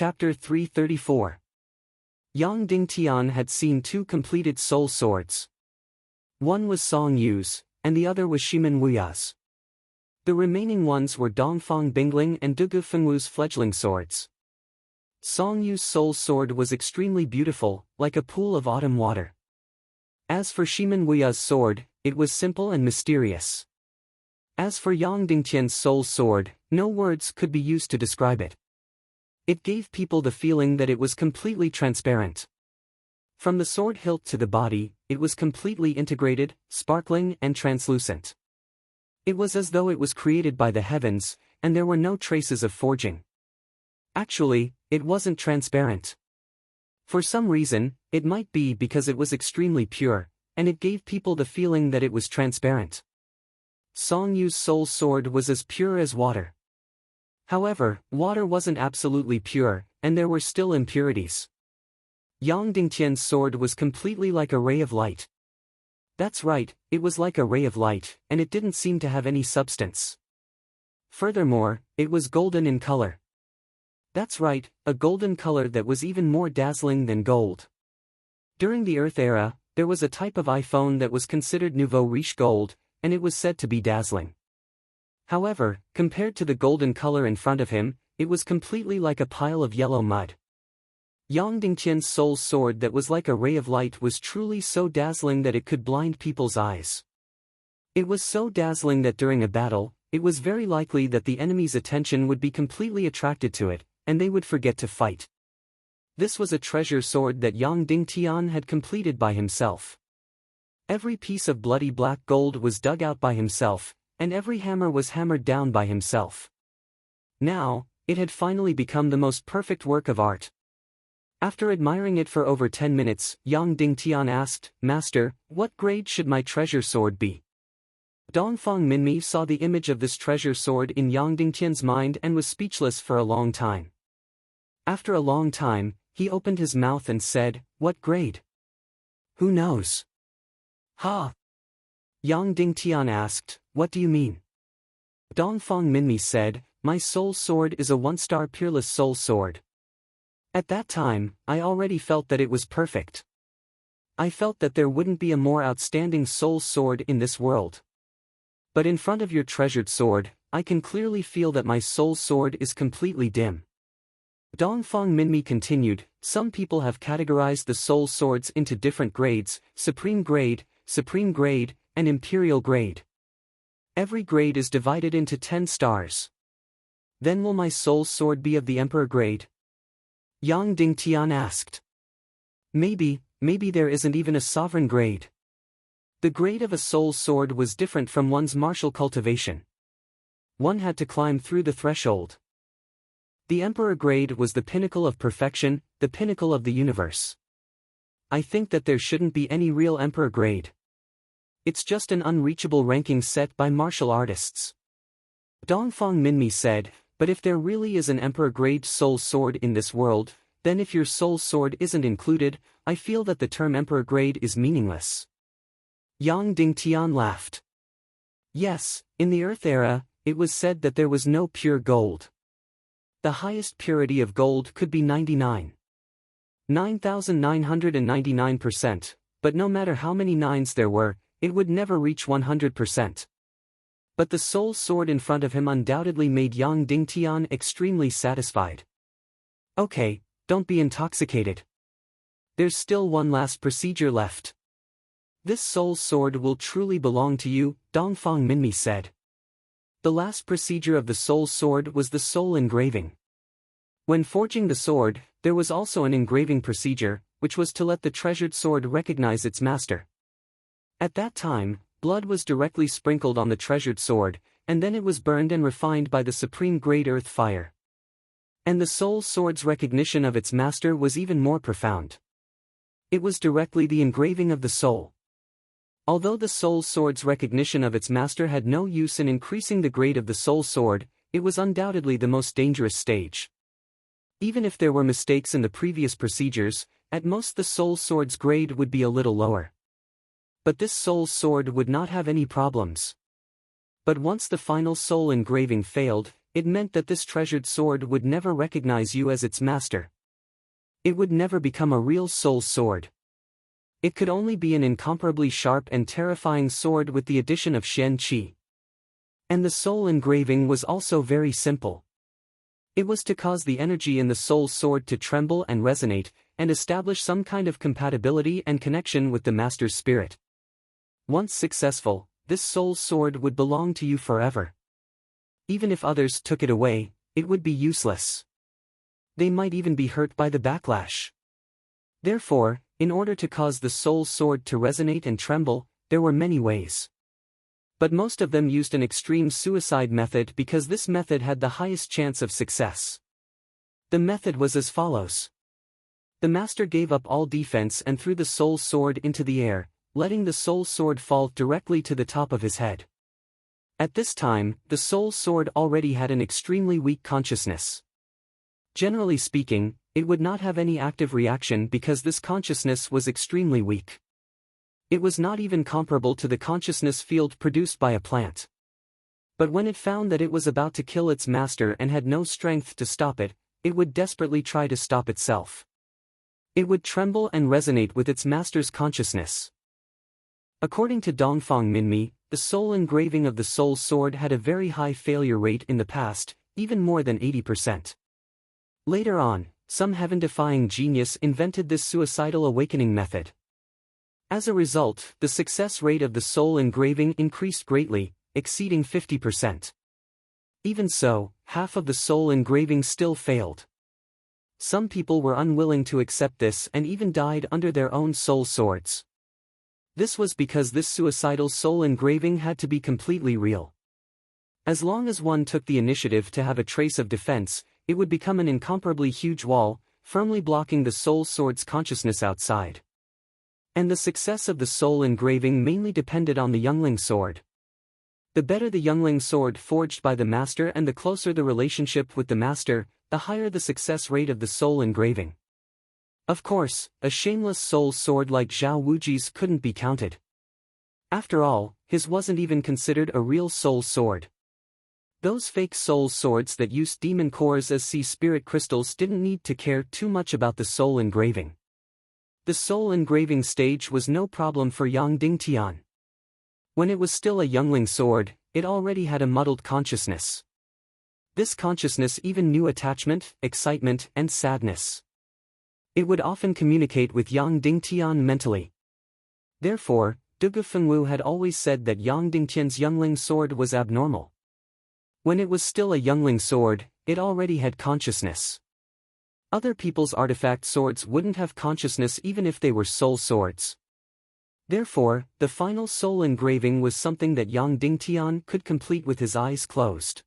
Chapter 334. Yang Dingtian had seen two completed soul swords. One was Song Yu's, and the other was Shimin Wuya's. The remaining ones were Dongfang Bingling and Dugu Fengwu's fledgling swords. Song Yu's soul sword was extremely beautiful, like a pool of autumn water. As for Shimin Wuya's sword, it was simple and mysterious. As for Yang Dingtian's soul sword, no words could be used to describe it. It gave people the feeling that it was completely transparent. From the sword hilt to the body, it was completely integrated, sparkling and translucent. It was as though it was created by the heavens, and there were no traces of forging. Actually, it wasn't transparent. For some reason, it might be because it was extremely pure, and it gave people the feeling that it was transparent. Song Yu's soul sword was as pure as water. However, water wasn't absolutely pure, and there were still impurities. Yang Dingtian's sword was completely like a ray of light. That's right, it was like a ray of light, and it didn't seem to have any substance. Furthermore, it was golden in color. That's right, a golden color that was even more dazzling than gold. During the Earth era, there was a type of iPhone that was considered nouveau riche gold, and it was said to be dazzling. However, compared to the golden color in front of him, it was completely like a pile of yellow mud. Yang Dingtian's soul sword that was like a ray of light was truly so dazzling that it could blind people's eyes. It was so dazzling that during a battle, it was very likely that the enemy's attention would be completely attracted to it, and they would forget to fight. This was a treasure sword that Yang Dingtian had completed by himself. Every piece of bloody black gold was dug out by himself, and every hammer was hammered down by himself. Now, it had finally become the most perfect work of art. After admiring it for over 10 minutes, Yang Dingtian asked, "Master, what grade should my treasure sword be?" Dongfang Minmi saw the image of this treasure sword in Yang Dingtian's mind and was speechless for a long time. After a long time, he opened his mouth and said, "What grade?" "Who knows?" "Ha!" Yang Dingtian asked, "What do you mean?" Dongfang Minmi said, "My soul sword is a one-star peerless soul sword." At that time, I already felt that it was perfect. I felt that there wouldn't be a more outstanding soul sword in this world. But in front of your treasured sword, I can clearly feel that my soul sword is completely dim. Dongfang Minmi continued, "Some people have categorized the soul swords into different grades: supreme grade, and imperial grade. Every grade is divided into 10 stars. Then will my soul sword be of the emperor grade?" Yang Dingtian asked. Maybe there isn't even a sovereign grade. The grade of a soul sword was different from one's martial cultivation. One had to climb through the threshold. The emperor grade was the pinnacle of perfection, the pinnacle of the universe. I think that there shouldn't be any real emperor grade. It's just an unreachable ranking set by martial artists. Dongfang Minmi said, "But if there really is an emperor-grade soul sword in this world, then if your soul sword isn't included, I feel that the term emperor grade is meaningless." Yang Dingtian laughed. Yes, in the Earth era, it was said that there was no pure gold. The highest purity of gold could be 9,999%, but no matter how many nines there were, it would never reach 100%. But the soul sword in front of him undoubtedly made Yang Dingtian extremely satisfied. "Okay, don't be intoxicated. There's still one last procedure left. This soul sword will truly belong to you," Dongfang Minmi said. The last procedure of the soul sword was the soul engraving. When forging the sword, there was also an engraving procedure, which was to let the treasured sword recognize its master. At that time, blood was directly sprinkled on the treasured sword, and then it was burned and refined by the supreme grade earth fire. And the soul sword's recognition of its master was even more profound. It was directly the engraving of the soul. Although the soul sword's recognition of its master had no use in increasing the grade of the soul sword, it was undoubtedly the most dangerous stage. Even if there were mistakes in the previous procedures, at most the soul sword's grade would be a little lower. But this soul sword would not have any problems. But once the final soul engraving failed, it meant that this treasured sword would never recognize you as its master. It would never become a real soul sword. It could only be an incomparably sharp and terrifying sword with the addition of Shen Qi. And the soul engraving was also very simple. It was to cause the energy in the soul sword to tremble and resonate, and establish some kind of compatibility and connection with the master's spirit. Once successful, this soul sword would belong to you forever. Even if others took it away, it would be useless. They might even be hurt by the backlash. Therefore, in order to cause the soul sword to resonate and tremble, there were many ways. But most of them used an extreme suicide method because this method had the highest chance of success. The method was as follows. The master gave up all defense and threw the soul sword into the air, letting the soul sword fall directly to the top of his head. At this time, the soul sword already had an extremely weak consciousness. Generally speaking, it would not have any active reaction because this consciousness was extremely weak. It was not even comparable to the consciousness field produced by a plant. But when it found that it was about to kill its master and had no strength to stop it, it would desperately try to stop itself. It would tremble and resonate with its master's consciousness. According to Dongfang Minmi, the soul engraving of the soul sword had a very high failure rate in the past, even more than 80%. Later on, some heaven-defying genius invented this suicidal awakening method. As a result, the success rate of the soul engraving increased greatly, exceeding 50%. Even so, half of the soul engraving still failed. Some people were unwilling to accept this and even died under their own soul swords. This was because this suicidal soul engraving had to be completely real. As long as one took the initiative to have a trace of defense, it would become an incomparably huge wall, firmly blocking the soul sword's consciousness outside. And the success of the soul engraving mainly depended on the youngling sword. The better the youngling sword forged by the master and the closer the relationship with the master, the higher the success rate of the soul engraving. Of course, a shameless soul sword like Zhao Wuji's couldn't be counted. After all, his wasn't even considered a real soul sword. Those fake soul swords that used demon cores as sea spirit crystals didn't need to care too much about the soul engraving. The soul engraving stage was no problem for Yang Dingtian. When it was still a youngling sword, it already had a muddled consciousness. This consciousness even knew attachment, excitement, and sadness. It would often communicate with Yang Dingtian mentally. Therefore, Dugu Fengwu had always said that Yang Dingtian's youngling sword was abnormal. When it was still a youngling sword, it already had consciousness. Other people's artifact swords wouldn't have consciousness even if they were soul swords. Therefore, the final soul engraving was something that Yang Dingtian could complete with his eyes closed.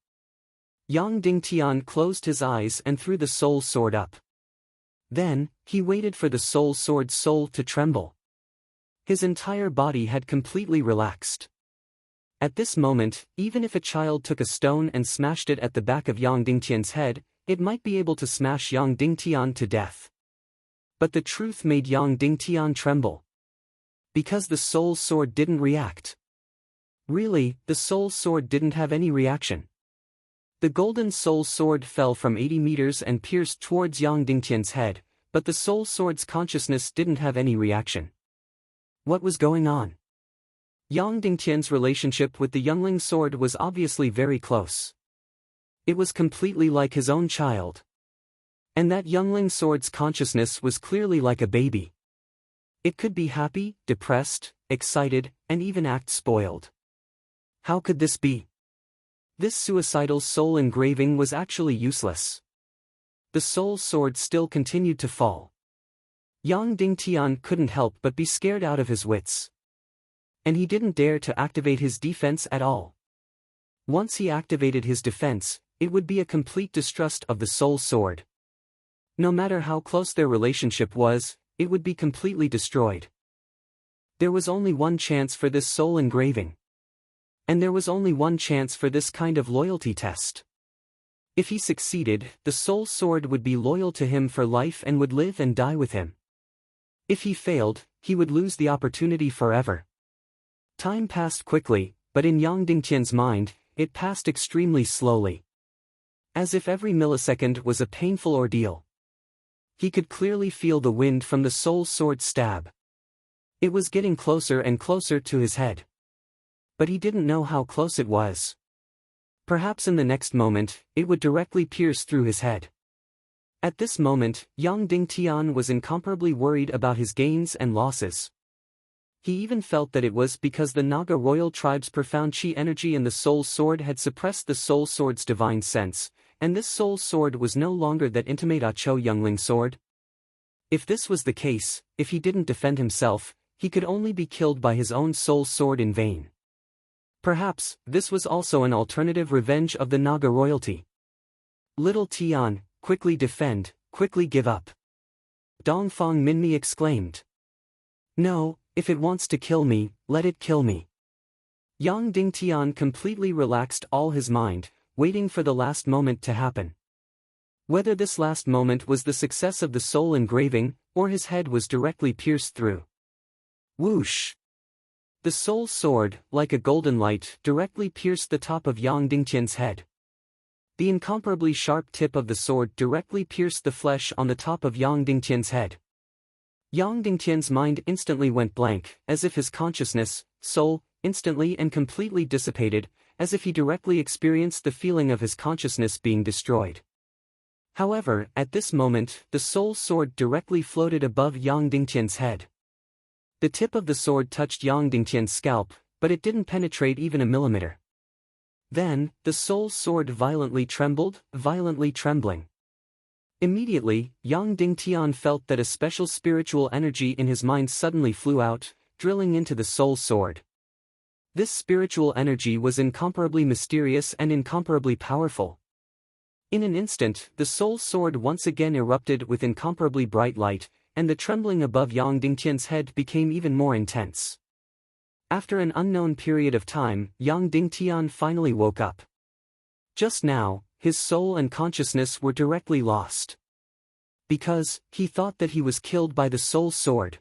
Yang Dingtian closed his eyes and threw the soul sword up. Then, he waited for the soul sword's soul to tremble. His entire body had completely relaxed. At this moment, even if a child took a stone and smashed it at the back of Yang Dingtian's head, it might be able to smash Yang Dingtian to death. But the truth made Yang Dingtian tremble. Because the soul sword didn't react. Really, the soul sword didn't have any reaction. The golden soul sword fell from 80 meters and pierced towards Yang Dingtian's head, but the soul sword's consciousness didn't have any reaction. What was going on? Yang Dingtian's relationship with the youngling sword was obviously very close. It was completely like his own child. And that youngling sword's consciousness was clearly like a baby. It could be happy, depressed, excited, and even act spoiled. How could this be? This suicidal soul engraving was actually useless. The soul sword still continued to fall. Yang Dingtian couldn't help but be scared out of his wits. And he didn't dare to activate his defense at all. Once he activated his defense, it would be a complete distrust of the soul sword. No matter how close their relationship was, it would be completely destroyed. There was only one chance for this soul engraving. And there was only one chance for this kind of loyalty test. If he succeeded, the soul sword would be loyal to him for life and would live and die with him. If he failed, he would lose the opportunity forever. Time passed quickly, but in Yang Dingtian's mind, it passed extremely slowly. As if every millisecond was a painful ordeal. He could clearly feel the wind from the soul sword stab. It was getting closer and closer to his head. But he didn't know how close it was. Perhaps in the next moment, it would directly pierce through his head. At this moment, Yang Dingtian was incomparably worried about his gains and losses. He even felt that it was because the Naga royal tribe's profound chi energy in the soul sword had suppressed the soul sword's divine sense, and this soul sword was no longer that intimate Cho youngling sword. If this was the case, if he didn't defend himself, he could only be killed by his own soul sword in vain. Perhaps, this was also an alternative revenge of the Naga royalty. Little Tian, quickly defend, quickly give up. Dongfang Minmi exclaimed. No, if it wants to kill me, let it kill me. Yang Dingtian completely relaxed all his mind, waiting for the last moment to happen. Whether this last moment was the success of the soul engraving, or his head was directly pierced through. Whoosh! The soul sword, like a golden light, directly pierced the top of Yang Dingtian's head. The incomparably sharp tip of the sword directly pierced the flesh on the top of Yang Dingtian's head. Yang Dingtian's mind instantly went blank, as if his consciousness, soul, instantly and completely dissipated, as if he directly experienced the feeling of his consciousness being destroyed. However, at this moment, the soul sword directly floated above Yang Dingtian's head. The tip of the sword touched Yang Dingtian's scalp, but it didn't penetrate even a millimeter. Then, the soul sword violently trembled, violently trembling. Immediately, Yang Dingtian felt that a special spiritual energy in his mind suddenly flew out, drilling into the soul sword. This spiritual energy was incomparably mysterious and incomparably powerful. In an instant, the soul sword once again erupted with incomparably bright light, and the trembling above Yang Dingtian's head became even more intense. After an unknown period of time, Yang Dingtian finally woke up. Just now, his soul and consciousness were directly lost. Because, he thought that he was killed by the soul sword.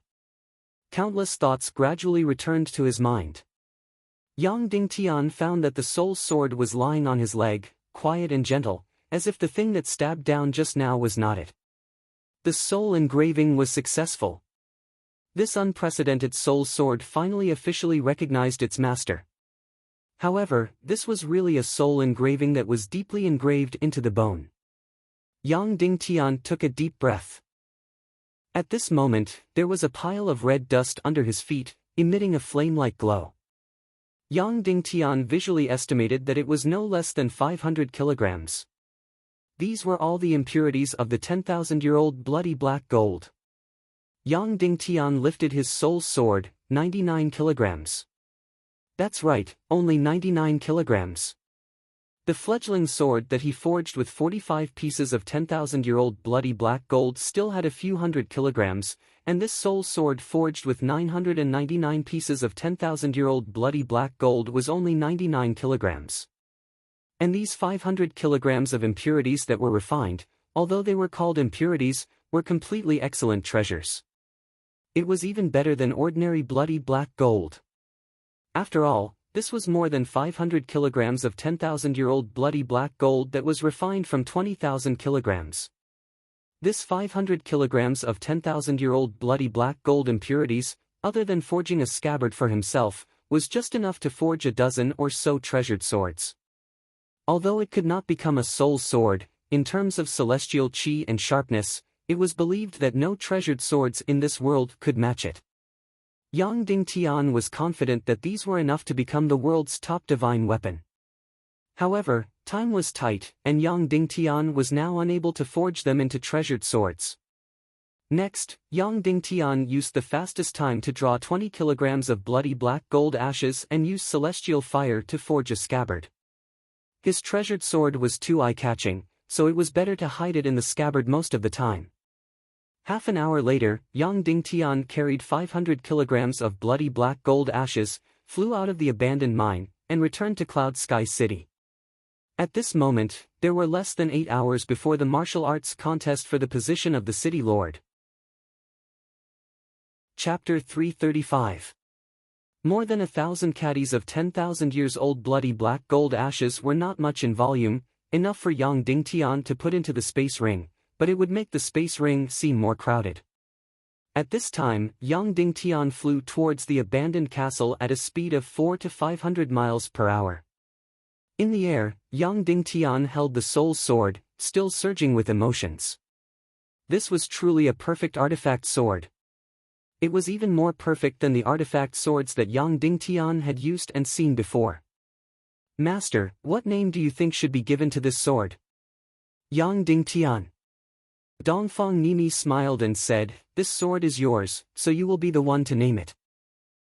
Countless thoughts gradually returned to his mind. Yang Dingtian found that the soul sword was lying on his leg, quiet and gentle, as if the thing that stabbed down just now was not it. The soul engraving was successful. This unprecedented soul sword finally officially recognized its master. However, this was really a soul engraving that was deeply engraved into the bone. Yang Dingtian took a deep breath. At this moment, there was a pile of red dust under his feet, emitting a flame-like glow. Yang Dingtian visually estimated that it was no less than 500 kilograms. These were all the impurities of the 10,000-year-old bloody black gold. Yang Dingtian lifted his soul sword, 99 kilograms. That's right, only 99 kilograms. The fledgling sword that he forged with 45 pieces of 10,000-year-old bloody black gold still had a few hundred kilograms, and this soul sword forged with 999 pieces of 10,000-year-old bloody black gold was only 99 kilograms. And these 500 kilograms of impurities that were refined, although they were called impurities, were completely excellent treasures. It was even better than ordinary bloody black gold. After all, this was more than 500 kilograms of 10,000-year-old bloody black gold that was refined from 20,000 kilograms. This 500 kilograms of 10,000-year-old bloody black gold impurities, other than forging a scabbard for himself, was just enough to forge a dozen or so treasured swords. Although it could not become a soul sword, in terms of celestial chi and sharpness, it was believed that no treasured swords in this world could match it. Yang Dingtian was confident that these were enough to become the world's top divine weapon. However, time was tight, and Yang Dingtian was now unable to forge them into treasured swords. Next, Yang Dingtian used the fastest time to draw 20 kilograms of bloody black gold ashes and use celestial fire to forge a scabbard. His treasured sword was too eye-catching, so it was better to hide it in the scabbard most of the time. Half an hour later, Yang Dingtian carried 500 kilograms of bloody black gold ashes, flew out of the abandoned mine, and returned to Cloud Sky City. At this moment, there were less than 8 hours before the martial arts contest for the position of the city lord. Chapter 335. More than 1,000 caddies of 10,000 years old bloody black gold ashes were not much in volume, enough for Yang Dingtian to put into the space ring, but it would make the space ring seem more crowded. At this time, Yang Dingtian flew towards the abandoned castle at a speed of 400 to 500 miles per hour. In the air, Yang Dingtian held the soul sword, still surging with emotions. This was truly a perfect artifact sword. It was even more perfect than the artifact swords that Yang Dingtian had used and seen before. Master, what name do you think should be given to this sword? Yang Dingtian. Dongfang Nimi smiled and said, this sword is yours, so you will be the one to name it.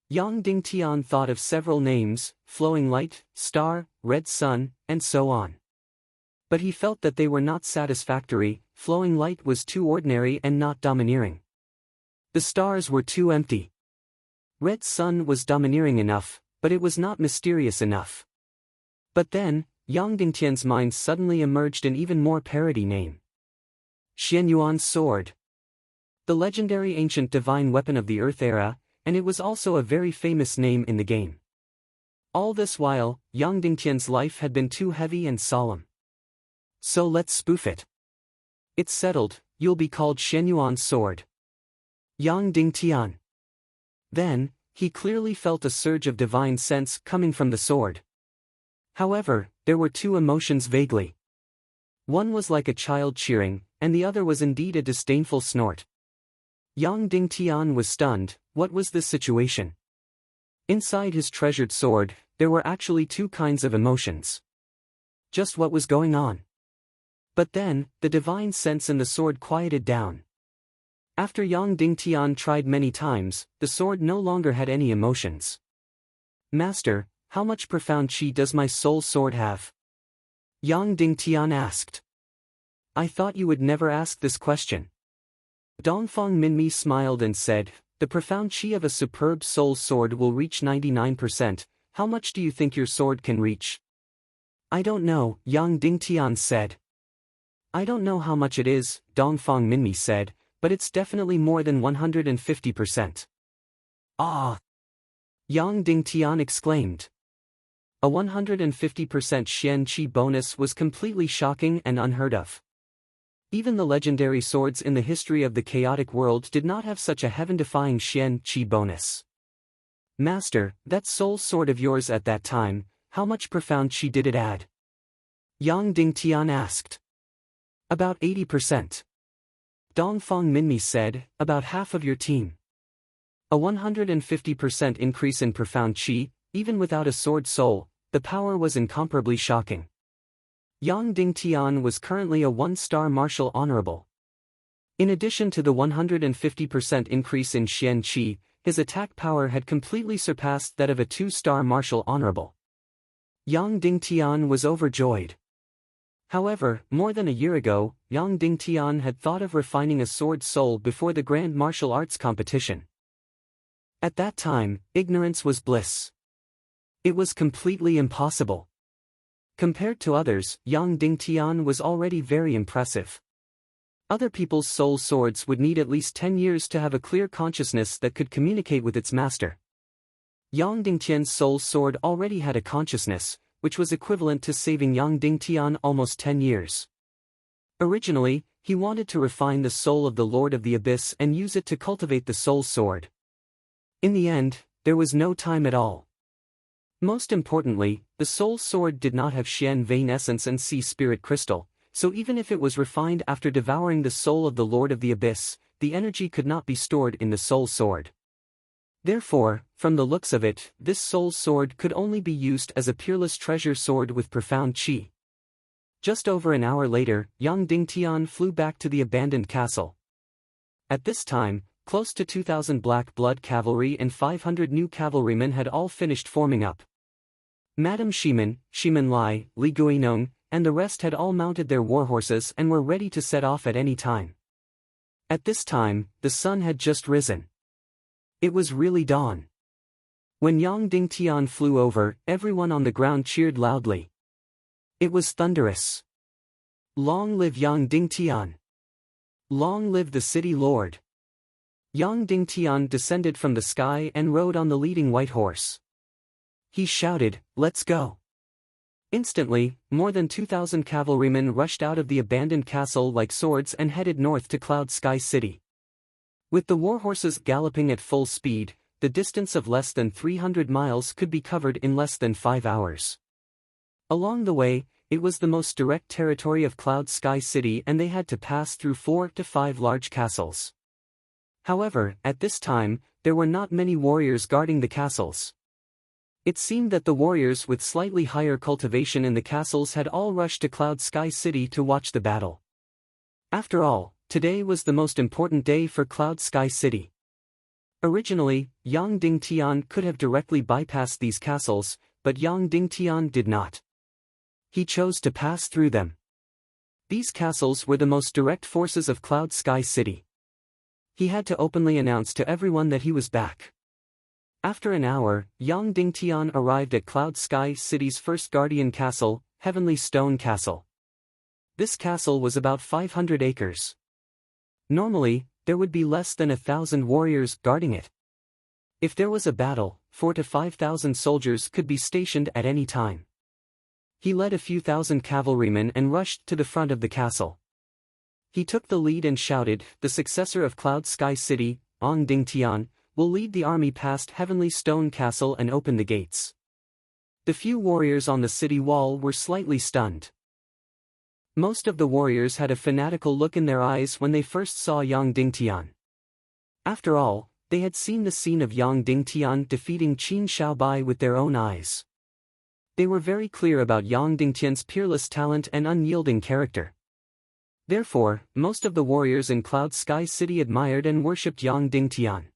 Yang Dingtian thought of several names, Flowing Light, Star, Red Sun, and so on. But he felt that they were not satisfactory. Flowing Light was too ordinary and not domineering. The stars were too empty. Red Sun was domineering enough, but it was not mysterious enough. But then, Yang Dingtian's mind suddenly emerged an even more parody name. Xianyuan Sword. The legendary ancient divine weapon of the Earth era, and it was also a very famous name in the game. All this while, Yang Dingtian's life had been too heavy and solemn. So let's spoof it. It's settled, you'll be called Xianyuan Sword. Yang Dingtian. Then, he clearly felt a surge of divine sense coming from the sword. However, there were two emotions vaguely. One was like a child cheering, and the other was indeed a disdainful snort. Yang Dingtian was stunned. What was this situation? Inside his treasured sword, there were actually two kinds of emotions. Just what was going on? But then, the divine sense in the sword quieted down. After Yang Dingtian tried many times, the sword no longer had any emotions. Master, how much profound chi does my soul sword have? Yang Dingtian asked. I thought you would never ask this question. Dongfang Minmi smiled and said, the profound chi of a superb soul sword will reach 99%, how much do you think your sword can reach? I don't know, Yang Dingtian said. I don't know how much it is, Dongfang Minmi said, but it's definitely more than 150%. Ah! Yang Dingtian exclaimed. A 150% Xian Qi bonus was completely shocking and unheard of. Even the legendary swords in the history of the chaotic world did not have such a heaven-defying Xian Qi bonus. Master, that soul sword of yours at that time, how much profound Qi did it add? Yang Dingtian asked. About 80%. Dongfang Minmi said, about half of your team. A 150% increase in profound Qi, even without a sword soul, the power was incomparably shocking. Yang Dingtian was currently a 1-star martial honorable. In addition to the 150% increase in Xian Qi, his attack power had completely surpassed that of a 2-star martial honorable. Yang Dingtian was overjoyed. However, more than a year ago, Yang Dingtian had thought of refining a sword soul before the Grand Martial Arts competition. At that time, ignorance was bliss. It was completely impossible. Compared to others, Yang Dingtian was already very impressive. Other people's soul swords would need at least 10 years to have a clear consciousness that could communicate with its master. Yang Dingtian's soul sword already had a consciousness, which was equivalent to saving Yang Dingtian almost 10 years. Originally, he wanted to refine the soul of the Lord of the Abyss and use it to cultivate the soul sword. In the end, there was no time at all. Most importantly, the soul sword did not have Xian vein essence and sea spirit crystal, so even if it was refined after devouring the soul of the Lord of the Abyss, the energy could not be stored in the soul sword. Therefore, from the looks of it, this soul sword could only be used as a peerless treasure sword with profound qi. Just over an hour later, Yang Dingtian flew back to the abandoned castle. At this time, close to 2,000 Black Blood cavalry and 500 new cavalrymen had all finished forming up. Madame Shimen, Shimen Lai, Li Guinong, and the rest had all mounted their warhorses and were ready to set off at any time. At this time, the sun had just risen. It was really dawn. When Yang Dingtian flew over, everyone on the ground cheered loudly. It was thunderous. Long live Yang Dingtian! Long live the city lord! Yang Dingtian descended from the sky and rode on the leading white horse. He shouted, "Let's go!" Instantly, more than 2,000 cavalrymen rushed out of the abandoned castle like swords and headed north to Cloud Sky City. With the warhorses galloping at full speed, the distance of less than 300 miles could be covered in less than 5 hours. Along the way, it was the most direct territory of Cloud Sky City and they had to pass through 4 to 5 large castles. However, at this time, there were not many warriors guarding the castles. It seemed that the warriors with slightly higher cultivation in the castles had all rushed to Cloud Sky City to watch the battle. After all, today was the most important day for Cloud Sky City. Originally, Yang Dingtian could have directly bypassed these castles, but Yang Dingtian did not. He chose to pass through them. These castles were the most direct forces of Cloud Sky City. He had to openly announce to everyone that he was back. After an hour, Yang Dingtian arrived at Cloud Sky City's first guardian castle, Heavenly Stone Castle. This castle was about 500 acres. Normally, there would be less than 1,000 warriors guarding it. If there was a battle, 4,000 to 5,000 soldiers could be stationed at any time. He led a few thousand cavalrymen and rushed to the front of the castle. He took the lead and shouted, "The successor of Cloud Sky City, Yang Dingtian, will lead the army past Heavenly Stone Castle and open the gates." The few warriors on the city wall were slightly stunned. Most of the warriors had a fanatical look in their eyes when they first saw Yang Dingtian. After all, they had seen the scene of Yang Dingtian defeating Qin Shaobai with their own eyes. They were very clear about Yang Dingtian's peerless talent and unyielding character. Therefore, most of the warriors in Cloud Sky City admired and worshipped Yang Dingtian.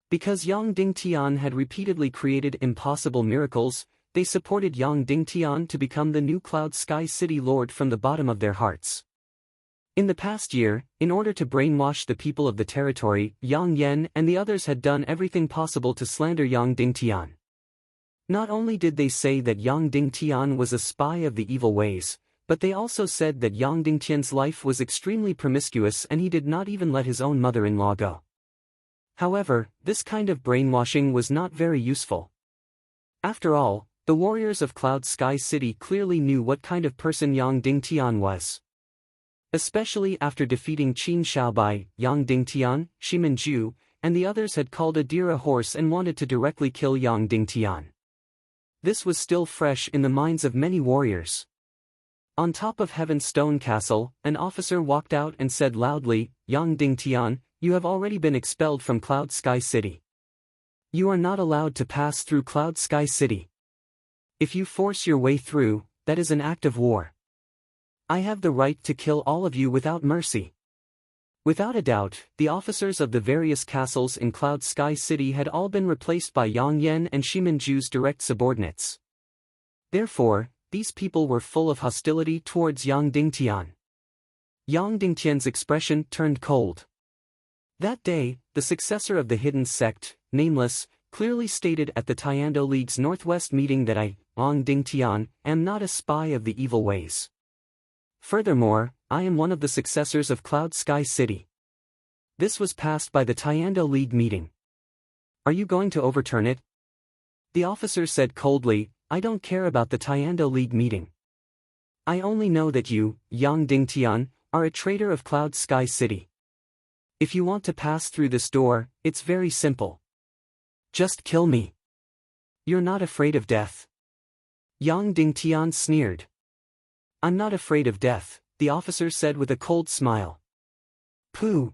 Because Yang Dingtian had repeatedly created impossible miracles, they supported Yang Dingtian to become the new Cloud Sky City Lord from the bottom of their hearts. In the past year, in order to brainwash the people of the territory, Yang Yen and the others had done everything possible to slander Yang Dingtian. Not only did they say that Yang Dingtian was a spy of the evil ways, but they also said that Yang Dingtian's life was extremely promiscuous and he did not even let his own mother-in-law go. However, this kind of brainwashing was not very useful. After all, the warriors of Cloud Sky City clearly knew what kind of person Yang Dingtian was. Especially after defeating Qin Shaobai, Yang Dingtian, Shimanju, and the others had called a deer a horse and wanted to directly kill Yang Dingtian. This was still fresh in the minds of many warriors. On top of Heaven's Stone Castle, an officer walked out and said loudly, "Yang Dingtian, you have already been expelled from Cloud Sky City. You are not allowed to pass through Cloud Sky City. If you force your way through, that is an act of war. I have the right to kill all of you without mercy." Without a doubt, the officers of the various castles in Cloud Sky City had all been replaced by Yang Yen and Shimanju's direct subordinates. Therefore, these people were full of hostility towards Yang Dingtian. Yang Dingtian's expression turned cold. That day, the successor of the hidden sect, Nameless, clearly stated at the Tiando League's Northwest meeting that I, Yang Dingtian, am not a spy of the evil ways. Furthermore, I am one of the successors of Cloud Sky City. This was passed by the Tiando League meeting. Are you going to overturn it? The officer said coldly, "I don't care about the Tiando League meeting. I only know that you, Yang Dingtian, are a traitor of Cloud Sky City. If you want to pass through this door, it's very simple. Just kill me. You're not afraid of death." Yang Dingtian sneered. "I'm not afraid of death," the officer said with a cold smile. "Pooh."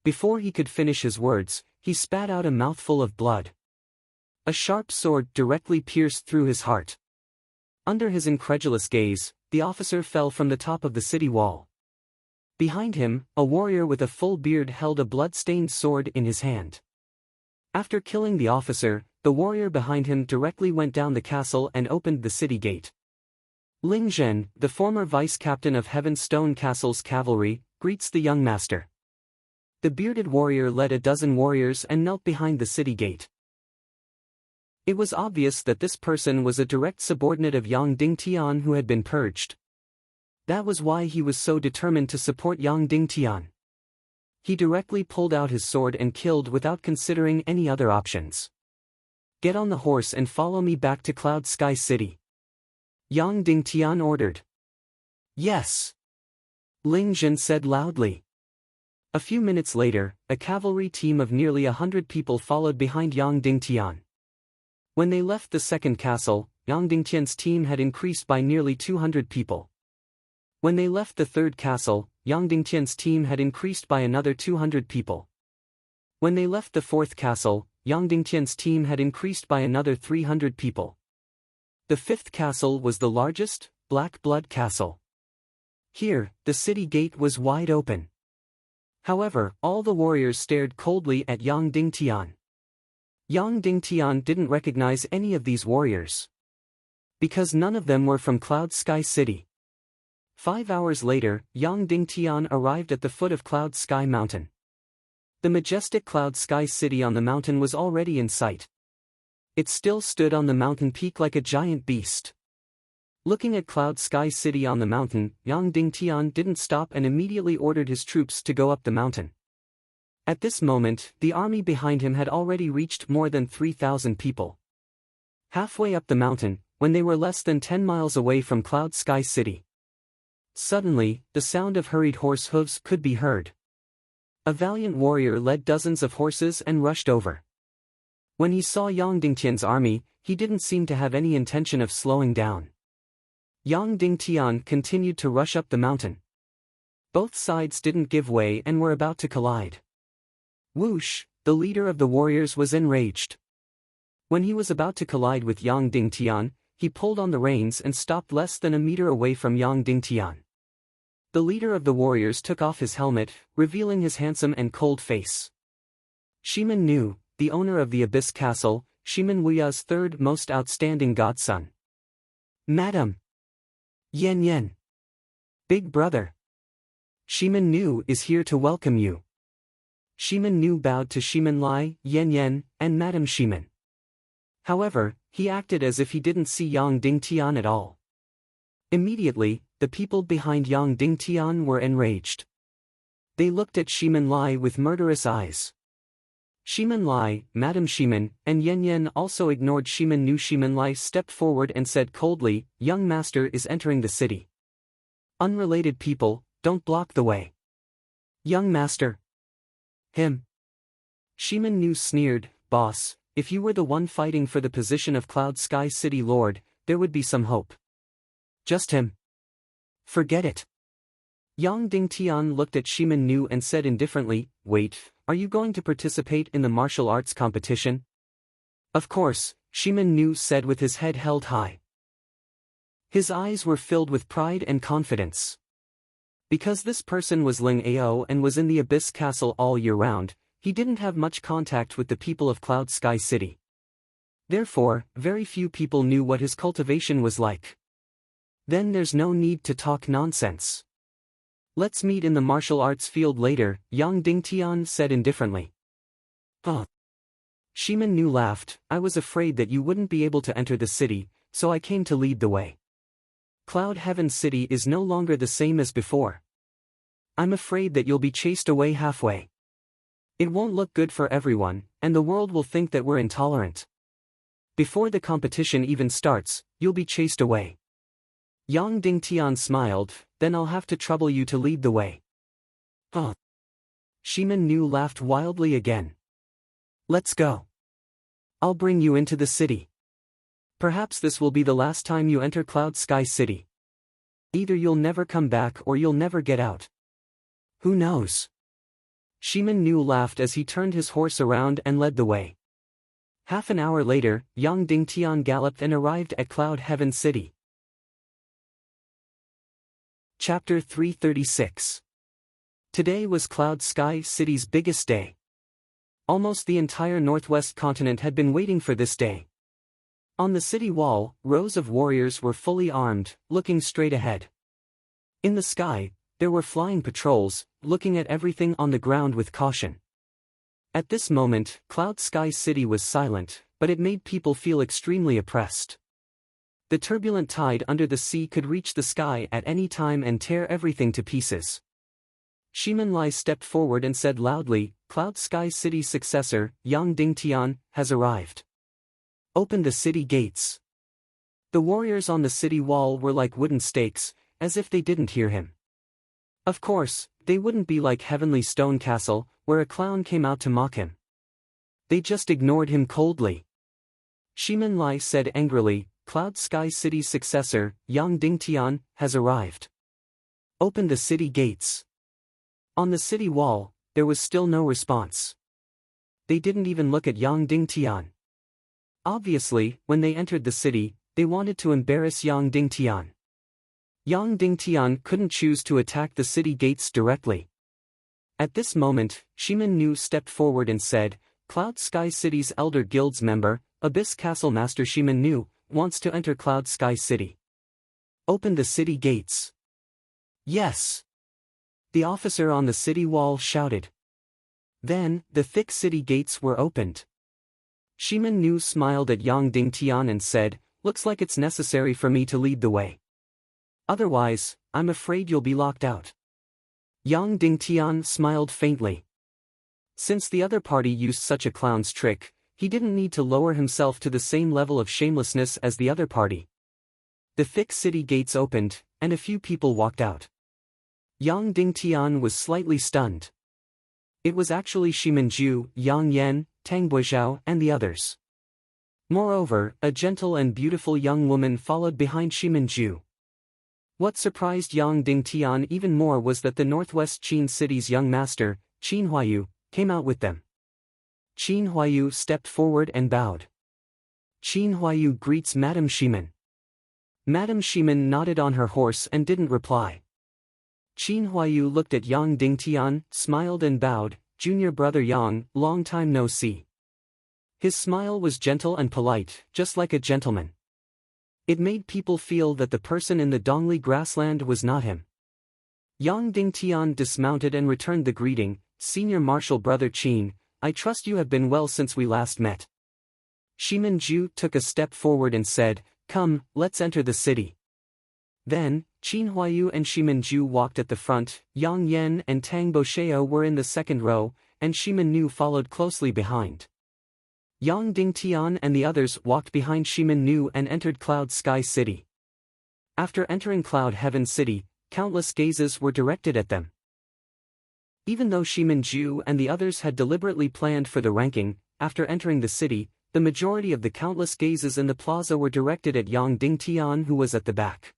Before he could finish his words, he spat out a mouthful of blood. A sharp sword directly pierced through his heart. Under his incredulous gaze, the officer fell from the top of the city wall. Behind him, a warrior with a full beard held a blood-stained sword in his hand. After killing the officer, the warrior behind him directly went down the castle and opened the city gate. Ling Zhen, the former vice-captain of Heaven's Stone Castle's cavalry, greets the young master. The bearded warrior led a dozen warriors and knelt behind the city gate. It was obvious that this person was a direct subordinate of Yang Dingtian who had been purged. That was why he was so determined to support Yang Dingtian. He directly pulled out his sword and killed without considering any other options. "Get on the horse and follow me back to Cloud Sky City." Yang Dingtian ordered. Yes. Ling Zhen said loudly. A few minutes later, a cavalry team of nearly 100 people followed behind Yang Dingtian. When they left the second castle, Yang Dingtian's team had increased by nearly 200 people. When they left the third castle, Yang Dingtian's team had increased by another 200 people. When they left the fourth castle, Yang Dingtian's team had increased by another 300 people. The fifth castle was the largest, Black Blood Castle. Here, the city gate was wide open. However, all the warriors stared coldly at Yang Dingtian. Yang Dingtian didn't recognize any of these warriors, because none of them were from Cloud Sky City. 5 hours later, Yang Dingtian arrived at the foot of Cloud Sky Mountain. The majestic Cloud Sky City on the mountain was already in sight. It still stood on the mountain peak like a giant beast. Looking at Cloud Sky City on the mountain, Yang Dingtian didn't stop and immediately ordered his troops to go up the mountain. At this moment, the army behind him had already reached more than 3,000 people. Halfway up the mountain, when they were less than 10 miles away from Cloud Sky City, suddenly, the sound of hurried horse hooves could be heard. A valiant warrior led dozens of horses and rushed over. When he saw Yang Dingtian's army, he didn't seem to have any intention of slowing down. Yang Dingtian continued to rush up the mountain. Both sides didn't give way and were about to collide. Whoosh, the leader of the warriors was enraged. When he was about to collide with Yang Dingtian, he pulled on the reins and stopped less than a meter away from Yang Dingtian. The leader of the warriors took off his helmet, revealing his handsome and cold face. Shimen Nu, the owner of the Abyss Castle, Shimen Wuya's third most outstanding godson. Madam. Yan Yan. Big brother. Shimen Nu is here to welcome you. Shimen Nu bowed to Shimen Lai, Yan Yan, and Madam Shimen. However, he acted as if he didn't see Yang Dingtian at all. Immediately, the people behind Yang Dingtian were enraged. They looked at Shimen Lai with murderous eyes. Shimen Lai, Madam Shimen, and Yan Yan also ignored Shimen Nu. Shimen Lai stepped forward and said coldly, "Young master is entering the city. Unrelated people, don't block the way." "Young master." "Him." Shimen Nu sneered, "Boss, if you were the one fighting for the position of Cloud Sky City Lord, there would be some hope. Just him. Forget it." Yang Dingtian looked at Shimen Nu and said indifferently, "Wait, are you going to participate in the martial arts competition?" "Of course," Shimen Nu said with his head held high. His eyes were filled with pride and confidence. Because this person was Ling Ao and was in the Abyss Castle all year round, he didn't have much contact with the people of Cloud Sky City. Therefore, very few people knew what his cultivation was like. "Then there's no need to talk nonsense. Let's meet in the martial arts field later," Yang Dingtian said indifferently. "Oh." Shimen Nu laughed, "I was afraid that you wouldn't be able to enter the city, so I came to lead the way. Cloud Heaven City is no longer the same as before. I'm afraid that you'll be chased away halfway. It won't look good for everyone, and the world will think that we're intolerant. Before the competition even starts, you'll be chased away." Yang Dingtian smiled, "Then I'll have to trouble you to lead the way." "Oh." Shimen Nu laughed wildly again. "Let's go. I'll bring you into the city. Perhaps this will be the last time you enter Cloud Sky City. Either you'll never come back or you'll never get out. Who knows?" Shimen Nu laughed as he turned his horse around and led the way. Half an hour later, Yang Dingtian galloped and arrived at Cloud Heaven City. Chapter 336. Today was Cloud Sky City's biggest day. Almost the entire northwest continent had been waiting for this day. On the city wall, rows of warriors were fully armed, looking straight ahead. In the sky, there were flying patrols, looking at everything on the ground with caution. At this moment, Cloud Sky City was silent, but it made people feel extremely oppressed. The turbulent tide under the sea could reach the sky at any time and tear everything to pieces. Shimen Lai stepped forward and said loudly, "Cloud Sky City's successor, Yang Dingtian, has arrived. Open the city gates." The warriors on the city wall were like wooden stakes, as if they didn't hear him. Of course, they wouldn't be like Heavenly Stone Castle, where a clown came out to mock him. They just ignored him coldly. Shimin Lai said angrily, Cloud Sky City's successor, Yang Dingtian, has arrived. Open the city gates. On the city wall, there was still no response. They didn't even look at Yang Dingtian. Obviously, when they entered the city, they wanted to embarrass Yang Dingtian. Yang Dingtian couldn't choose to attack the city gates directly. At this moment, Shimin Nu stepped forward and said, Cloud Sky City's Elder Guild's member, Abyss Castle Master Shimin Nu, wants to enter Cloud Sky City. Open the city gates. Yes. The officer on the city wall shouted. Then, the thick city gates were opened. Shimin Nu smiled at Yang Dingtian and said, Looks like it's necessary for me to lead the way. Otherwise, I'm afraid you'll be locked out. Yang Dingtian smiled faintly. Since the other party used such a clown's trick, he didn't need to lower himself to the same level of shamelessness as the other party. The thick city gates opened, and a few people walked out. Yang Dingtian was slightly stunned. It was actually Shimin Ju, Yang Yen, Tang Buizhao, and the others. Moreover, a gentle and beautiful young woman followed behind Shimin Ju. What surprised Yang Dingtian even more was that the Northwest Qin City's young master, Qin Huayu, came out with them. Qin Huayu stepped forward and bowed. Qin Huayu greets Madame Shimin. Madame Shimin nodded on her horse and didn't reply. Qin Huayu looked at Yang Dingtian, smiled and bowed, Junior brother Yang, long time no see. His smile was gentle and polite, just like a gentleman. It made people feel that the person in the Dongli grassland was not him. Yang Dingtian dismounted and returned the greeting, Senior Marshal Brother Qin, I trust you have been well since we last met. Shimin Ju took a step forward and said, Come, let's enter the city. Then, Qin Huayu and Shimin Ju walked at the front, Yang Yen and Tang Buizhao were in the second row, and Shimin Nu followed closely behind. Yang Dingtian and the others walked behind Shimin Nu and entered Cloud Sky City. After entering Cloud Heaven City, countless gazes were directed at them. Even though Shimin Ju and the others had deliberately planned for the ranking, after entering the city, the majority of the countless gazes in the plaza were directed at Yang Dingtian, who was at the back.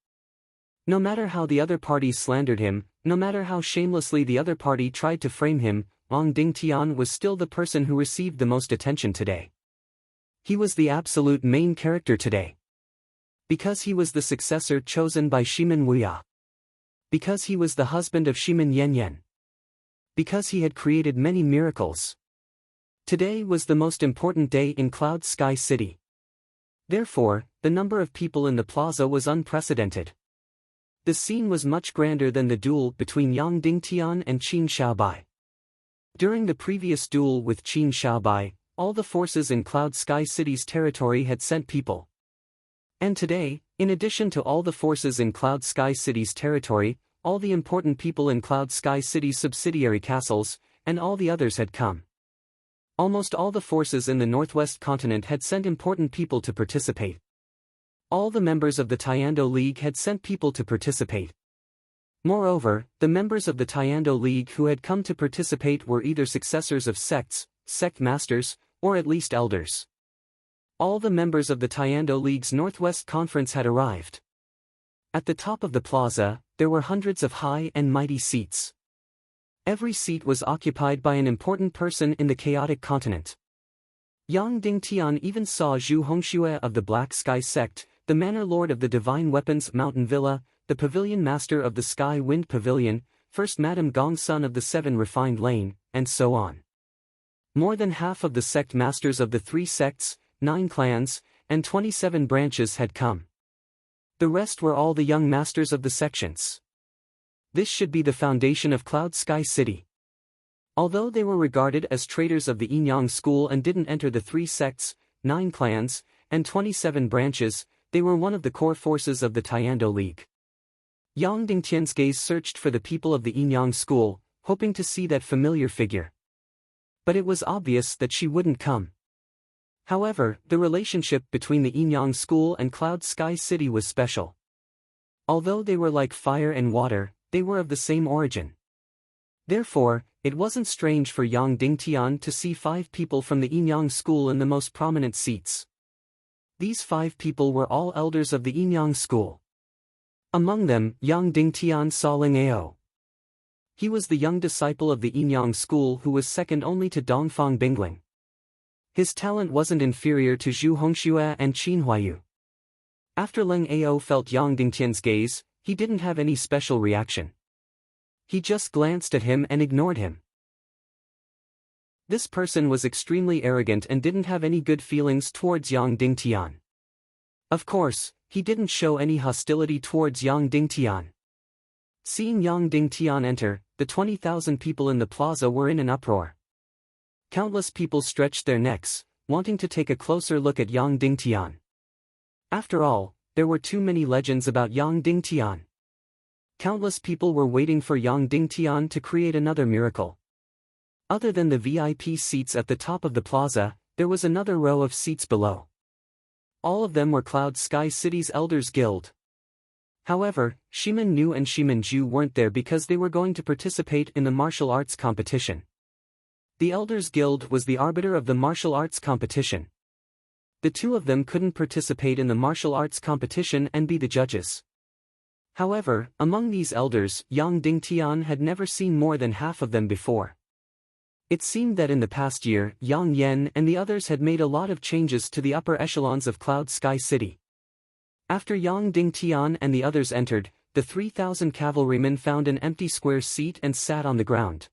No matter how the other party slandered him, no matter how shamelessly the other party tried to frame him, Yang Dingtian was still the person who received the most attention today. He was the absolute main character today. Because he was the successor chosen by Shimin Wuya. Because he was the husband of Shimin Yanyan. Because he had created many miracles. Today was the most important day in Cloud Sky City. Therefore, the number of people in the plaza was unprecedented. The scene was much grander than the duel between Yang Dingtian and Qin Xiaobai. During the previous duel with Qin Xiaobai, all the forces in Cloud Sky City's territory had sent people. And today, in addition to all the forces in Cloud Sky City's territory, all the important people in Cloud Sky City's subsidiary castles, and all the others had come. Almost all the forces in the Northwest continent had sent important people to participate. All the members of the Tiando League had sent people to participate. Moreover, the members of the Tiando League who had come to participate were either successors of sects, sect masters, or at least elders. All the members of the Tiando League's Northwest Conference had arrived. At the top of the plaza, there were hundreds of high and mighty seats. Every seat was occupied by an important person in the chaotic continent. Yang Dingtian even saw Zhu Hongxue of the Black Sky Sect, the Manor Lord of the Divine Weapons Mountain Villa, the Pavilion Master of the Sky Wind Pavilion, First Madame Gong Sun of the Seven Refined Lane, and so on. More than half of the sect masters of the 3 sects, 9 clans, and 27 branches had come. The rest were all the young masters of the sections. This should be the foundation of Cloud Sky City. Although they were regarded as traitors of the Yinyang school and didn't enter the 3 sects, 9 clans, and 27 branches, they were one of the core forces of the Tiando League. Yang Dingtian's gaze searched for the people of the Yinyang school, hoping to see that familiar figure. But it was obvious that she wouldn't come. However, the relationship between the Inyang School and Cloud Sky City was special. Although they were like fire and water, they were of the same origin. Therefore, it wasn't strange for Yang Dingtian to see 5 people from the Inyang School in the most prominent seats. These 5 people were all elders of the Inyang School. Among them, Yang Dingtian saw Ling Ao. He was the young disciple of the Inyang School who was second only to Dongfang Bingling. His talent wasn't inferior to Zhu Hongxue and Qin Huayu. After Ling Ao felt Yang Dingtian's gaze, he didn't have any special reaction. He just glanced at him and ignored him. This person was extremely arrogant and didn't have any good feelings towards Yang Dingtian. Of course, he didn't show any hostility towards Yang Dingtian. Seeing Yang Dingtian enter, the 20,000 people in the plaza were in an uproar. Countless people stretched their necks, wanting to take a closer look at Yang Dingtian. After all, there were too many legends about Yang Dingtian. Countless people were waiting for Yang Dingtian to create another miracle. Other than the VIP seats at the top of the plaza, there was another row of seats below. All of them were Cloud Sky City's Elders Guild. However, Shimin Nu and Shimin Ju weren't there because they were going to participate in the martial arts competition. The Elders Guild was the arbiter of the martial arts competition. The two of them couldn't participate in the martial arts competition and be the judges. However, among these elders, Yang Dingtian had never seen more than half of them before. It seemed that in the past year, Yang Yen and the others had made a lot of changes to the upper echelons of Cloud Sky City. After Yang Dingtian and the others entered, the 3,000 cavalrymen found an empty square seat and sat on the ground.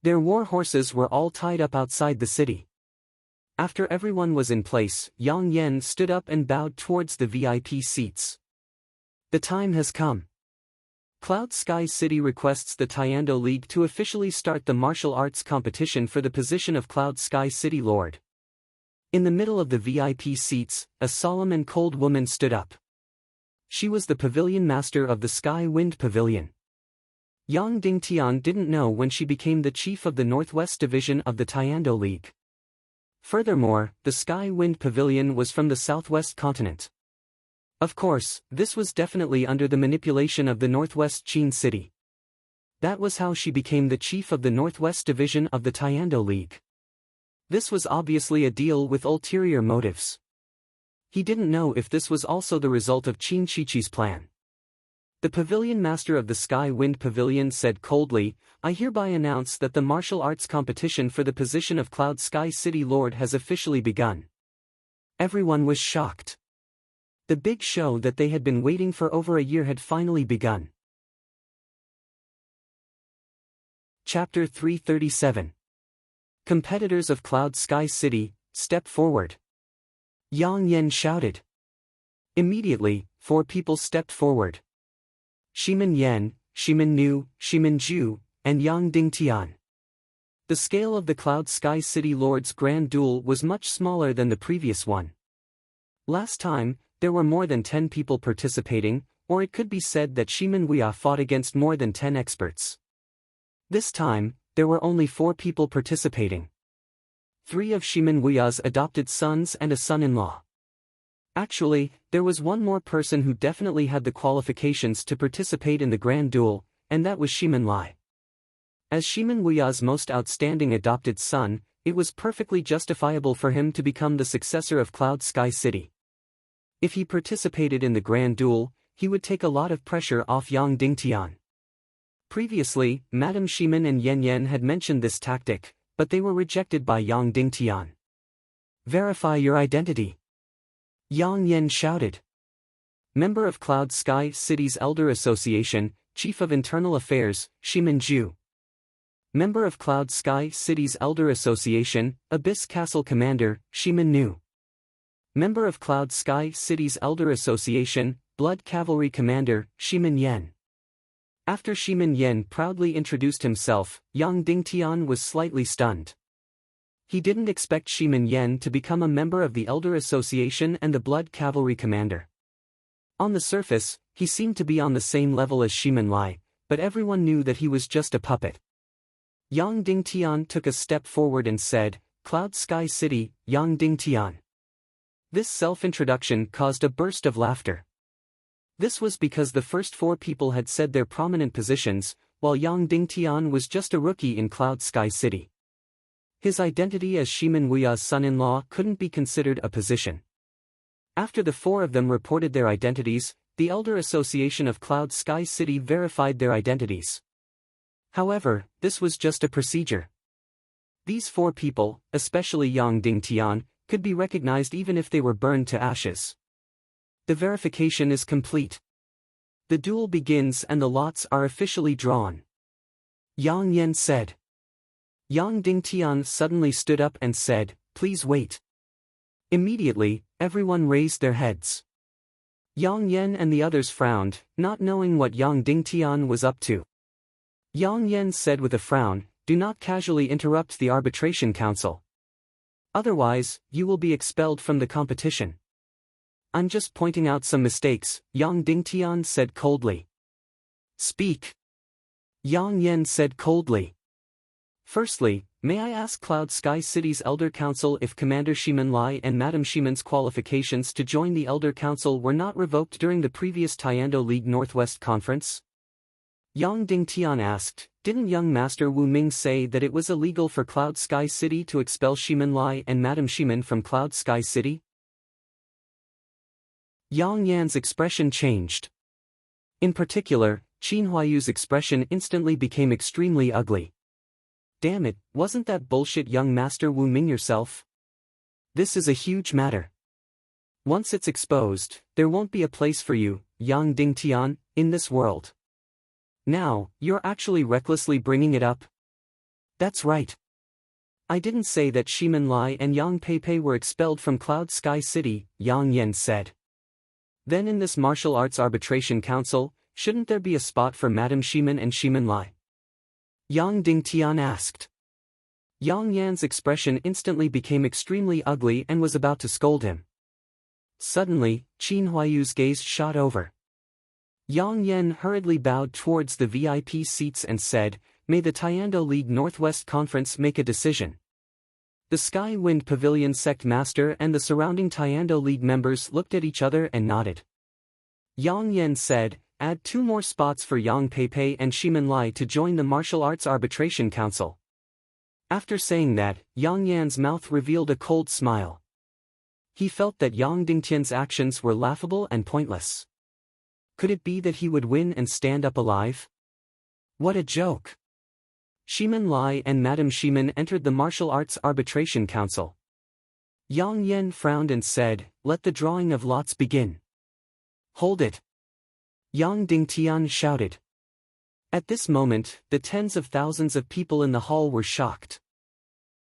Their war horses were all tied up outside the city. After everyone was in place, Yang Yen stood up and bowed towards the VIP seats. The time has come. Cloud Sky City requests the Tiando League to officially start the martial arts competition for the position of Cloud Sky City Lord. In the middle of the VIP seats, a solemn and cold woman stood up. She was the pavilion master of the Sky Wind Pavilion. Yang Dingtian didn't know when she became the chief of the Northwest Division of the Tiando League. Furthermore, the Sky Wind Pavilion was from the Southwest continent. Of course, this was definitely under the manipulation of the Northwest Qin City. That was how she became the chief of the Northwest Division of the Tiando League. This was obviously a deal with ulterior motives. He didn't know if this was also the result of Qin Shiqi's plan. The pavilion master of the Sky Wind Pavilion said coldly, "I hereby announce that the martial arts competition for the position of Cloud Sky City Lord has officially begun." Everyone was shocked. The big show that they had been waiting for over a year had finally begun. Chapter 337. Competitors of Cloud Sky City, step forward. Yang Yen shouted. Immediately, 4 people stepped forward. Shimin Yen, Shimin Nu, Shimin Ju, and Yang Dingtian. The scale of the Cloud Sky City Lord's grand duel was much smaller than the previous one. Last time, there were more than 10 people participating, or it could be said that Shimin Wuya fought against more than 10 experts. This time, there were only 4 people participating. 3 of Shimin Wuya's adopted sons and a son-in-law. Actually, there was one more person who definitely had the qualifications to participate in the grand duel, and that was Shimin Lai. As Shimin Wuya's most outstanding adopted son, it was perfectly justifiable for him to become the successor of Cloud Sky City. If he participated in the grand duel, he would take a lot of pressure off Yang Dingtian. Previously, Madame Shimin and Yen Yen had mentioned this tactic, but they were rejected by Yang Dingtian. "Verify your identity," Yang Yen shouted. Member of Cloud Sky City's Elder Association, Chief of Internal Affairs, Shimin Ju. Member of Cloud Sky City's Elder Association, Abyss Castle Commander, Shimin Nu. Member of Cloud Sky City's Elder Association, Blood Cavalry Commander, Shimin Yen. After Shimin Yen proudly introduced himself, Yang Dingtian was slightly stunned. He didn't expect Shimin Yen to become a member of the Elder Association and the Blood Cavalry Commander. On the surface, he seemed to be on the same level as Shimin Lai, but everyone knew that he was just a puppet. Yang Dingtian took a step forward and said, Cloud Sky City, Yang Dingtian. This self-introduction caused a burst of laughter. This was because the first four people had said their prominent positions, while Yang Dingtian was just a rookie in Cloud Sky City. His identity as Shimin Wuya's son-in-law couldn't be considered a position. After the four of them reported their identities, the Elder Association of Cloud Sky City verified their identities. However, this was just a procedure. These four people, especially Yang Dingtian, could be recognized even if they were burned to ashes. The verification is complete. The duel begins and the lots are officially drawn. Yang Yan said. Yang Dingtian suddenly stood up and said, "Please wait." Immediately, everyone raised their heads. Yang Yan and the others frowned, not knowing what Yang Dingtian was up to. Yang Yan said with a frown, "Do not casually interrupt the arbitration council. Otherwise, you will be expelled from the competition." "I'm just pointing out some mistakes," Yang Dingtian said coldly. "Speak." Yang Yan said coldly. "Firstly, may I ask Cloud Sky City's Elder Council if Commander Shimin Lai and Madam Shimin's qualifications to join the Elder Council were not revoked during the previous Taekwondo League Northwest Conference?" Yang Dingtian asked, "Didn't young Master Wu Ming say that it was illegal for Cloud Sky City to expel Shimin Lai and Madam Shimin from Cloud Sky City?" Yang Yan's expression changed. In particular, Qin Huayu's expression instantly became extremely ugly. "Damn it, wasn't that bullshit young Master Wu Ming yourself? This is a huge matter. Once it's exposed, there won't be a place for you, Yang Dingtian, in this world. Now, you're actually recklessly bringing it up?" "That's right. I didn't say that Shimin Lai and Yang Peipei were expelled from Cloud Sky City," Yang Yan said. "Then in this martial arts arbitration council, shouldn't there be a spot for Madam Shimin and Shimin Lai?" Yang Dingtian asked. Yang Yan's expression instantly became extremely ugly and was about to scold him. Suddenly, Qin Huayu's gaze shot over. Yang Yan hurriedly bowed towards the VIP seats and said, "May the Taekwondo League Northwest Conference make a decision." The Sky Wind Pavilion Sect Master and the surrounding Taekwondo League members looked at each other and nodded. Yang Yan said, "Add 2 more spots for Yang Peipei and Shimin Lai to join the Martial Arts Arbitration Council." After saying that, Yang Yan's mouth revealed a cold smile. He felt that Yang Dingtian's actions were laughable and pointless. Could it be that he would win and stand up alive? What a joke! Shimin Lai and Madam Shimin entered the Martial Arts Arbitration Council. Yang Yan frowned and said, "Let the drawing of lots begin." "Hold it!" Yang Dingtian shouted. At this moment, the tens of thousands of people in the hall were shocked.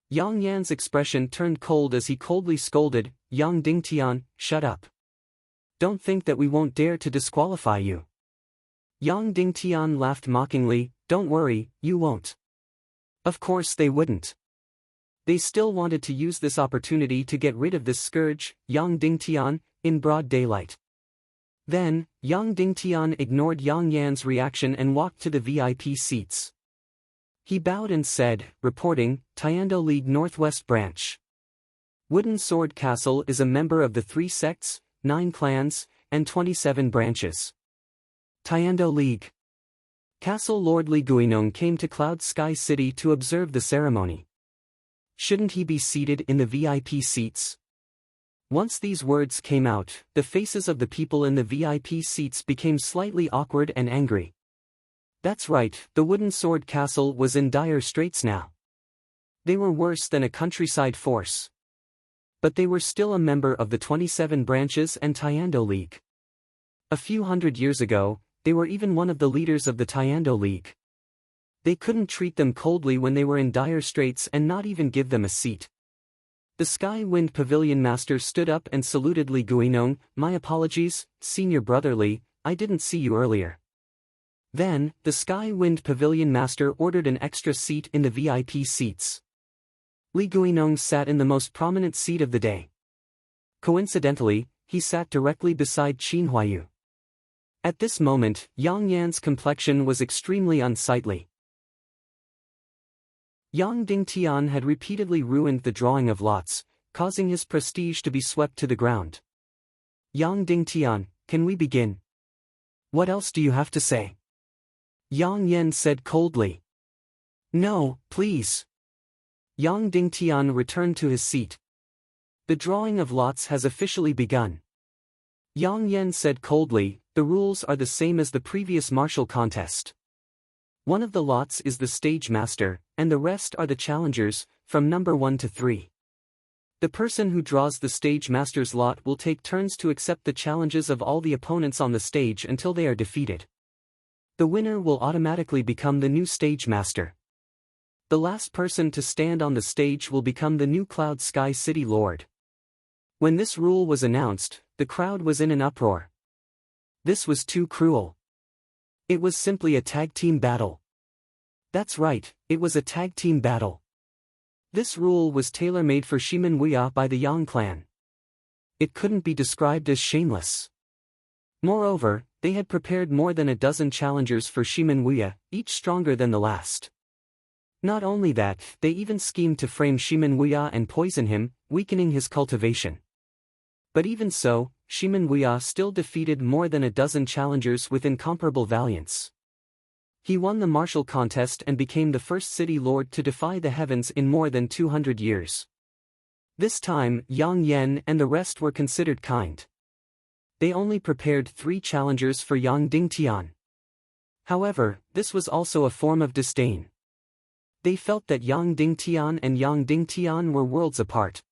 Yang Yan's expression turned cold as he coldly scolded, "Yang Dingtian, shut up. Don't think that we won't dare to disqualify you." Yang Dingtian laughed mockingly, "Don't worry, you won't." Of course they wouldn't. They still wanted to use this opportunity to get rid of this scourge, Yang Dingtian, in broad daylight. Then, Yang Dingtian ignored Yang Yan's reaction and walked to the VIP seats. He bowed and said, reporting, Taekwondo League Northwest Branch. Wooden Sword Castle is a member of the 3 sects, 9 clans, and 27 branches. Taekwondo League. Castle Lord Li Guinong came to Cloud Sky City to observe the ceremony. Shouldn't he be seated in the VIP seats? Once these words came out, the faces of the people in the VIP seats became slightly awkward and angry. That's right, the Wooden Sword Castle was in dire straits now. They were worse than a countryside force. But they were still a member of the 27 branches and Taekwondo League. A few hundred years ago, they were even one of the leaders of the Taekwondo League. They couldn't treat them coldly when they were in dire straits and not even give them a seat. The Sky Wind Pavilion Master stood up and saluted Li Guinong, "My apologies, Senior Brother Li, I didn't see you earlier." Then, the Sky Wind Pavilion Master ordered an extra seat in the VIP seats. Li Guinong sat in the most prominent seat of the day. Coincidentally, he sat directly beside Qin Huayu. At this moment, Yang Yan's complexion was extremely unsightly. Yang Dingtian had repeatedly ruined the drawing of lots, causing his prestige to be swept to the ground. Yang Dingtian, can we begin? What else do you have to say? Yang Yan said coldly. No, please. Yang Dingtian returned to his seat. The drawing of lots has officially begun. Yang Yan said coldly, the rules are the same as the previous martial contest. One of the lots is the stage master, and the rest are the challengers, from number 1 to 3. The person who draws the stage master's lot will take turns to accept the challenges of all the opponents on the stage until they are defeated. The winner will automatically become the new stage master. The last person to stand on the stage will become the new Cloud Sky City Lord. When this rule was announced, the crowd was in an uproar. This was too cruel. It was simply a tag team battle. That's right, it was a tag team battle. This rule was tailor-made for Shimen Wuya by the Yang clan. It couldn't be described as shameless. Moreover, they had prepared more than a dozen challengers for Shimen Wuya, each stronger than the last. Not only that, they even schemed to frame Shimen Wuya and poison him, weakening his cultivation. But even so, Shimen Wuya still defeated more than a dozen challengers with incomparable valiance. He won the martial contest and became the first city lord to defy the heavens in more than 200 years. This time, Yang Yan and the rest were considered kind. They only prepared 3 challengers for Yang Dingtian. However, this was also a form of disdain. They felt that Yang Dingtian and Yang Dingtian were worlds apart.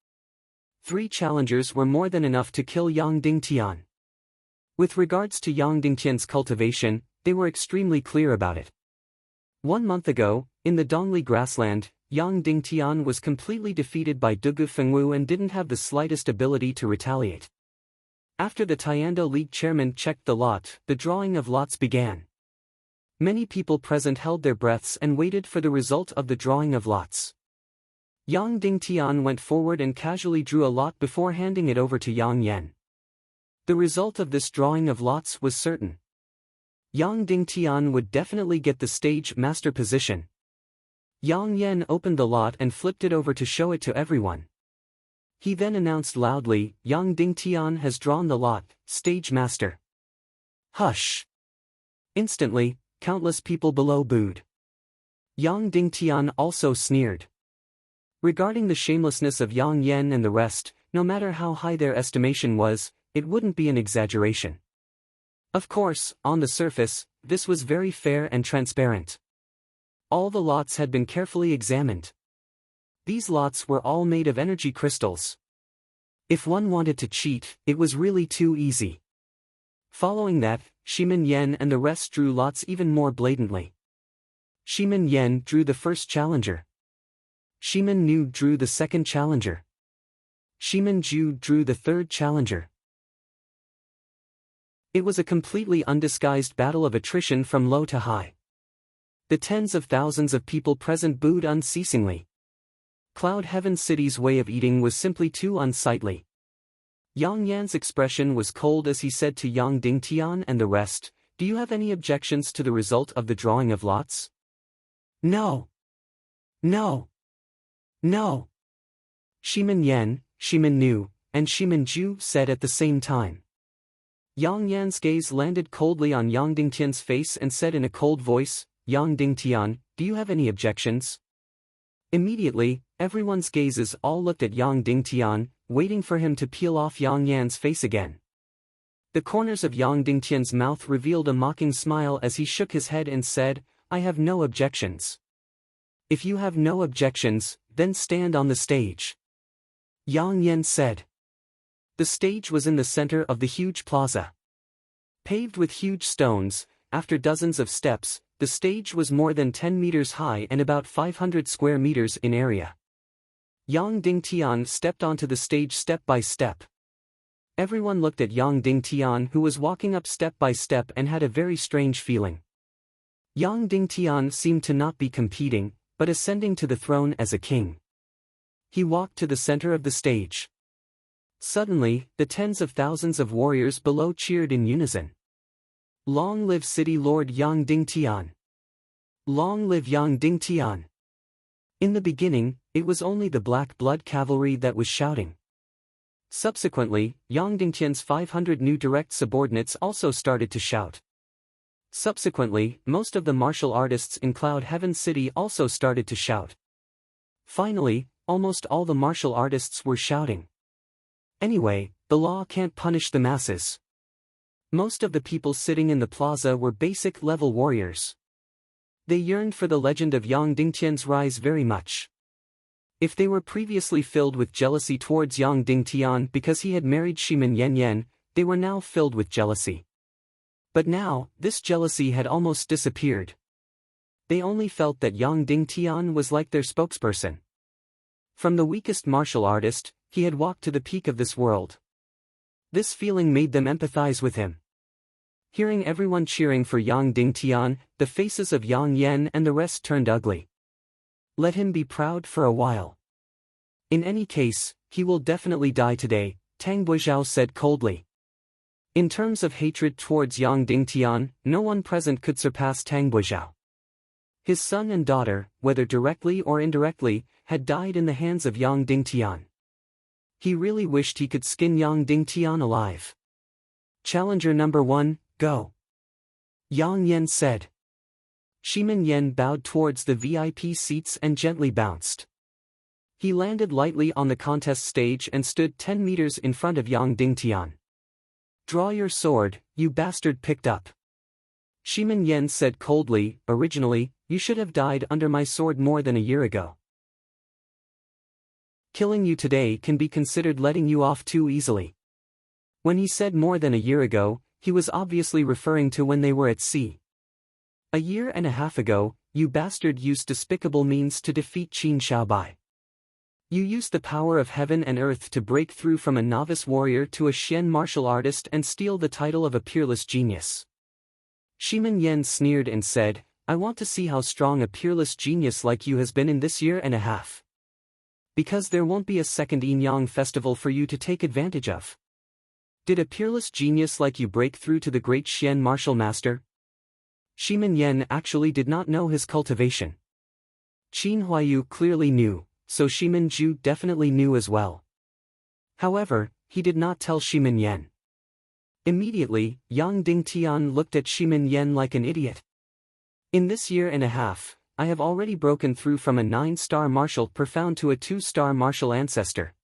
3 challengers were more than enough to kill Yang Dingtian. With regards to Yang Dingtian's cultivation, they were extremely clear about it. 1 month ago, in the Dongli grassland, Yang Dingtian was completely defeated by Dugu Fengwu and didn't have the slightest ability to retaliate. After the Tiando League chairman checked the lot, the drawing of lots began. Many people present held their breaths and waited for the result of the drawing of lots. Yang Dingtian went forward and casually drew a lot before handing it over to Yang Yan. The result of this drawing of lots was certain. Yang Dingtian would definitely get the stage master position. Yang Yan opened the lot and flipped it over to show it to everyone. He then announced loudly, Yang Dingtian has drawn the lot, stage master. Hush! Instantly, countless people below booed. Yang Dingtian also sneered. Regarding the shamelessness of Yang Yan and the rest, no matter how high their estimation was, it wouldn't be an exaggeration. Of course, on the surface, this was very fair and transparent. All the lots had been carefully examined. These lots were all made of energy crystals. If one wanted to cheat, it was really too easy. Following that, Shimen Yan and the rest drew lots even more blatantly. Shimen Yan drew the first challenger. Shimen Nu drew the second challenger. Shimen Ju drew the third challenger. It was a completely undisguised battle of attrition from low to high. The tens of thousands of people present booed unceasingly. Cloud Heaven City's way of eating was simply too unsightly. Yang Yan's expression was cold as he said to Yang Dingtian and the rest, "Do you have any objections to the result of the drawing of lots?" No. No. No. Shimen Yan, Shimen Nu, and Shimen Ju said at the same time. Yang Yan's gaze landed coldly on Yang Dingtian's face and said in a cold voice, Yang Dingtian, do you have any objections? Immediately, everyone's gazes all looked at Yang Dingtian, waiting for him to peel off Yang Yan's face again. The corners of Yang Dingtian's mouth revealed a mocking smile as he shook his head and said, I have no objections. If you have no objections, then stand on the stage. Yang Yan said. The stage was in the center of the huge plaza. Paved with huge stones, after dozens of steps, the stage was more than 10 meters high and about 500 square meters in area. Yang Dingtian stepped onto the stage step by step. Everyone looked at Yang Dingtian, who was walking up step by step and had a very strange feeling. Yang Dingtian seemed to not be competing, but ascending to the throne as a king. He walked to the center of the stage. Suddenly, the tens of thousands of warriors below cheered in unison. Long live City Lord Yang Dingtian! Long live Yang Dingtian! In the beginning, it was only the Black Blood Cavalry that was shouting. Subsequently, Yang Dingtian's 500 new direct subordinates also started to shout. Subsequently, most of the martial artists in Cloud Heaven City also started to shout. Finally, almost all the martial artists were shouting. Anyway, the law can't punish the masses. Most of the people sitting in the plaza were basic-level warriors. They yearned for the legend of Yang Dingtian's rise very much. If they were previously filled with jealousy towards Yang Dingtian because he had married Shimin Yan, they were now filled with jealousy. But now, this jealousy had almost disappeared. They only felt that Yang Dingtian was like their spokesperson. From the weakest martial artist, he had walked to the peak of this world. This feeling made them empathize with him. Hearing everyone cheering for Yang Dingtian, the faces of Yang Yan and the rest turned ugly. Let him be proud for a while. In any case, he will definitely die today, Tang Buizhao said coldly. In terms of hatred towards Yang Dingtian, no one present could surpass Tang Buizhao. His son and daughter, whether directly or indirectly, had died in the hands of Yang Dingtian. He really wished he could skin Yang Dingtian alive. Challenger number 1, go. Yang Yan said. Shimin Yan bowed towards the VIP seats and gently bounced. He landed lightly on the contest stage and stood 10 meters in front of Yang Dingtian. Draw your sword, you bastard picked up. Shimin Yan said coldly, originally, you should have died under my sword more than a year ago. Killing you today can be considered letting you off too easily. When he said more than a year ago, he was obviously referring to when they were at sea. A year and a half ago, you bastard used despicable means to defeat Qin Xiaobai. You used the power of heaven and earth to break through from a novice warrior to a Xian martial artist and steal the title of a peerless genius. Shimin Yan sneered and said, I want to see how strong a peerless genius like you has been in this year and a half. Because there won't be a second Yin Yang festival for you to take advantage of. Did a peerless genius like you break through to the great Xian martial master? Shimin Yan actually did not know his cultivation. Qin Huayu clearly knew, so Shimin Ju definitely knew as well. However, he did not tell Shimin Yan. Immediately, Yang Dingtian looked at Shimin Yan like an idiot. In this year and a half, I have already broken through from a 9-star martial profound to a 2-star martial ancestor.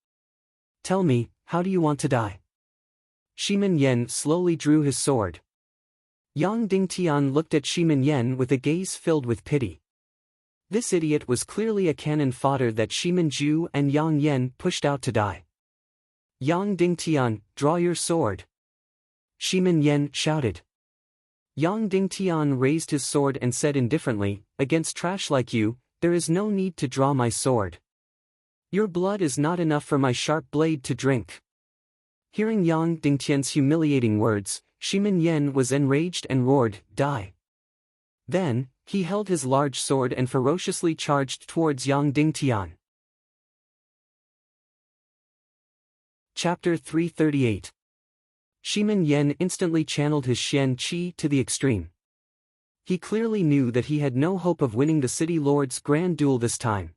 Tell me, how do you want to die? Shimin Yan slowly drew his sword. Yang Dingtian looked at Shimin Yan with a gaze filled with pity. This idiot was clearly a cannon fodder that Shimin Ju and Yang Yan pushed out to die. Yang Dingtian, draw your sword. Shimin Yan shouted. Yang Dingtian raised his sword and said indifferently, against trash like you, there is no need to draw my sword. Your blood is not enough for my sharp blade to drink. Hearing Yang Dingtian's humiliating words, Shimin Yan was enraged and roared, die. Then, he held his large sword and ferociously charged towards Yang Dingtian. Chapter 338. Shimin Yan instantly channeled his Xian Qi to the extreme. He clearly knew that he had no hope of winning the City Lord's grand duel this time.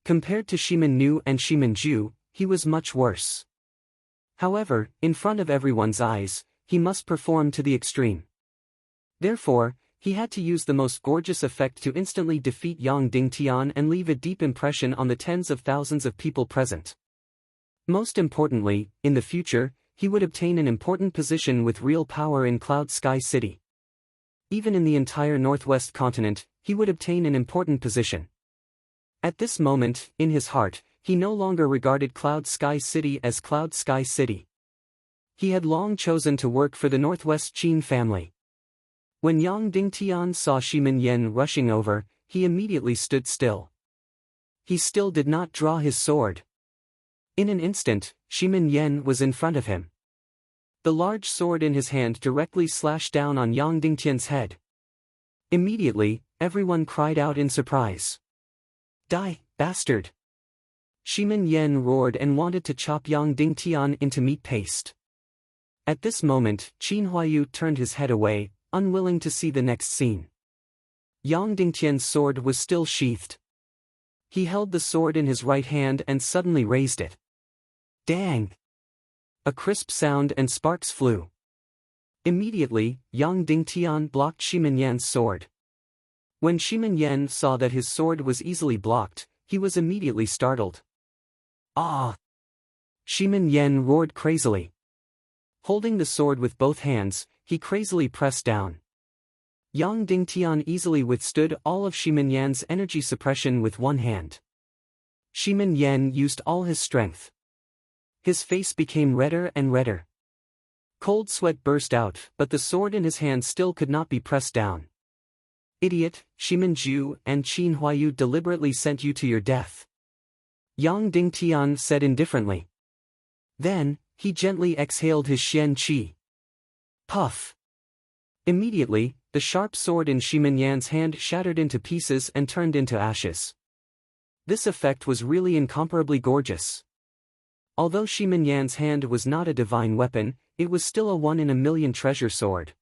Compared to Shimin Nu and Shimin Ju, he was much worse. However, in front of everyone's eyes, he must perform to the extreme. Therefore, he had to use the most gorgeous effect to instantly defeat Yang Dingtian and leave a deep impression on the tens of thousands of people present. Most importantly, in the future, he would obtain an important position with real power in Cloud Sky City. Even in the entire Northwest continent, he would obtain an important position. At this moment, in his heart, he no longer regarded Cloud Sky City as Cloud Sky City. He had long chosen to work for the Northwest Qin family. When Yang Dingtian saw Shimin Yan rushing over, he immediately stood still. He still did not draw his sword. In an instant, Shimin Yan was in front of him. The large sword in his hand directly slashed down on Yang Dingtian's head. Immediately, everyone cried out in surprise. Die, bastard! Shimin Yan roared and wanted to chop Yang Dingtian into meat paste. At this moment, Qin Huayu turned his head away, unwilling to see the next scene. Yang Dingtian's sword was still sheathed. He held the sword in his right hand and suddenly raised it. Dang! A crisp sound and sparks flew. Immediately, Yang Dingtian blocked Shimin Yan's sword. When Shimin Yan saw that his sword was easily blocked, he was immediately startled. Ah! Shimin Yan roared crazily. Holding the sword with both hands, he crazily pressed down. Yang Dingtian easily withstood all of Shimin Yan's energy suppression with one hand. Shimin Yan used all his strength. His face became redder and redder. Cold sweat burst out, but the sword in his hand still could not be pressed down. Idiot, Shimin Ju and Qin Huayu deliberately sent you to your death. Yang Dingtian said indifferently. Then, he gently exhaled his Xian Qi. Puff! Immediately, the sharp sword in Shimin Yan's hand shattered into pieces and turned into ashes. This effect was really incomparably gorgeous. Although Shimin Yan's hand was not a divine weapon, it was still a one-in-a-million treasure sword.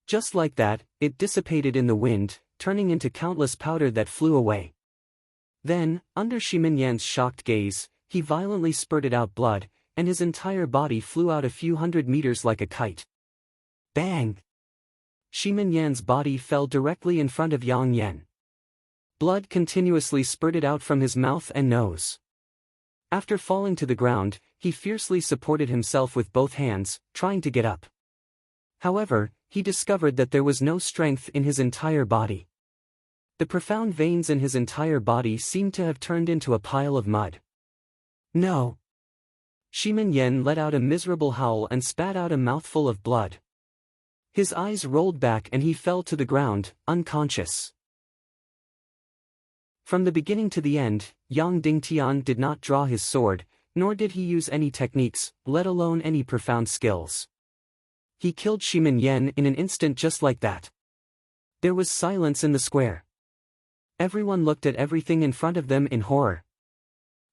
Just like that, it dissipated in the wind, turning into countless powder that flew away. Then, under Shimin Yan's shocked gaze, he violently spurted out blood, and his entire body flew out a few hundred meters like a kite. Bang! Shimin Yan's body fell directly in front of Yang Yan. Blood continuously spurted out from his mouth and nose. After falling to the ground, he fiercely supported himself with both hands, trying to get up. However, he discovered that there was no strength in his entire body. The profound veins in his entire body seemed to have turned into a pile of mud. No! Shimin Yan let out a miserable howl and spat out a mouthful of blood. His eyes rolled back and he fell to the ground, unconscious. From the beginning to the end, Yang Dingtian did not draw his sword, nor did he use any techniques, let alone any profound skills. He killed Shimin Yan in an instant just like that. There was silence in the square. Everyone looked at everything in front of them in horror.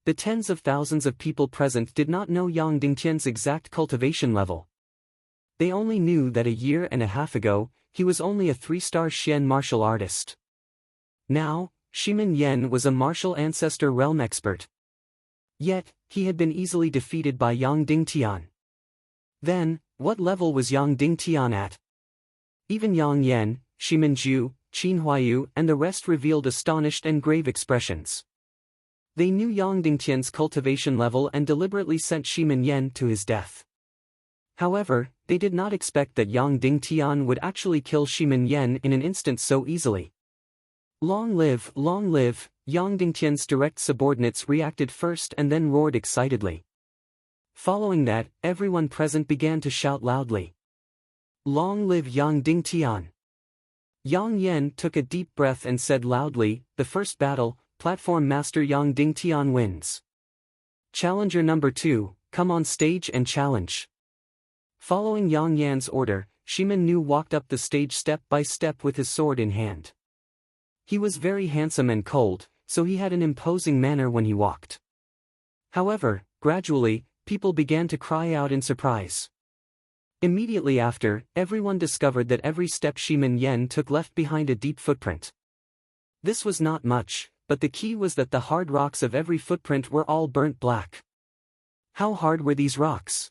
The tens of thousands of people present did not know Yang Dingtian's exact cultivation level. They only knew that a year and a half ago, he was only a 3-star Xian martial artist. Now, Shimin Yan was a martial ancestor realm expert. Yet, he had been easily defeated by Yang Dingtian. Then, what level was Yang Dingtian at? Even Yang Yan, Shimin Ju, Qin Huayu and the rest revealed astonished and grave expressions. They knew Yang Dingtian's cultivation level and deliberately sent Shimin Yan to his death. However, they did not expect that Yang Dingtian would actually kill Shimin Yan in an instant so easily. Long live, Yang Dingtian's direct subordinates reacted first and then roared excitedly. Following that, everyone present began to shout loudly. Long live Yang Dingtian! Yang Yan took a deep breath and said loudly, the first battle, Platform Master Yang Dingtian wins. Challenger number 2, come on stage and challenge. Following Yang Yan's order, Shimin Nu walked up the stage step by step with his sword in hand. He was very handsome and cold, so he had an imposing manner when he walked. However, gradually, people began to cry out in surprise. Immediately after, everyone discovered that every step Shimin Yan took left behind a deep footprint. This was not much, but the key was that the hard rocks of every footprint were all burnt black. How hard were these rocks?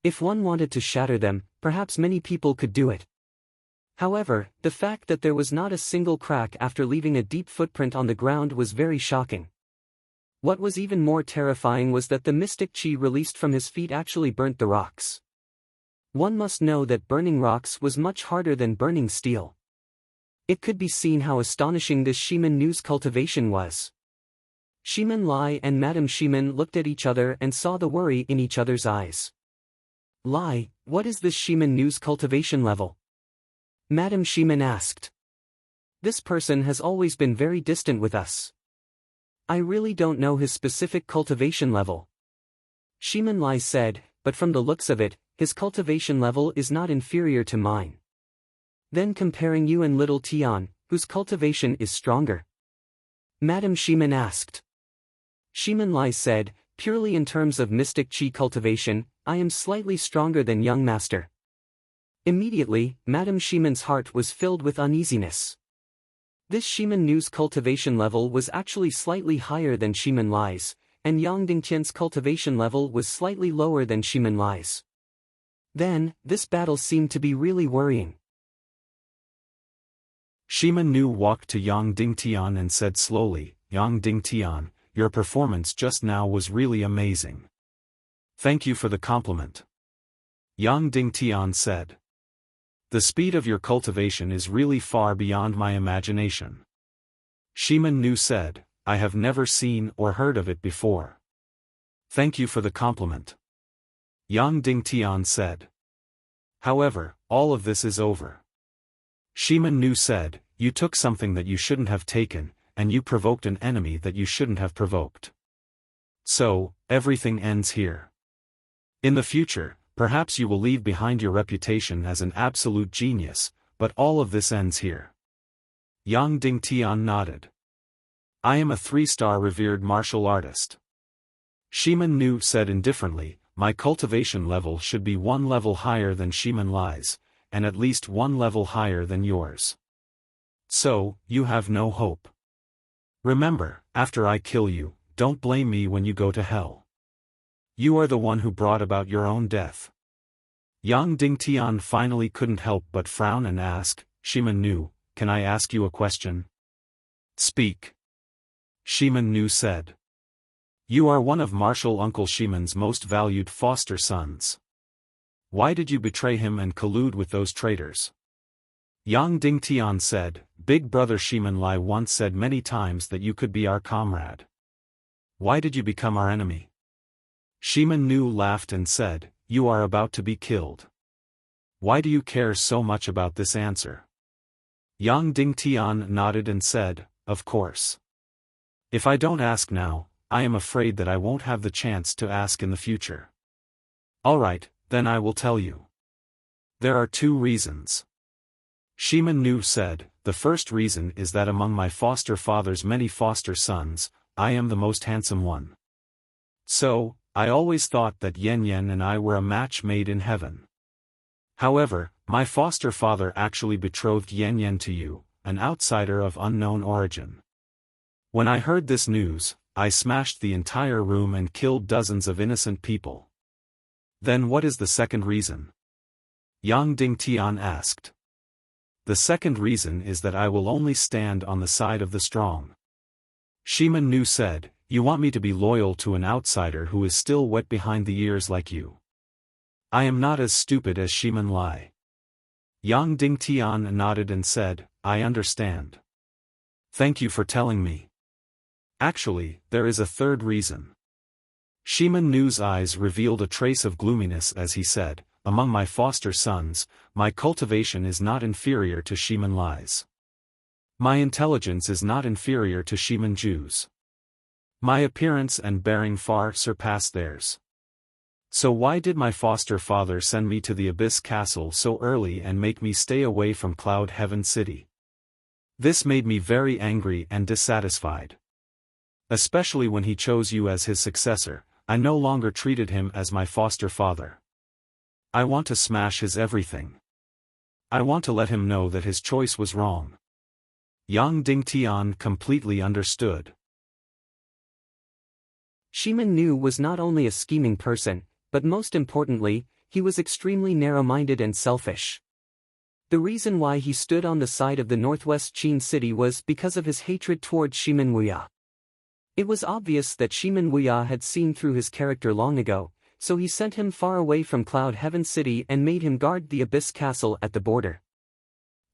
If one wanted to shatter them, perhaps many people could do it. However, the fact that there was not a single crack after leaving a deep footprint on the ground was very shocking. What was even more terrifying was that the mystic chi released from his feet actually burnt the rocks. One must know that burning rocks was much harder than burning steel. It could be seen how astonishing this Shimin Nu's cultivation was. Shimin Lai and Madame Shimin looked at each other and saw the worry in each other's eyes. Lai, what is this Shimin Nu's cultivation level? Madame Shimin asked. This person has always been very distant with us. I really don't know his specific cultivation level. Shimin Lai said, but from the looks of it, his cultivation level is not inferior to mine. Then comparing you and little Tian, whose cultivation is stronger? Madame Shimin asked. Shimin Lai said, purely in terms of mystic chi cultivation, I am slightly stronger than young master. Immediately, Madame Shimin's heart was filled with uneasiness. This Shimen Nu's cultivation level was actually slightly higher than Shimen Lai's, and Yang Dingtian's cultivation level was slightly lower than Shimen Lai's. Then, this battle seemed to be really worrying. Shimen Nu walked to Yang Dingtian and said slowly, "Yang Dingtian, your performance just now was really amazing. Thank you for the compliment." Yang Dingtian said, "The speed of your cultivation is really far beyond my imagination." Shimen Nu said, "I have never seen or heard of it before." "Thank you for the compliment." Yang Dingtian said. "However, all of this is over." Shimen Nu said, "You took something that you shouldn't have taken, and you provoked an enemy that you shouldn't have provoked. So, everything ends here. In the future, perhaps you will leave behind your reputation as an absolute genius, but all of this ends here." Yang Dingtian nodded. "I am a 3-star revered martial artist." Shimen Nu said indifferently, "My cultivation level should be 1 level higher than Shimen Lai's, and at least 1 level higher than yours. So, you have no hope. Remember, after I kill you, don't blame me when you go to hell. You are the one who brought about your own death." Yang Dingtian finally couldn't help but frown and ask, "Shimen Nu, can I ask you a question?" "Speak." Shimen Nu said. "You are one of Martial Uncle Shimen's most valued foster sons. Why did you betray him and collude with those traitors?" Yang Dingtian said, "Big brother Shimen Lai once said many times that you could be our comrade. Why did you become our enemy?" Shimen Nu laughed and said, "You are about to be killed. Why do you care so much about this answer?" Yang Dingtian nodded and said, "Of course. If I don't ask now, I am afraid that I won't have the chance to ask in the future. Alright, then I will tell you. There are 2 reasons." Shimen Nu said, "The first reason is that among my foster father's many foster sons, I am the most handsome one. So, I always thought that Yan Yan and I were a match made in heaven. However, my foster father actually betrothed Yan Yan to you, an outsider of unknown origin. When I heard this news, I smashed the entire room and killed dozens of innocent people." "Then what is the second reason?" Yang Dingtian asked. "The second reason is that I will only stand on the side of the strong." Shimen Nu said, "You want me to be loyal to an outsider who is still wet behind the ears like you? I am not as stupid as Shimen Lai." Yang Dingtian nodded and said, "I understand. Thank you for telling me. Actually, there is a third reason." Shimen Nu's eyes revealed a trace of gloominess as he said, "Among my foster sons, my cultivation is not inferior to Shimen Lai's. My intelligence is not inferior to Shimen Ju's. My appearance and bearing far surpass theirs. So why did my foster father send me to the Abyss Castle so early and make me stay away from Cloud Heaven City? This made me very angry and dissatisfied. Especially when he chose you as his successor, I no longer treated him as my foster father. I want to smash his everything. I want to let him know that his choice was wrong." Yang Dingtian completely understood. Shimen Nu was not only a scheming person, but most importantly, he was extremely narrow-minded and selfish. The reason why he stood on the side of the Northwest Qin City was because of his hatred towards Shimen Wuya. It was obvious that Shimen Wuya had seen through his character long ago, so he sent him far away from Cloud Heaven City and made him guard the Abyss Castle at the border.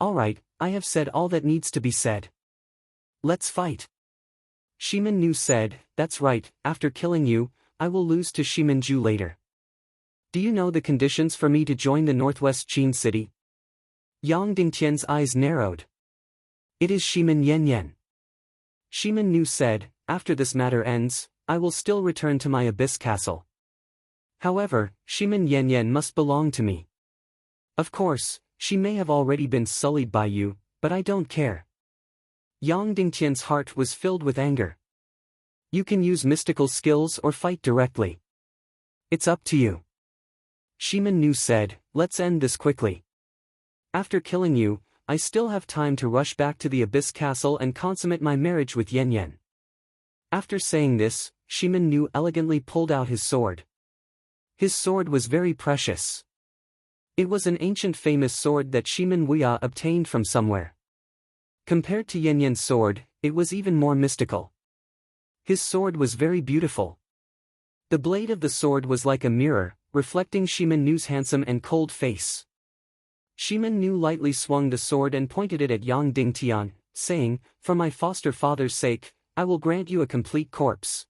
"Alright, I have said all that needs to be said. Let's fight." Shimen Nu said, "That's right, after killing you, I will lose to Shimen Ju later. Do you know the conditions for me to join the Northwest Qin City?" Yang Dingtian's eyes narrowed. "It is Shimen Yan Yan." Shimen Nu said, "After this matter ends, I will still return to my Abyss Castle. However, Shimen Yan Yan must belong to me. Of course, she may have already been sullied by you, but I don't care." Yang Dingtian's heart was filled with anger. "You can use mystical skills or fight directly. It's up to you." Shimen Nu said, "Let's end this quickly. After killing you, I still have time to rush back to the Abyss Castle and consummate my marriage with Yen Yen. After saying this, Shimin Nu elegantly pulled out his sword. His sword was very precious. It was an ancient famous sword that Shimin Wuya obtained from somewhere. Compared to Yen Yen's sword, it was even more mystical. His sword was very beautiful. The blade of the sword was like a mirror, reflecting Shimin Nu's handsome and cold face. Shimin Nu lightly swung the sword and pointed it at Yang Dingtian, saying, "For my foster father's sake, I will grant you a complete corpse."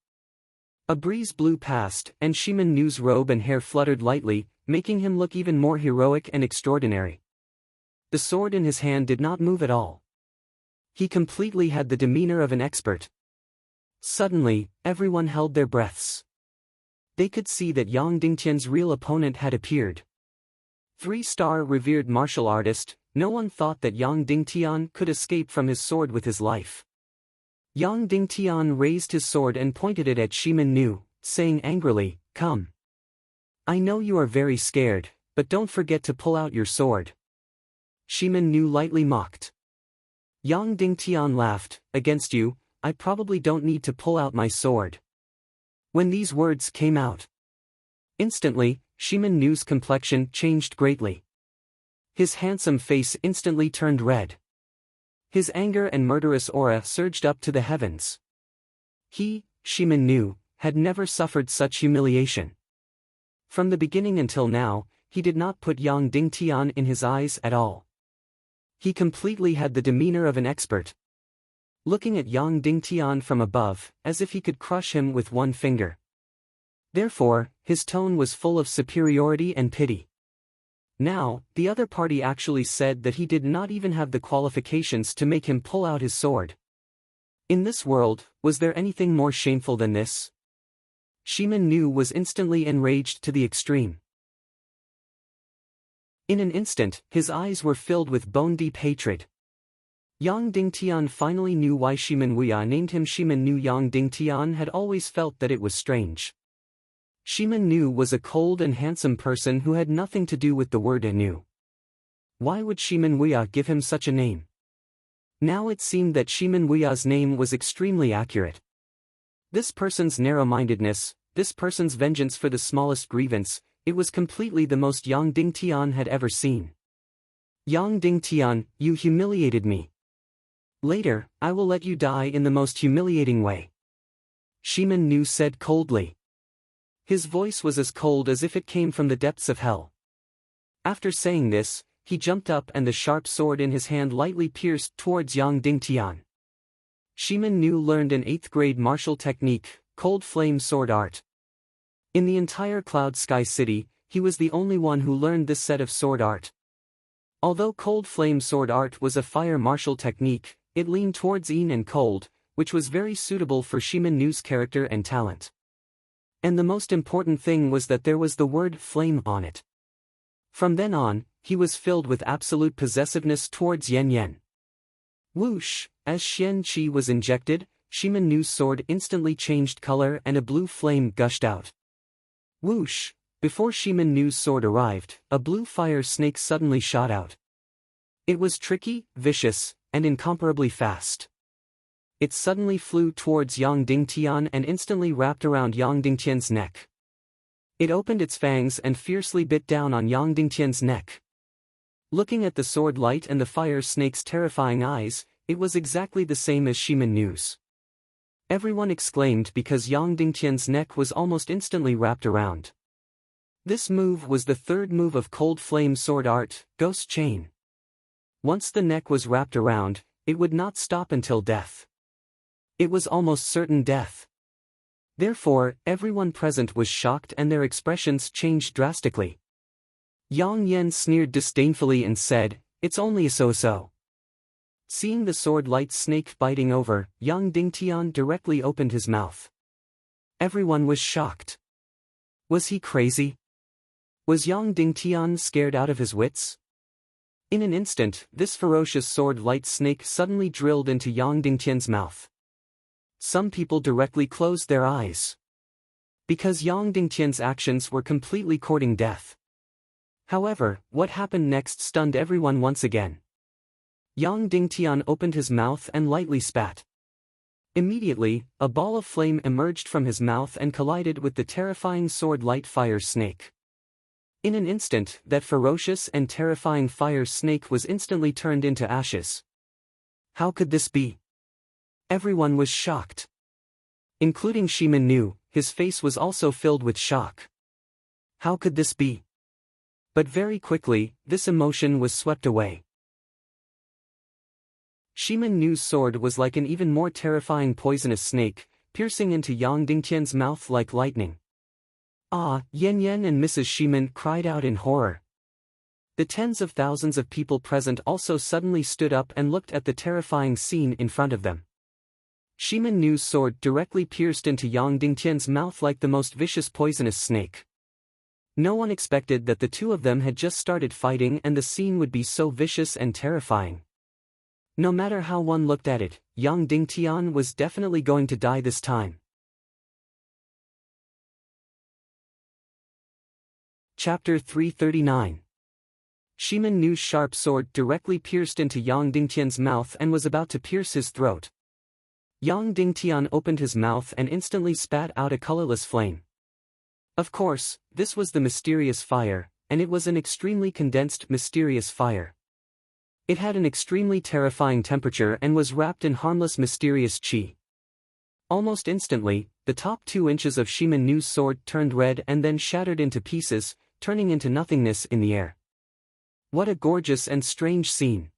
A breeze blew past, and Shimin Nu's robe and hair fluttered lightly, making him look even more heroic and extraordinary. The sword in his hand did not move at all. He completely had the demeanor of an expert. Suddenly, everyone held their breaths. They could see that Yang Dingtian's real opponent had appeared. 3-star revered martial artist, no one thought that Yang Dingtian could escape from his sword with his life. Yang Dingtian raised his sword and pointed it at Shimin Nu, saying angrily, "Come. I know you are very scared, but don't forget to pull out your sword." Shimin Nu lightly mocked. Yang Dingtian laughed, "Against you, I probably don't need to pull out my sword." When these words came out, instantly, Shimin Nu's complexion changed greatly. His handsome face instantly turned red. His anger and murderous aura surged up to the heavens. He, Shimin Nu, had never suffered such humiliation. From the beginning until now, he did not put Yang Dingtian in his eyes at all. He completely had the demeanor of an expert. Looking at Yang Dingtian from above, as if he could crush him with one finger. Therefore, his tone was full of superiority and pity. Now, the other party actually said that he did not even have the qualifications to make him pull out his sword. In this world, was there anything more shameful than this? Shimin Nu was instantly enraged to the extreme. In an instant, his eyes were filled with bone-deep hatred. Yang Dingtian finally knew why Shimin Wuya named him Shimin Nu. Yang Dingtian had always felt that it was strange. Shimin Nu was a cold and handsome person who had nothing to do with the word Anu. Why would Shimin Wuya give him such a name? Now it seemed that Shimin Wuya's name was extremely accurate. This person's narrow-mindedness, this person's vengeance for the smallest grievance, it was completely the most Yang Dingtian had ever seen. Yang Dingtian, you humiliated me. Later, I will let you die in the most humiliating way. Shimin Nu said coldly. His voice was as cold as if it came from the depths of hell. After saying this, he jumped up and the sharp sword in his hand lightly pierced towards Yang Dingtian. Shimin Nu learned an 8th grade martial technique, cold flame sword art. In the entire Cloud Sky City, he was the only one who learned this set of sword art. Although cold flame sword art was a fire martial technique, it leaned towards Yin and cold, which was very suitable for Shimin Nu's character and talent. And the most important thing was that there was the word flame on it. From then on, he was filled with absolute possessiveness towards Yen Yen. Whoosh, as Xian Qi was injected, Shimin Nu's sword instantly changed color and a blue flame gushed out. Whoosh, before Shimin Nu's sword arrived, a blue fire snake suddenly shot out. It was tricky, vicious, and incomparably fast. It suddenly flew towards Yang Dingtian and instantly wrapped around Yang Dingtian's neck. It opened its fangs and fiercely bit down on Yang Dingtian's neck. Looking at the sword light and the fire snake's terrifying eyes, it was exactly the same as Shimin Nu's. Everyone exclaimed because Yang Dingtian's neck was almost instantly wrapped around. This move was the 3rd move of Cold Flame Sword Art, Ghost Chain. Once the neck was wrapped around, it would not stop until death. It was almost certain death. Therefore, everyone present was shocked and their expressions changed drastically. Yang Yen sneered disdainfully and said, "It's only a so-so." Seeing the sword-light snake biting over, Yang Dingtian directly opened his mouth. Everyone was shocked. Was he crazy? Was Yang Dingtian scared out of his wits? In an instant, this ferocious sword-light snake suddenly drilled into Yang Dingtian's mouth. Some people directly closed their eyes. Because Yang Dingtian's actions were completely courting death. However, what happened next stunned everyone once again. Yang Dingtian opened his mouth and lightly spat. Immediately, a ball of flame emerged from his mouth and collided with the terrifying sword light fire snake. In an instant, that ferocious and terrifying fire snake was instantly turned into ashes. How could this be? Everyone was shocked. Including Shimin Nu, his face was also filled with shock. How could this be? But very quickly, this emotion was swept away. Shimin Nu's sword was like an even more terrifying poisonous snake, piercing into Yang Dingtian's mouth like lightning. Ah! Yan Yan and Mrs. Shimin cried out in horror. The tens of thousands of people present also suddenly stood up and looked at the terrifying scene in front of them. Shimin Nu's sword directly pierced into Yang Dingtian's mouth like the most vicious poisonous snake. No one expected that the two of them had just started fighting and the scene would be so vicious and terrifying. No matter how one looked at it, Yang Dingtian was definitely going to die this time. Chapter 339. Shimin Nu's sharp sword directly pierced into Yang Dingtian's mouth and was about to pierce his throat. Yang Dingtian opened his mouth and instantly spat out a colorless flame. Of course, this was the mysterious fire, and it was an extremely condensed mysterious fire. It had an extremely terrifying temperature and was wrapped in harmless mysterious qi. Almost instantly, the top 2 inches of Shimin Nu's sword turned red and then shattered into pieces, turning into nothingness in the air. What a gorgeous and strange scene.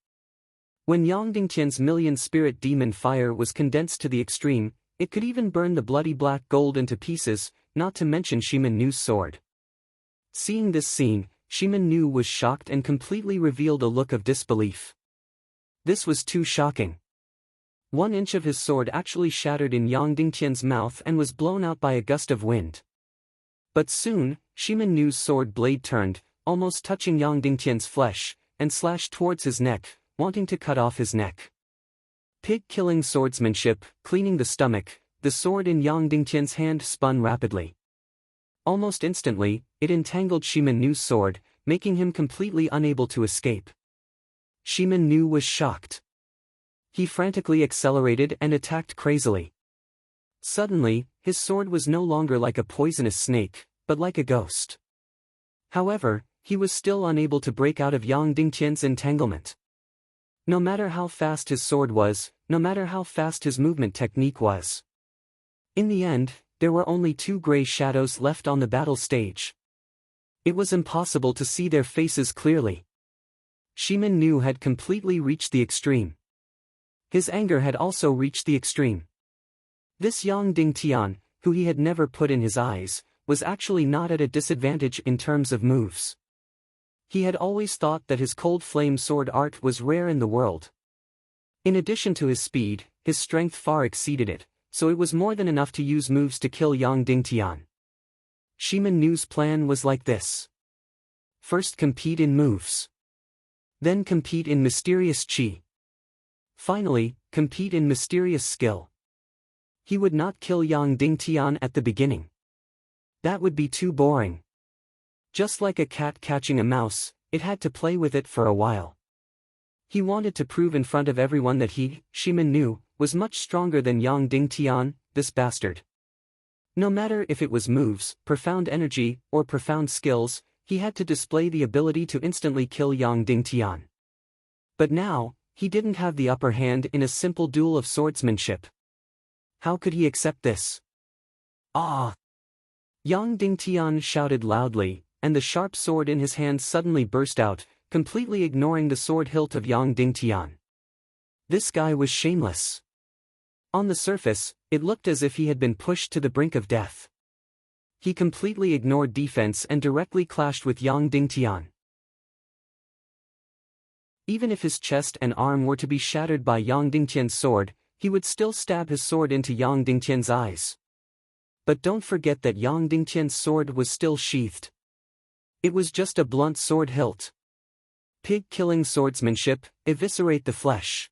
When Yang Dingtian's million spirit demon fire was condensed to the extreme, it could even burn the bloody black gold into pieces, not to mention Shimin Nu's sword. Seeing this scene, Shimin Nu was shocked and completely revealed a look of disbelief. This was too shocking. 1 inch of his sword actually shattered in Yang Dingtian's mouth and was blown out by a gust of wind. But soon, Shimin Nu's sword blade turned, almost touching Yang Dingtian's flesh, and slashed towards his neck, wanting to cut off his neck. Pig-killing swordsmanship, cleaning the stomach, the sword in Yang Dingtian's hand spun rapidly. Almost instantly, it entangled Shimin Nu's sword, making him completely unable to escape. Shimin Nu was shocked. He frantically accelerated and attacked crazily. Suddenly, his sword was no longer like a poisonous snake, but like a ghost. However, he was still unable to break out of Yang Dingtian's entanglement. No matter how fast his sword was, no matter how fast his movement technique was. In the end, there were only 2 gray shadows left on the battle stage. It was impossible to see their faces clearly. Shimin Nu had completely reached the extreme. His anger had also reached the extreme. This Yang Dingtian, who he had never put in his eyes, was actually not at a disadvantage in terms of moves. He had always thought that his cold flame sword art was rare in the world. In addition to his speed, his strength far exceeded it, so it was more than enough to use moves to kill Yang Dingtian. Shimin Nu's plan was like this. First compete in moves. Then compete in mysterious qi. Finally, compete in mysterious skill. He would not kill Yang Dingtian at the beginning. That would be too boring. Just like a cat catching a mouse, it had to play with it for a while. He wanted to prove in front of everyone that he, Shimin Nu, was much stronger than Yang Dingtian, this bastard. No matter if it was moves, profound energy, or profound skills, he had to display the ability to instantly kill Yang Dingtian. But now, he didn't have the upper hand in a simple duel of swordsmanship. How could he accept this? Ah! Yang Dingtian shouted loudly, and the sharp sword in his hand suddenly burst out, completely ignoring the sword hilt of Yang Dingtian. This guy was shameless. On the surface, it looked as if he had been pushed to the brink of death. He completely ignored defense and directly clashed with Yang Dingtian. Even if his chest and arm were to be shattered by Yang Dingtian's sword, he would still stab his sword into Yang Dingtian's eyes. But don't forget that Yang Dingtian's sword was still sheathed. It was just a blunt sword hilt. Pig-killing swordsmanship, eviscerate the flesh.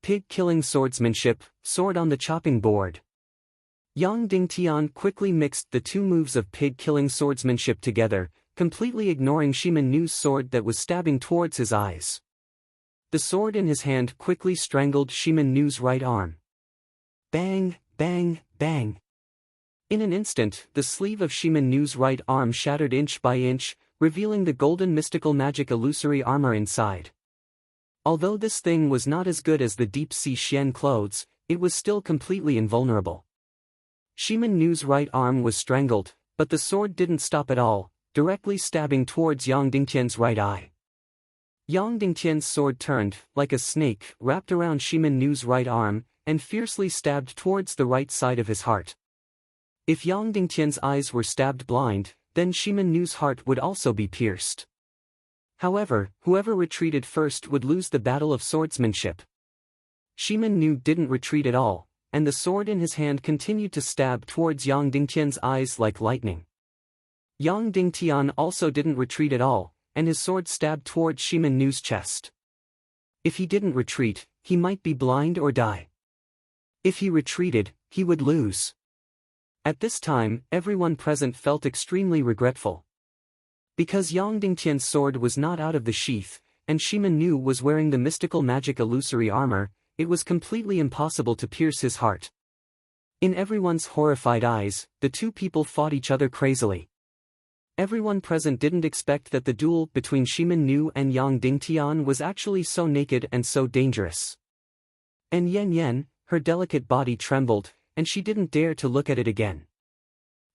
Pig-killing swordsmanship, sword on the chopping board. Yang Dingtian quickly mixed the 2 moves of pig-killing swordsmanship together, completely ignoring Shimin Nu's sword that was stabbing towards his eyes. the sword in his hand quickly strangled Shimin Nu's right arm. Bang, bang, bang. In an instant, the sleeve of Shimin Nu's right arm shattered inch by inch, revealing the golden mystical magic illusory armor inside. Although this thing was not as good as the deep-sea Xian clothes, it was still completely invulnerable. Shimin Nu's right arm was strangled, but the sword didn't stop at all, directly stabbing towards Yang Dingtian's right eye. Yang Dingtian's sword turned, like a snake, wrapped around Shimin Nu's right arm, and fiercely stabbed towards the right side of his heart. If Yang Dingtian's eyes were stabbed blind, then Shimin Nu's heart would also be pierced. However, whoever retreated first would lose the battle of swordsmanship. Shimin Nu didn't retreat at all, and the sword in his hand continued to stab towards Yang Dingtian's eyes like lightning. Yang Dingtian also didn't retreat at all, and his sword stabbed towards Shimin Nu's chest. If he didn't retreat, he might be blind or die. If he retreated, he would lose. At this time, everyone present felt extremely regretful. Because Yang Dingtian's sword was not out of the sheath, and Shimin Nu was wearing the mystical magic illusory armor, it was completely impossible to pierce his heart. In everyone's horrified eyes, the two people fought each other crazily. Everyone present didn't expect that the duel between Shimin Nu and Yang Dingtian was actually so naked and so dangerous. And Yen, her delicate body trembled, and she didn't dare to look at it again.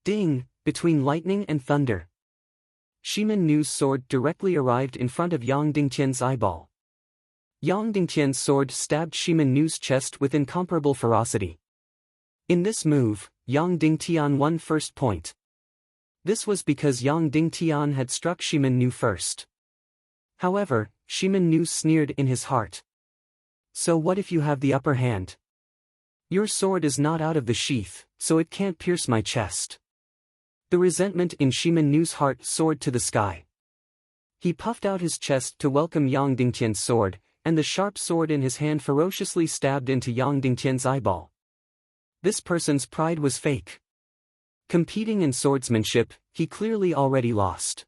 Ding, between lightning and thunder. Shimin Nu's sword directly arrived in front of Yang Dingtian's eyeball. Yang Dingtian's sword stabbed Shimin Nu's chest with incomparable ferocity. In this move, Yang Dingtian won first point. This was because Yang Dingtian had struck Shimin Nu first. However, Shimin Nu sneered in his heart. So what if you have the upper hand? Your sword is not out of the sheath, so it can't pierce my chest. The resentment in Shimin Nu's heart soared to the sky. He puffed out his chest to welcome Yang Dingtian's sword, and the sharp sword in his hand ferociously stabbed into Yang Dingtian's eyeball. This person's pride was fake. Competing in swordsmanship, he clearly already lost.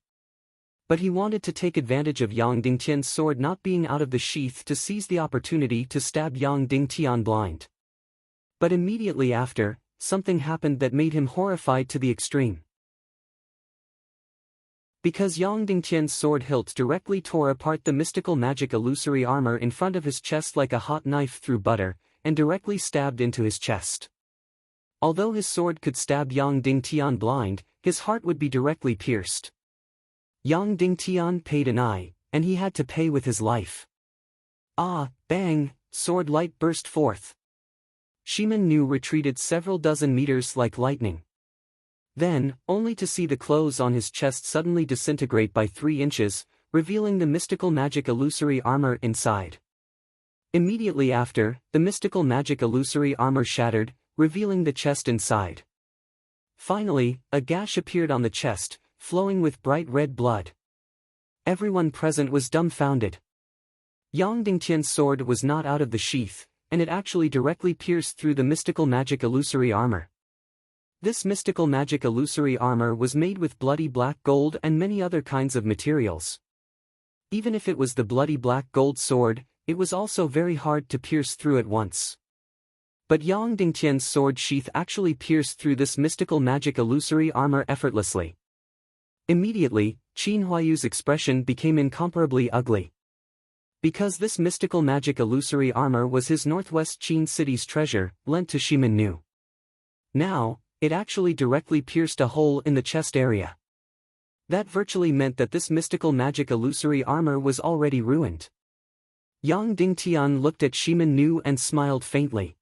But he wanted to take advantage of Yang Dingtian's sword not being out of the sheath to seize the opportunity to stab Yang Dingtian blind. But immediately after, something happened that made him horrified to the extreme. Because Yang Dingtian's sword hilt directly tore apart the mystical magic illusory armor in front of his chest like a hot knife through butter, and directly stabbed into his chest. Although his sword could stab Yang Dingtian blind, his heart would be directly pierced. Yang Dingtian paid an eye, and he had to pay with his life. Ah, bang, sword light burst forth. Shimin Nu retreated several dozen meters like lightning. Then, only to see the clothes on his chest suddenly disintegrate by 3 inches, revealing the mystical magic illusory armor inside. Immediately after, the mystical magic illusory armor shattered, revealing the chest inside. Finally, a gash appeared on the chest, flowing with bright red blood. Everyone present was dumbfounded. Yang Dingtian's sword was not out of the sheath, and it actually directly pierced through the mystical magic illusory armor. This mystical magic illusory armor was made with bloody black gold and many other kinds of materials. Even if it was the bloody black gold sword, it was also very hard to pierce through at once. But Yang Dingtian's sword sheath actually pierced through this mystical magic illusory armor effortlessly. Immediately, Qin Huayu's expression became incomparably ugly. Because this mystical magic illusory armor was his northwest Qin city's treasure, lent to Shimin Nu. Now, it actually directly pierced a hole in the chest area. That virtually meant that this mystical magic illusory armor was already ruined. Yang Dingtian looked at Shimin Nu and smiled faintly.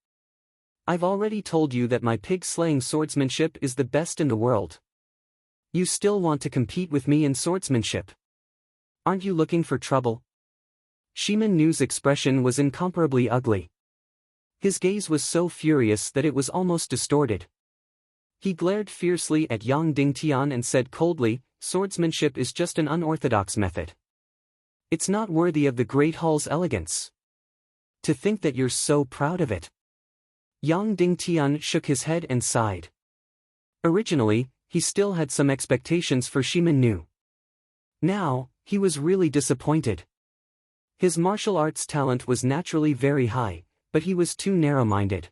I've already told you that my pig-slaying swordsmanship is the best in the world. You still want to compete with me in swordsmanship? Aren't you looking for trouble? Shimin Nu's expression was incomparably ugly. His gaze was so furious that it was almost distorted. He glared fiercely at Yang Dingtian and said coldly, "Swordsmanship is just an unorthodox method. It's not worthy of the Great Hall's elegance. To think that you're so proud of it." Yang Dingtian shook his head and sighed. Originally, he still had some expectations for Shimin Nu. Now, he was really disappointed. His martial arts talent was naturally very high, but he was too narrow-minded.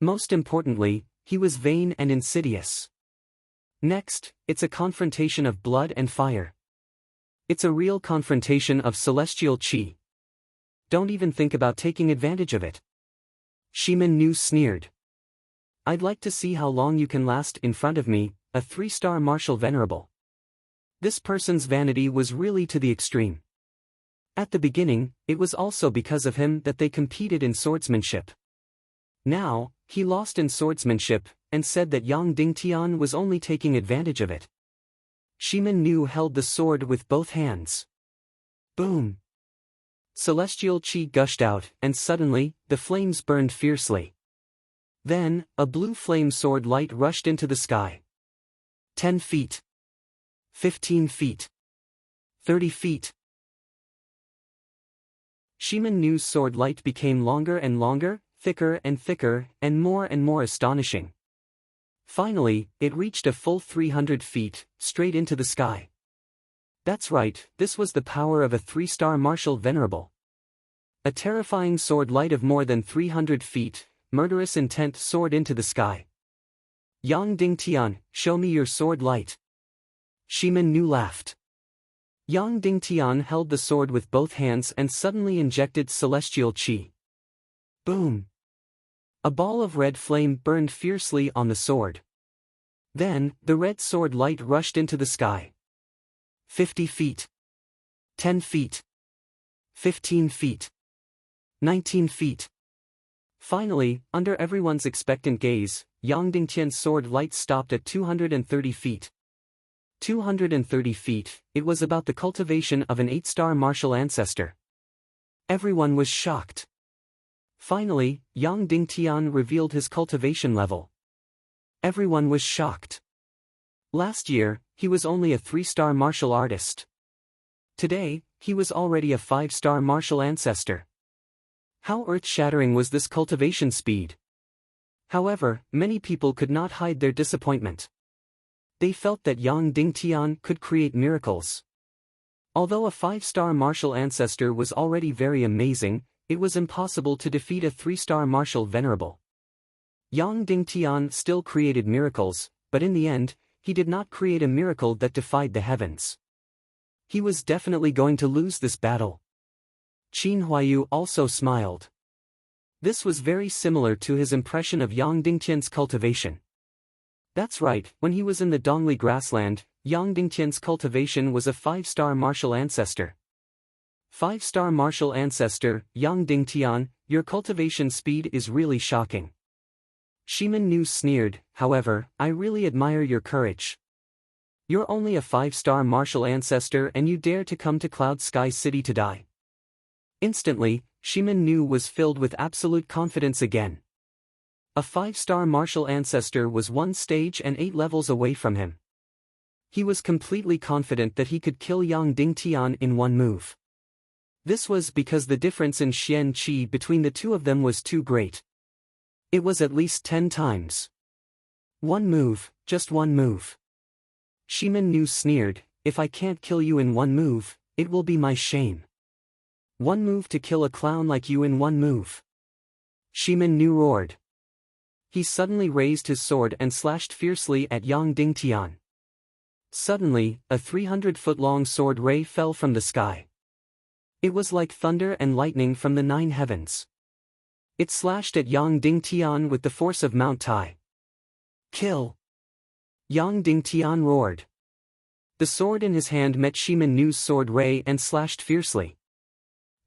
Most importantly, he was vain and insidious. Next, it's a confrontation of blood and fire. It's a real confrontation of celestial chi. Don't even think about taking advantage of it. Shimin Nu sneered. I'd like to see how long you can last in front of me, a 3-star martial venerable. This person's vanity was really to the extreme. At the beginning, it was also because of him that they competed in swordsmanship. Now, he lost in swordsmanship, and said that Yang Dingtian was only taking advantage of it. Shimin Nu held the sword with both hands. Boom! Celestial chi gushed out, and suddenly, the flames burned fiercely. Then, a blue flame sword light rushed into the sky. 10 feet. 15 feet. 30 feet. Shimin Nu's sword light became longer and longer, thicker and thicker, and more astonishing. Finally, it reached a full 300 feet, straight into the sky. That's right, this was the power of a 3-star martial venerable. A terrifying sword light of more than 300 feet, murderous intent soared into the sky. Yang Dingtian, show me your sword light. Shimin Nu laughed. Yang Dingtian held the sword with both hands and suddenly injected celestial chi. Boom! A ball of red flame burned fiercely on the sword. Then, the red sword light rushed into the sky. 50 feet. 10 feet. 15 feet. 19 feet. Finally, under everyone's expectant gaze, Yang Dingtian's sword light stopped at 230 feet. 230 feet, it was about the cultivation of an 8-star martial ancestor. Everyone was shocked. Finally, Yang Dingtian revealed his cultivation level. Everyone was shocked. Last year, he was only a 3-star martial artist. Today, he was already a 5-star martial ancestor. How earth-shattering was this cultivation speed? However, many people could not hide their disappointment. They felt that Yang Dingtian could create miracles. Although a 5-star martial ancestor was already very amazing, it was impossible to defeat a 3-star martial venerable. Yang Dingtian still created miracles, but in the end, he did not create a miracle that defied the heavens. He was definitely going to lose this battle. Qin Huayu also smiled. This was very similar to his impression of Yang Dingtian's cultivation. That's right, when he was in the Dongli grassland, Yang Dingtian's cultivation was a 5-star martial ancestor. 5-star martial ancestor, Yang Dingtian, your cultivation speed is really shocking. Shimin Nu sneered, however, I really admire your courage. You're only a 5-star martial ancestor and you dare to come to Cloud Sky City to die. Instantly, Shimin Nu was filled with absolute confidence again. A 5-star martial ancestor was 1 stage and 8 levels away from him. He was completely confident that he could kill Yang Dingtian in 1 move. This was because the difference in Xian Qi between the two of them was too great. It was at least 10 times. 1 move, just 1 move. Shimin Nu sneered, if I can't kill you in 1 move, it will be my shame. 1 move to kill a clown like you in 1 move. Shimin Nu roared. He suddenly raised his sword and slashed fiercely at Yang Dingtian. Suddenly, a 300-foot-long sword ray fell from the sky. It was like thunder and lightning from the 9 heavens. It slashed at Yang Dingtian with the force of Mount Tai. Kill! Yang Dingtian roared. The sword in his hand met Shimin Nu's sword ray and slashed fiercely.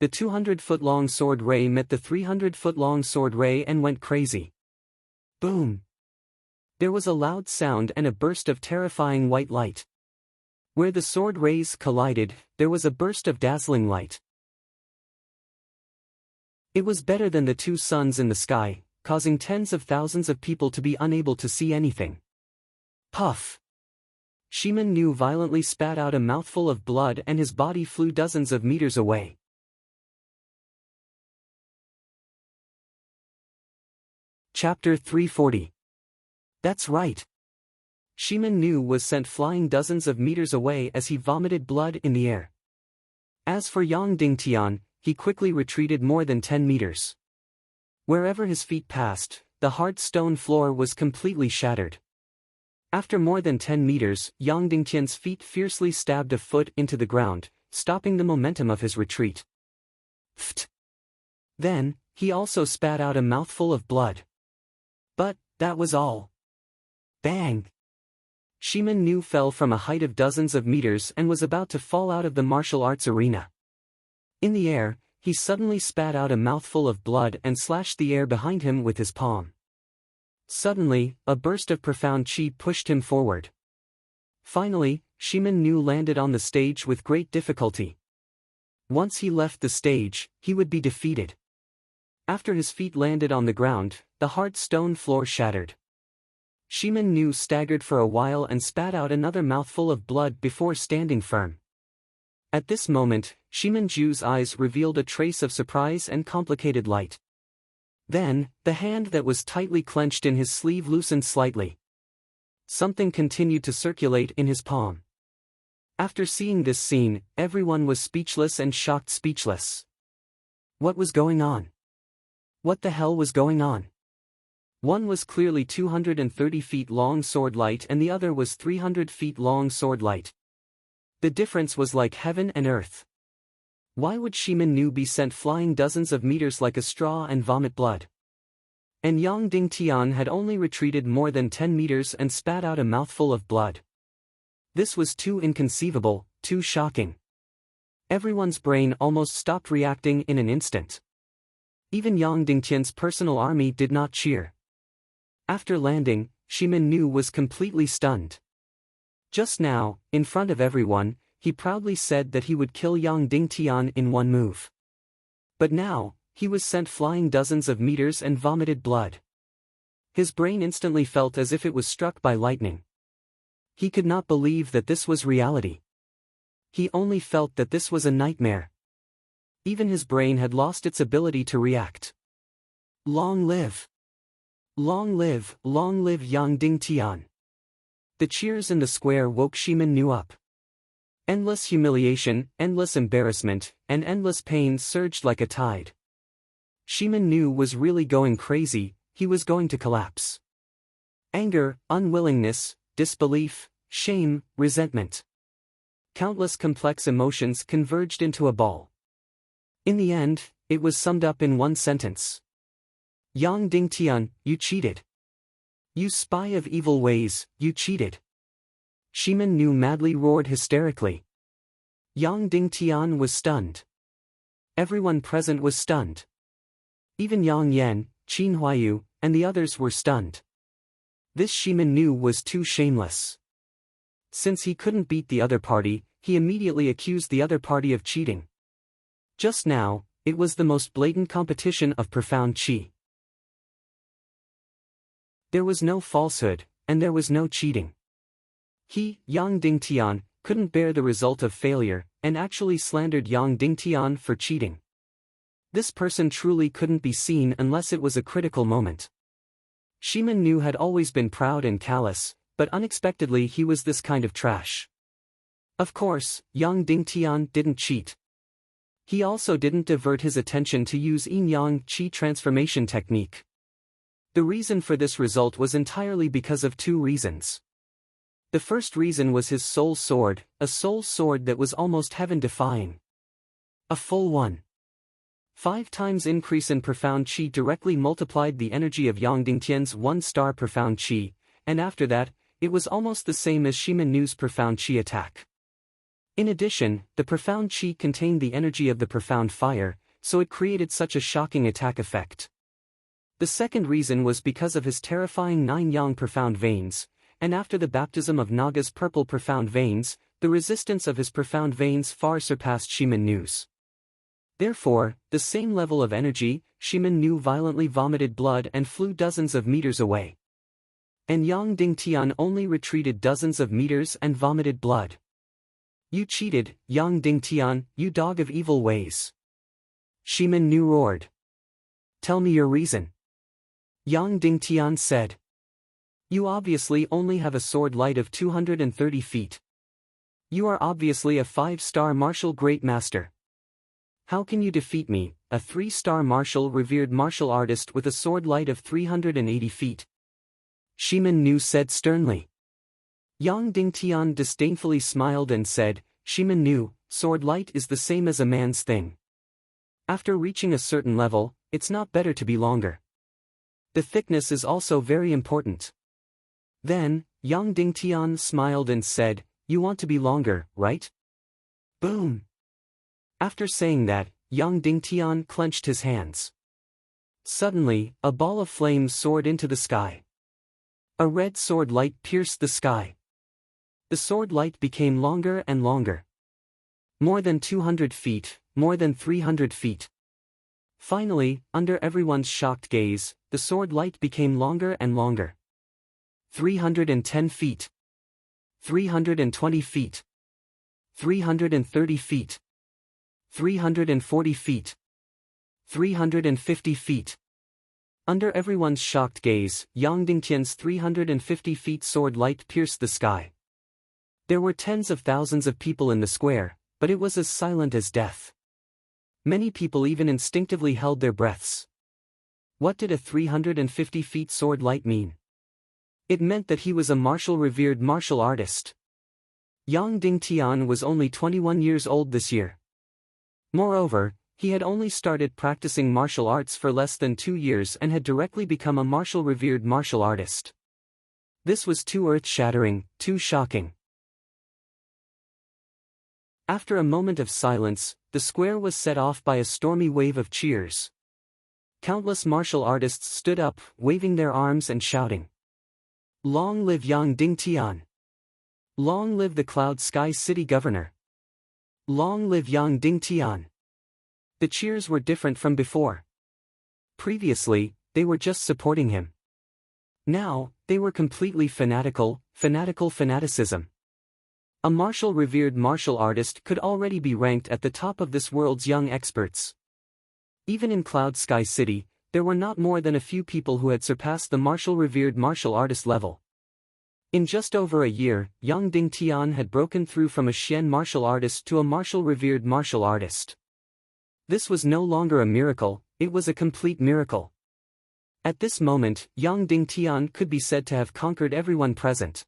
The 200-foot-long sword ray met the 300-foot-long sword ray and went crazy. Boom! There was a loud sound and a burst of terrifying white light. Where the sword rays collided, there was a burst of dazzling light. It was better than the 2 suns in the sky, causing tens of thousands of people to be unable to see anything. Puff! Shimin Nu violently spat out a mouthful of blood and his body flew dozens of meters away. Chapter 340. That's right. Shimin Nu was sent flying dozens of meters away as he vomited blood in the air. As for Yang Dingtian, he quickly retreated more than 10 meters. Wherever his feet passed, the hard stone floor was completely shattered. After more than 10 meters, Yang Dingtian's feet fiercely stabbed a foot into the ground, stopping the momentum of his retreat. Pft! Then, he also spat out a mouthful of blood. But, that was all. Bang! Shimin Nu fell from a height of dozens of meters and was about to fall out of the martial arts arena. In the air, he suddenly spat out a mouthful of blood and slashed the air behind him with his palm. Suddenly, a burst of profound chi pushed him forward. Finally, Shimin Nu landed on the stage with great difficulty. Once he left the stage, he would be defeated. After his feet landed on the ground, the hard stone floor shattered. Shimin Nu staggered for a while and spat out another mouthful of blood before standing firm. At this moment, Shimin Ju's eyes revealed a trace of surprise and complicated light. Then, the hand that was tightly clenched in his sleeve loosened slightly. Something continued to circulate in his palm. After seeing this scene, everyone was speechless and shocked speechless. What was going on? What the hell was going on? One was clearly 230 feet long sword light and the other was 300 feet long sword light. The difference was like heaven and earth. Why would Shimin Nu be sent flying dozens of meters like a straw and vomit blood? And Yang Dingtian had only retreated more than 10 meters and spat out a mouthful of blood. This was too inconceivable, too shocking. Everyone's brain almost stopped reacting in an instant. Even Yang Dingtian's personal army did not cheer. After landing, Shimin Nu was completely stunned. Just now, in front of everyone, he proudly said that he would kill Yang Dingtian in one move. But now, he was sent flying dozens of meters and vomited blood. His brain instantly felt as if it was struck by lightning. He could not believe that this was reality. He only felt that this was a nightmare. Even his brain had lost its ability to react. Long live! Long live Yang Dingtian! The cheers in the square woke Shimin Nu up. Endless humiliation, endless embarrassment, and endless pain surged like a tide. Shimin Nu was really going crazy, he was going to collapse. Anger, unwillingness, disbelief, shame, resentment. Countless complex emotions converged into a ball. In the end, it was summed up in one sentence. Yang Dingtian, you cheated. You spy of evil ways, you cheated. Shimin Nu madly roared hysterically. Yang Dingtian was stunned. Everyone present was stunned. Even Yang Yan, Qin Huayu, and the others were stunned. This Shimin Nu was too shameless. Since he couldn't beat the other party, he immediately accused the other party of cheating. Just now, it was the most blatant competition of profound qi. There was no falsehood, and there was no cheating. He, Yang Dingtian, couldn't bear the result of failure, and actually slandered Yang Dingtian for cheating. This person truly couldn't be seen unless it was a critical moment. Shimin Nu had always been proud and callous, but unexpectedly he was this kind of trash. Of course, Yang Dingtian didn't cheat. He also didn't divert his attention to use yin-yang qi transformation technique. The reason for this result was entirely because of two reasons. The first reason was his soul sword, a soul sword that was almost heaven-defying. A full 1.5 times increase in profound qi directly multiplied the energy of Yang Dingtian's 1-star profound qi, and after that, it was almost the same as Shimin Nu's profound qi attack. In addition, the profound qi contained the energy of the profound fire, so it created such a shocking attack effect. The second reason was because of his terrifying 9 yang profound veins, and after the baptism of Naga's purple profound veins, the resistance of his profound veins far surpassed Shimin Nu's. Therefore, the same level of energy, Shimin Nu violently vomited blood and flew dozens of meters away. And Yang Dingtian only retreated dozens of meters and vomited blood. You cheated, Yang Dingtian, you dog of evil ways. Shimin Nu roared. Tell me your reason. Yang Dingtian said. You obviously only have a sword light of 230 feet. You are obviously a 5-star martial great master. How can you defeat me, a 3-star revered martial artist with a sword light of 380 feet? Shimin Nu said sternly. Yang Dingtian disdainfully smiled and said, Shimin Nu, sword light is the same as a man's thing. After reaching a certain level, it's not better to be longer. The thickness is also very important. Then, Yang Dingtian smiled and said, you want to be longer, right? Boom! After saying that, Yang Dingtian clenched his hands. Suddenly, a ball of flames soared into the sky. A red sword light pierced the sky. The sword light became longer and longer. More than 200 feet, more than 300 feet. Finally, under everyone's shocked gaze, the sword light became longer and longer. 310 feet. 320 feet. 330 feet. 340 feet. 350 feet. Under everyone's shocked gaze, Yang Dingtian's 350 feet sword light pierced the sky. There were tens of thousands of people in the square, but it was as silent as death. Many people even instinctively held their breaths. What did a 350 feet sword light mean? It meant that he was a revered martial artist. Yang Dingtian was only 21 years old this year. Moreover, he had only started practicing martial arts for less than 2 years and had directly become a revered martial artist. This was too earth-shattering, too shocking. After a moment of silence, the square was set off by a stormy wave of cheers. Countless martial artists stood up, waving their arms and shouting. Long live Yang Dingtian! Long live the Cloud Sky City Governor! Long live Yang Dingtian! The cheers were different from before. Previously, they were just supporting him. Now, they were completely fanatical fanaticism. A revered martial artist could already be ranked at the top of this world's young experts. Even in Cloud Sky City, there were not more than a few people who had surpassed the revered martial artist level. In just over a year, Yang Dingtian had broken through from a Xian martial artist to a revered martial artist. This was no longer a miracle, it was a complete miracle. At this moment, Yang Dingtian could be said to have conquered everyone present.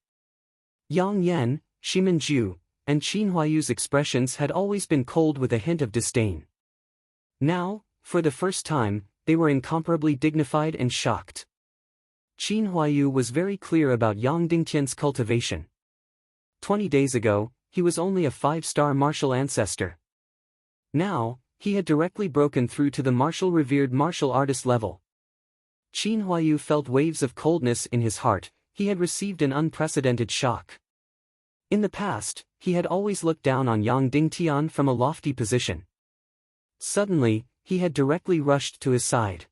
Yang Yan, Shimin Ju, and Qin Huayu's expressions had always been cold with a hint of disdain. Now, for the first time, they were incomparably dignified and shocked. Qin Huayu was very clear about Yang Dingtian's cultivation. 20 days ago, he was only a 5-star martial ancestor. Now, he had directly broken through to the revered martial artist level. Qin Huayu felt waves of coldness in his heart, he had received an unprecedented shock. In the past, he had always looked down on Yang Dingtian from a lofty position. Suddenly, he had directly rushed to his side.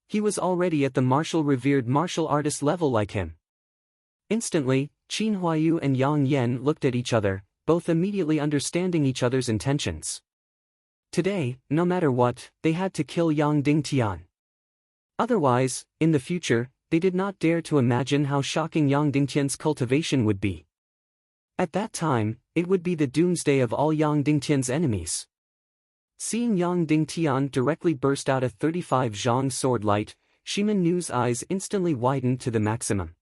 He was already at the revered martial artist level like him. Instantly, Qin Huayu and Yang Yan looked at each other, both immediately understanding each other's intentions. Today, no matter what, they had to kill Yang Dingtian. Otherwise, in the future, they did not dare to imagine how shocking Yang Dingtian's cultivation would be. At that time, it would be the doomsday of all Yang Dingtian's enemies. Seeing Yang Dingtian directly burst out a 35 zhang sword light, Shimin Nu's eyes instantly widened to the maximum.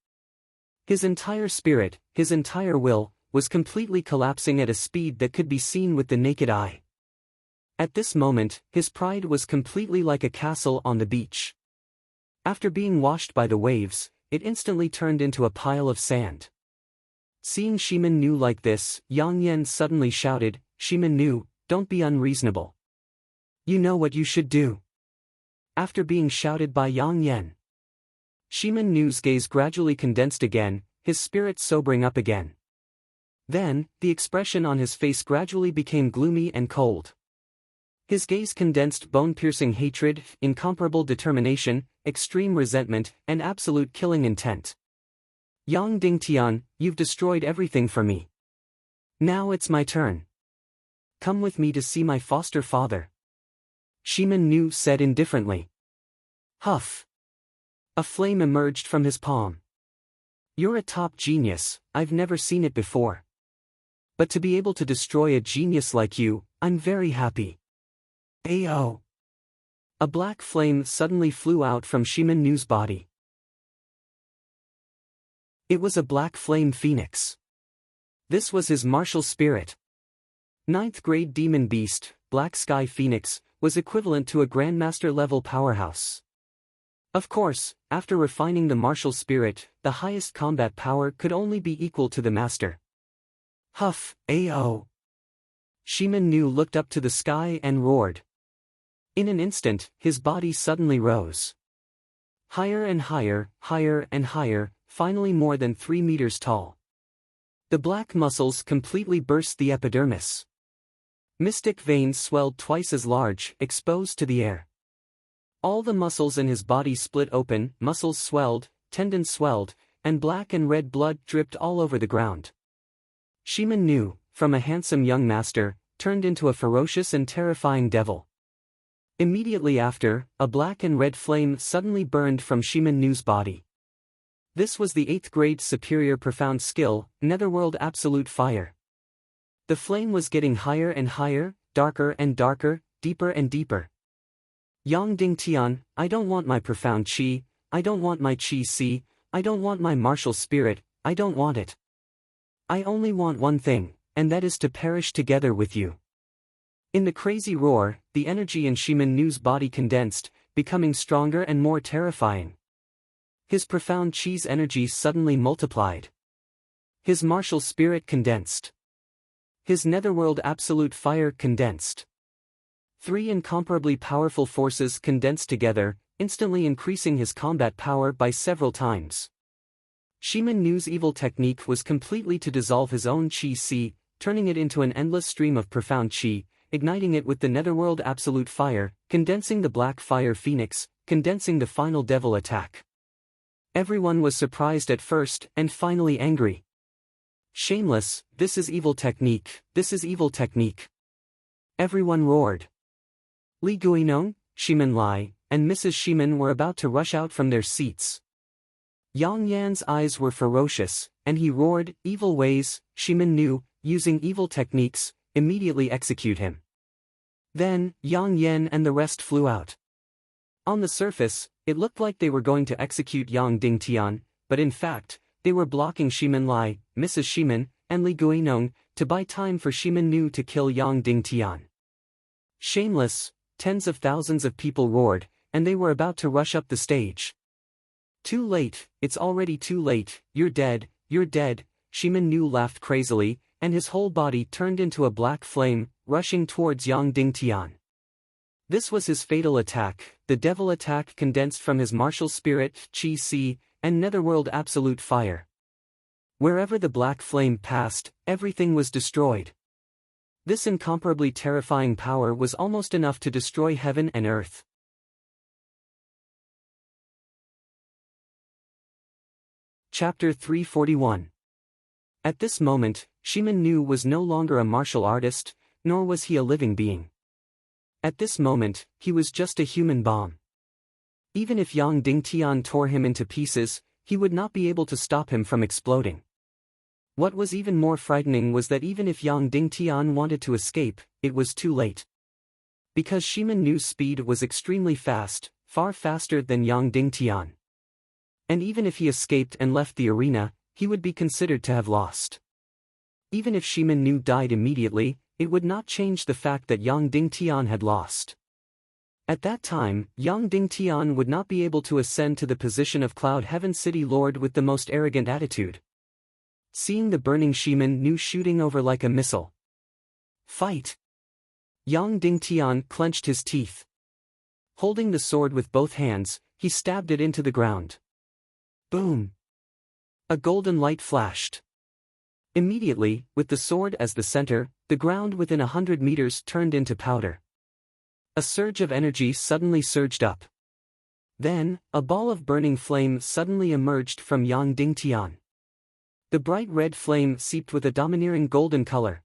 His entire spirit, his entire will, was completely collapsing at a speed that could be seen with the naked eye. At this moment, his pride was completely like a castle on the beach. After being washed by the waves, it instantly turned into a pile of sand. Seeing Shimin Nu like this, Yang Yan suddenly shouted, Shimin Nu, don't be unreasonable. You know what you should do. After being shouted by Yang Yan, Shimin Nu's gaze gradually condensed again, his spirit sobering up again. Then, the expression on his face gradually became gloomy and cold. His gaze condensed bone-piercing hatred, incomparable determination, extreme resentment, and absolute killing intent. Yang Dingtian, you've destroyed everything for me. Now it's my turn. Come with me to see my foster father. Shimin Nu said indifferently. Huff. A flame emerged from his palm. You're a top genius, I've never seen it before. But to be able to destroy a genius like you, I'm very happy. Ao! A black flame suddenly flew out from Shimin Nu's body. It was a black flame phoenix. This was his martial spirit. Ninth grade demon beast, Black Sky Phoenix, was equivalent to a Grandmaster-level powerhouse. Of course, after refining the martial spirit, the highest combat power could only be equal to the master. Huff, Ao! Shimin Nu looked up to the sky and roared. In an instant, his body suddenly rose. Higher and higher, higher and higher, finally more than 3 meters tall. The black muscles completely burst the epidermis. Mystic veins swelled twice as large, exposed to the air. All the muscles in his body split open, muscles swelled, tendons swelled, and black and red blood dripped all over the ground. Shimin Nu, from a handsome young master, turned into a ferocious and terrifying devil. Immediately after, a black and red flame suddenly burned from Shimin Nu's body. This was the 8th grade superior profound skill, Netherworld Absolute Fire. The flame was getting higher and higher, darker and darker, deeper and deeper. Yang Ding Tian, I don't want my profound chi, I don't want my chi si, I don't want my martial spirit, I don't want it. I only want one thing, and that is to perish together with you. In the crazy roar, the energy in Shimin Nu's body condensed, becoming stronger and more terrifying. His profound chi's energy suddenly multiplied. His martial spirit condensed. His netherworld absolute fire condensed. 3 incomparably powerful forces condensed together, instantly increasing his combat power by several times. Shimin Nu's evil technique was completely to dissolve his own chi si, turning it into an endless stream of profound chi, igniting it with the netherworld absolute fire, condensing the black fire phoenix, condensing the final devil attack. Everyone was surprised at first and finally angry. Shameless, this is evil technique, this is evil technique. Everyone roared. Li Guinong, Shimin Lai, and Mrs. Shimin were about to rush out from their seats. Yang Yan's eyes were ferocious, and he roared, evil ways, Shimin Nu, using evil techniques, immediately execute him. Then, Yang Yan and the rest flew out. On the surface, it looked like they were going to execute Yang Ding Tian, but in fact, they were blocking Shimin Lai, Mrs. Shimin, and Li Guinong, to buy time for Shimin Nu to kill Yang Ding Tian. Shameless, tens of thousands of people roared, and they were about to rush up the stage. Too late, it's already too late, you're dead, Shimin Nu laughed crazily, and his whole body turned into a black flame, rushing towards Yang Ding Tian. This was his fatal attack, the devil attack condensed from his martial spirit, chi si, and netherworld absolute fire. Wherever the black flame passed, everything was destroyed. This incomparably terrifying power was almost enough to destroy heaven and earth. Chapter 341. At this moment, Shimin Nu was no longer a martial artist, nor was he a living being. At this moment, he was just a human bomb. Even if Yang Ding Tian tore him into pieces, he would not be able to stop him from exploding. What was even more frightening was that even if Yang Ding Tian wanted to escape, it was too late. Because Shimin Nu's speed was extremely fast, far faster than Yang Ding Tian. And even if he escaped and left the arena, he would be considered to have lost. Even if Shimin Nu died immediately, it would not change the fact that Yang Ding Tian had lost. At that time, Yang Ding Tian would not be able to ascend to the position of Cloud Heaven City Lord with the most arrogant attitude. Seeing the burning Shimin Nu shooting over like a missile. Fight! Yang Ding Tian clenched his teeth. Holding the sword with both hands, he stabbed it into the ground. Boom! A golden light flashed. Immediately, with the sword as the center, the ground within 100 meters turned into powder. A surge of energy suddenly surged up. Then, a ball of burning flame suddenly emerged from Yang Ding Tian. The bright red flame seeped with a domineering golden color.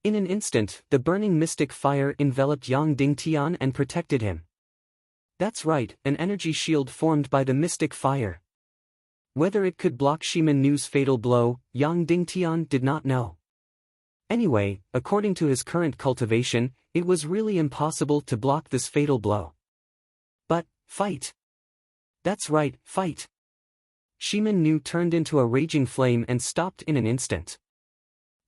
In an instant, the burning mystic fire enveloped Yang Ding Tian and protected him. That's right, an energy shield formed by the mystic fire. Whether it could block Shimin Nu's fatal blow, Yang Ding Tian did not know. Anyway, according to his current cultivation, it was really impossible to block this fatal blow. But, fight! That's right, fight! Shimin Nu turned into a raging flame and stopped in an instant.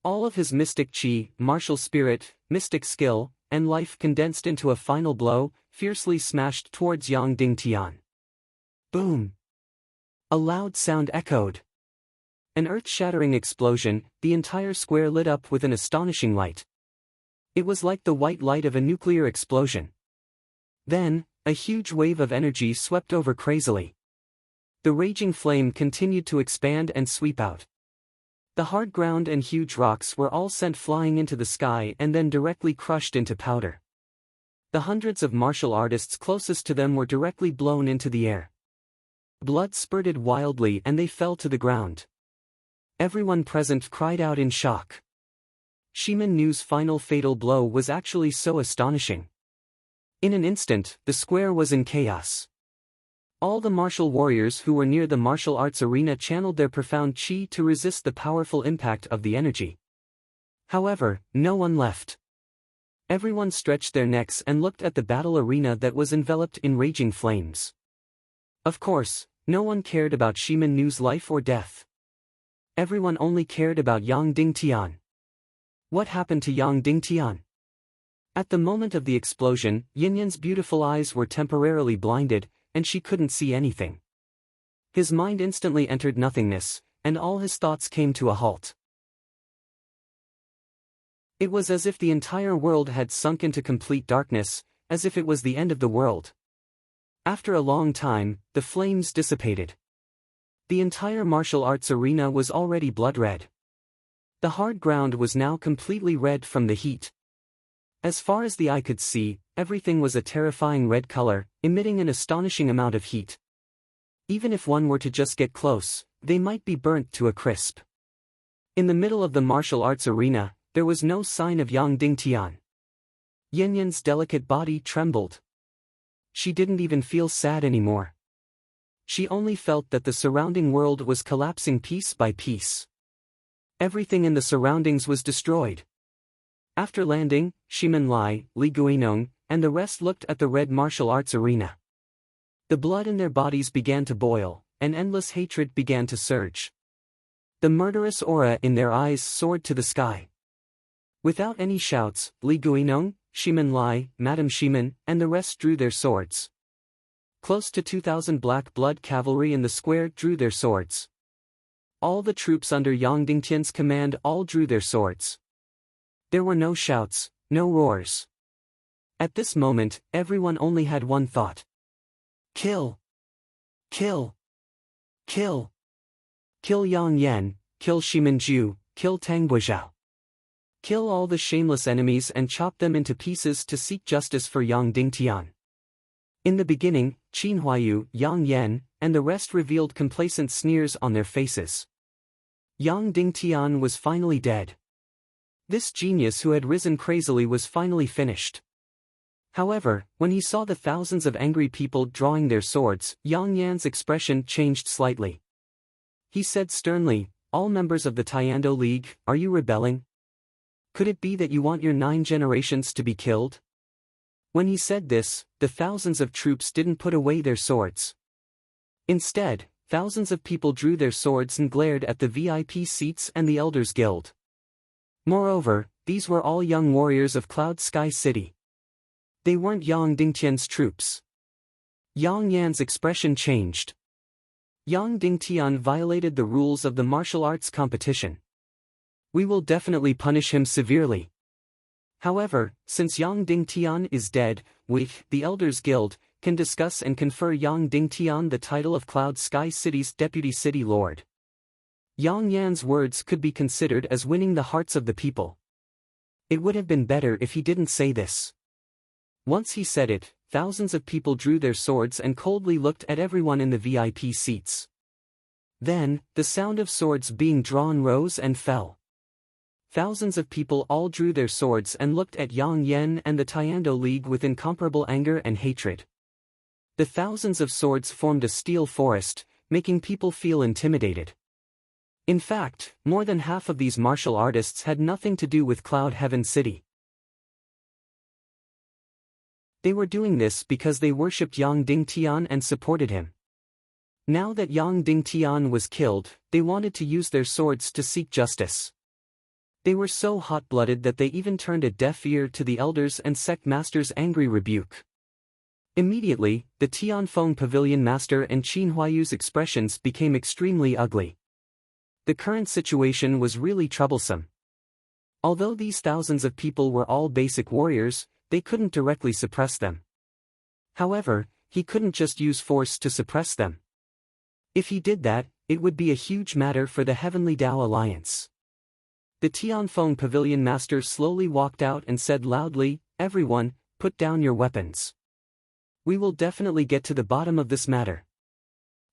All of his mystic chi, martial spirit, mystic skill, and life condensed into a final blow, fiercely smashed towards Yang Dingtian. Boom! A loud sound echoed. An earth-shattering explosion, the entire square lit up with an astonishing light. It was like the white light of a nuclear explosion. Then, a huge wave of energy swept over crazily. The raging flame continued to expand and sweep out. The hard ground and huge rocks were all sent flying into the sky and then directly crushed into powder. The hundreds of martial artists closest to them were directly blown into the air. Blood spurted wildly and they fell to the ground. Everyone present cried out in shock. Shimin Nu's final fatal blow was actually so astonishing. In an instant, the square was in chaos. All the martial warriors who were near the martial arts arena channeled their profound chi to resist the powerful impact of the energy. However, no one left. Everyone stretched their necks and looked at the battle arena that was enveloped in raging flames. Of course, no one cared about Shimin Nu's life or death. Everyone only cared about Yang Dingtian. What happened to Yang Dingtian? At the moment of the explosion, Yinyan's beautiful eyes were temporarily blinded, and she couldn't see anything. His mind instantly entered nothingness, and all his thoughts came to a halt. It was as if the entire world had sunk into complete darkness, as if it was the end of the world. After a long time, the flames dissipated. The entire martial arts arena was already blood-red. The hard ground was now completely red from the heat. As far as the eye could see, everything was a terrifying red color, emitting an astonishing amount of heat. Even if one were to just get close, they might be burnt to a crisp. In the middle of the martial arts arena, there was no sign of Yang Dingtian. Yanyan's delicate body trembled. She didn't even feel sad anymore. She only felt that the surrounding world was collapsing piece by piece. Everything in the surroundings was destroyed. After landing, Shimin Lai, Li Guinong, and the rest looked at the red martial arts arena. The blood in their bodies began to boil, and endless hatred began to surge. The murderous aura in their eyes soared to the sky. Without any shouts, Li Guinong, Shimin Lai, Madame Shimin, and the rest drew their swords. Close to 2,000 black blood cavalry in the square drew their swords. All the troops under Yang Dingtian's command all drew their swords. There were no shouts, no roars. At this moment, everyone only had one thought. Kill! Kill! Kill! Kill Yang Yan, kill Shimin Ju, kill Tang Guizhao. Kill all the shameless enemies and chop them into pieces to seek justice for Yang Dingtian. In the beginning, Qin Huayu, Yang Yan, and the rest revealed complacent sneers on their faces. Yang Dingtian was finally dead. This genius who had risen crazily was finally finished. However, when he saw the thousands of angry people drawing their swords, Yang Yan's expression changed slightly. He said sternly, "All members of the Tiando League, are you rebelling? Could it be that you want your 9 generations to be killed?" When he said this, the thousands of troops didn't put away their swords. Instead, thousands of people drew their swords and glared at the VIP seats and the Elders Guild. Moreover, these were all young warriors of Cloud Sky City. They weren't Yang Dingtian's troops. Yang Yan's expression changed. Yang Dingtian violated the rules of the martial arts competition. We will definitely punish him severely. However, since Yang Dingtian is dead, we, the Elders Guild, can discuss and confer Yang Dingtian the title of Cloud Sky City's Deputy City Lord. Yang Yan's words could be considered as winning the hearts of the people. It would have been better if he didn't say this. Once he said it, thousands of people drew their swords and coldly looked at everyone in the VIP seats. Then, the sound of swords being drawn rose and fell. Thousands of people all drew their swords and looked at Yang Yan and the Tiando League with incomparable anger and hatred. The thousands of swords formed a steel forest, making people feel intimidated. In fact, more than half of these martial artists had nothing to do with Cloud Heaven City. They were doing this because they worshipped Yang Dingtian and supported him. Now that Yang Dingtian was killed, they wanted to use their swords to seek justice. They were so hot-blooded that they even turned a deaf ear to the elders and sect master's angry rebuke. Immediately, the Tianfeng Pavilion Master and Qin Huayu's expressions became extremely ugly. The current situation was really troublesome. Although these thousands of people were all basic warriors, they couldn't directly suppress them. However, he couldn't just use force to suppress them. If he did that, it would be a huge matter for the Heavenly Tao Alliance. The Tianfeng Pavilion Master slowly walked out and said loudly, "Everyone, put down your weapons. We will definitely get to the bottom of this matter."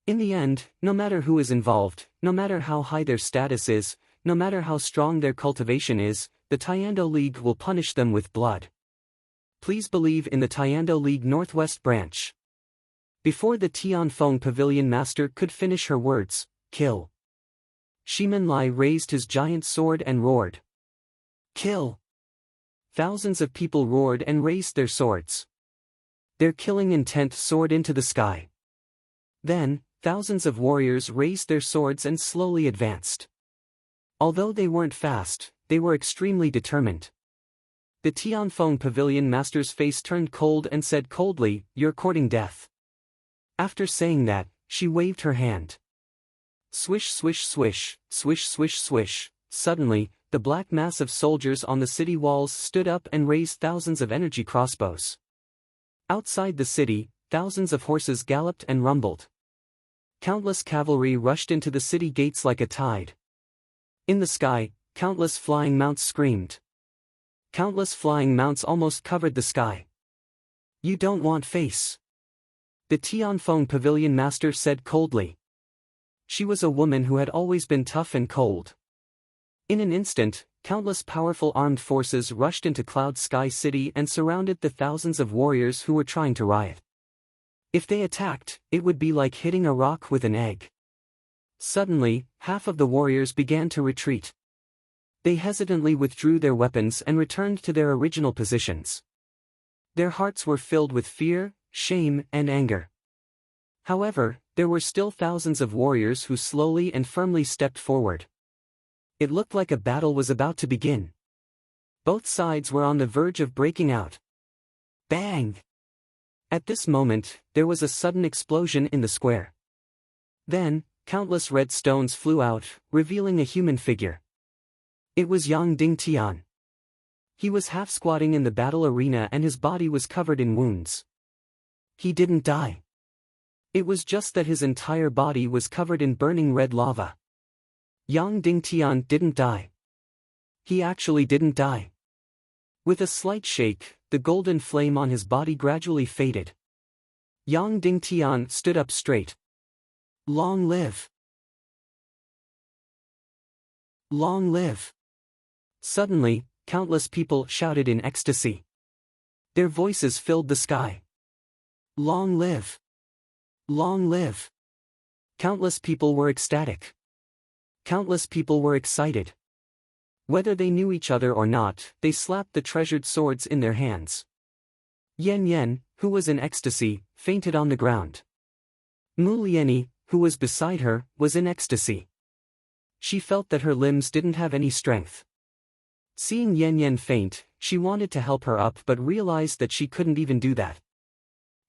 In the end, no matter who is involved, no matter how high their status is, no matter how strong their cultivation is, the Tiando League will punish them with blood. Please believe in the Tiando League Northwest Branch. Before the Tianfeng Pavilion Master could finish her words, "Kill." Shimen Lai raised his giant sword and roared. "Kill!" Thousands of people roared and raised their swords. Their killing intent soared into the sky. Then, thousands of warriors raised their swords and slowly advanced. Although they weren't fast, they were extremely determined. The Tianfeng Pavilion Master's face turned cold and said coldly, "You're courting death." After saying that, she waved her hand. Swish swish swish, swish swish swish. Suddenly, the black mass of soldiers on the city walls stood up and raised thousands of energy crossbows. Outside the city, thousands of horses galloped and rumbled. Countless cavalry rushed into the city gates like a tide. In the sky, countless flying mounts screamed. Countless flying mounts almost covered the sky. "You don't want face," the Tianfeng Pavilion Master said coldly. She was a woman who had always been tough and cold. In an instant, countless powerful armed forces rushed into Cloud Sky City and surrounded the thousands of warriors who were trying to riot. If they attacked, it would be like hitting a rock with an egg. Suddenly, half of the warriors began to retreat. They hesitantly withdrew their weapons and returned to their original positions. Their hearts were filled with fear, shame, and anger. However, there were still thousands of warriors who slowly and firmly stepped forward. It looked like a battle was about to begin. Both sides were on the verge of breaking out. Bang! At this moment, there was a sudden explosion in the square. Then, countless red stones flew out, revealing a human figure. It was Yang Dingtian. He was half squatting in the battle arena and his body was covered in wounds. He didn't die. It was just that his entire body was covered in burning red lava. Yang Dingtian didn't die. He actually didn't die. With a slight shake, the golden flame on his body gradually faded. Yang Dingtian stood up straight. "Long live! Long live!" Suddenly, countless people shouted in ecstasy. Their voices filled the sky. "Long live! Long live!" Countless people were ecstatic. Countless people were excited. Whether they knew each other or not, they slapped the treasured swords in their hands. Yan Yan, who was in ecstasy, fainted on the ground. Mu Lieni, who was beside her, was in ecstasy. She felt that her limbs didn't have any strength. Seeing Yan Yan faint, she wanted to help her up but realized that she couldn't even do that.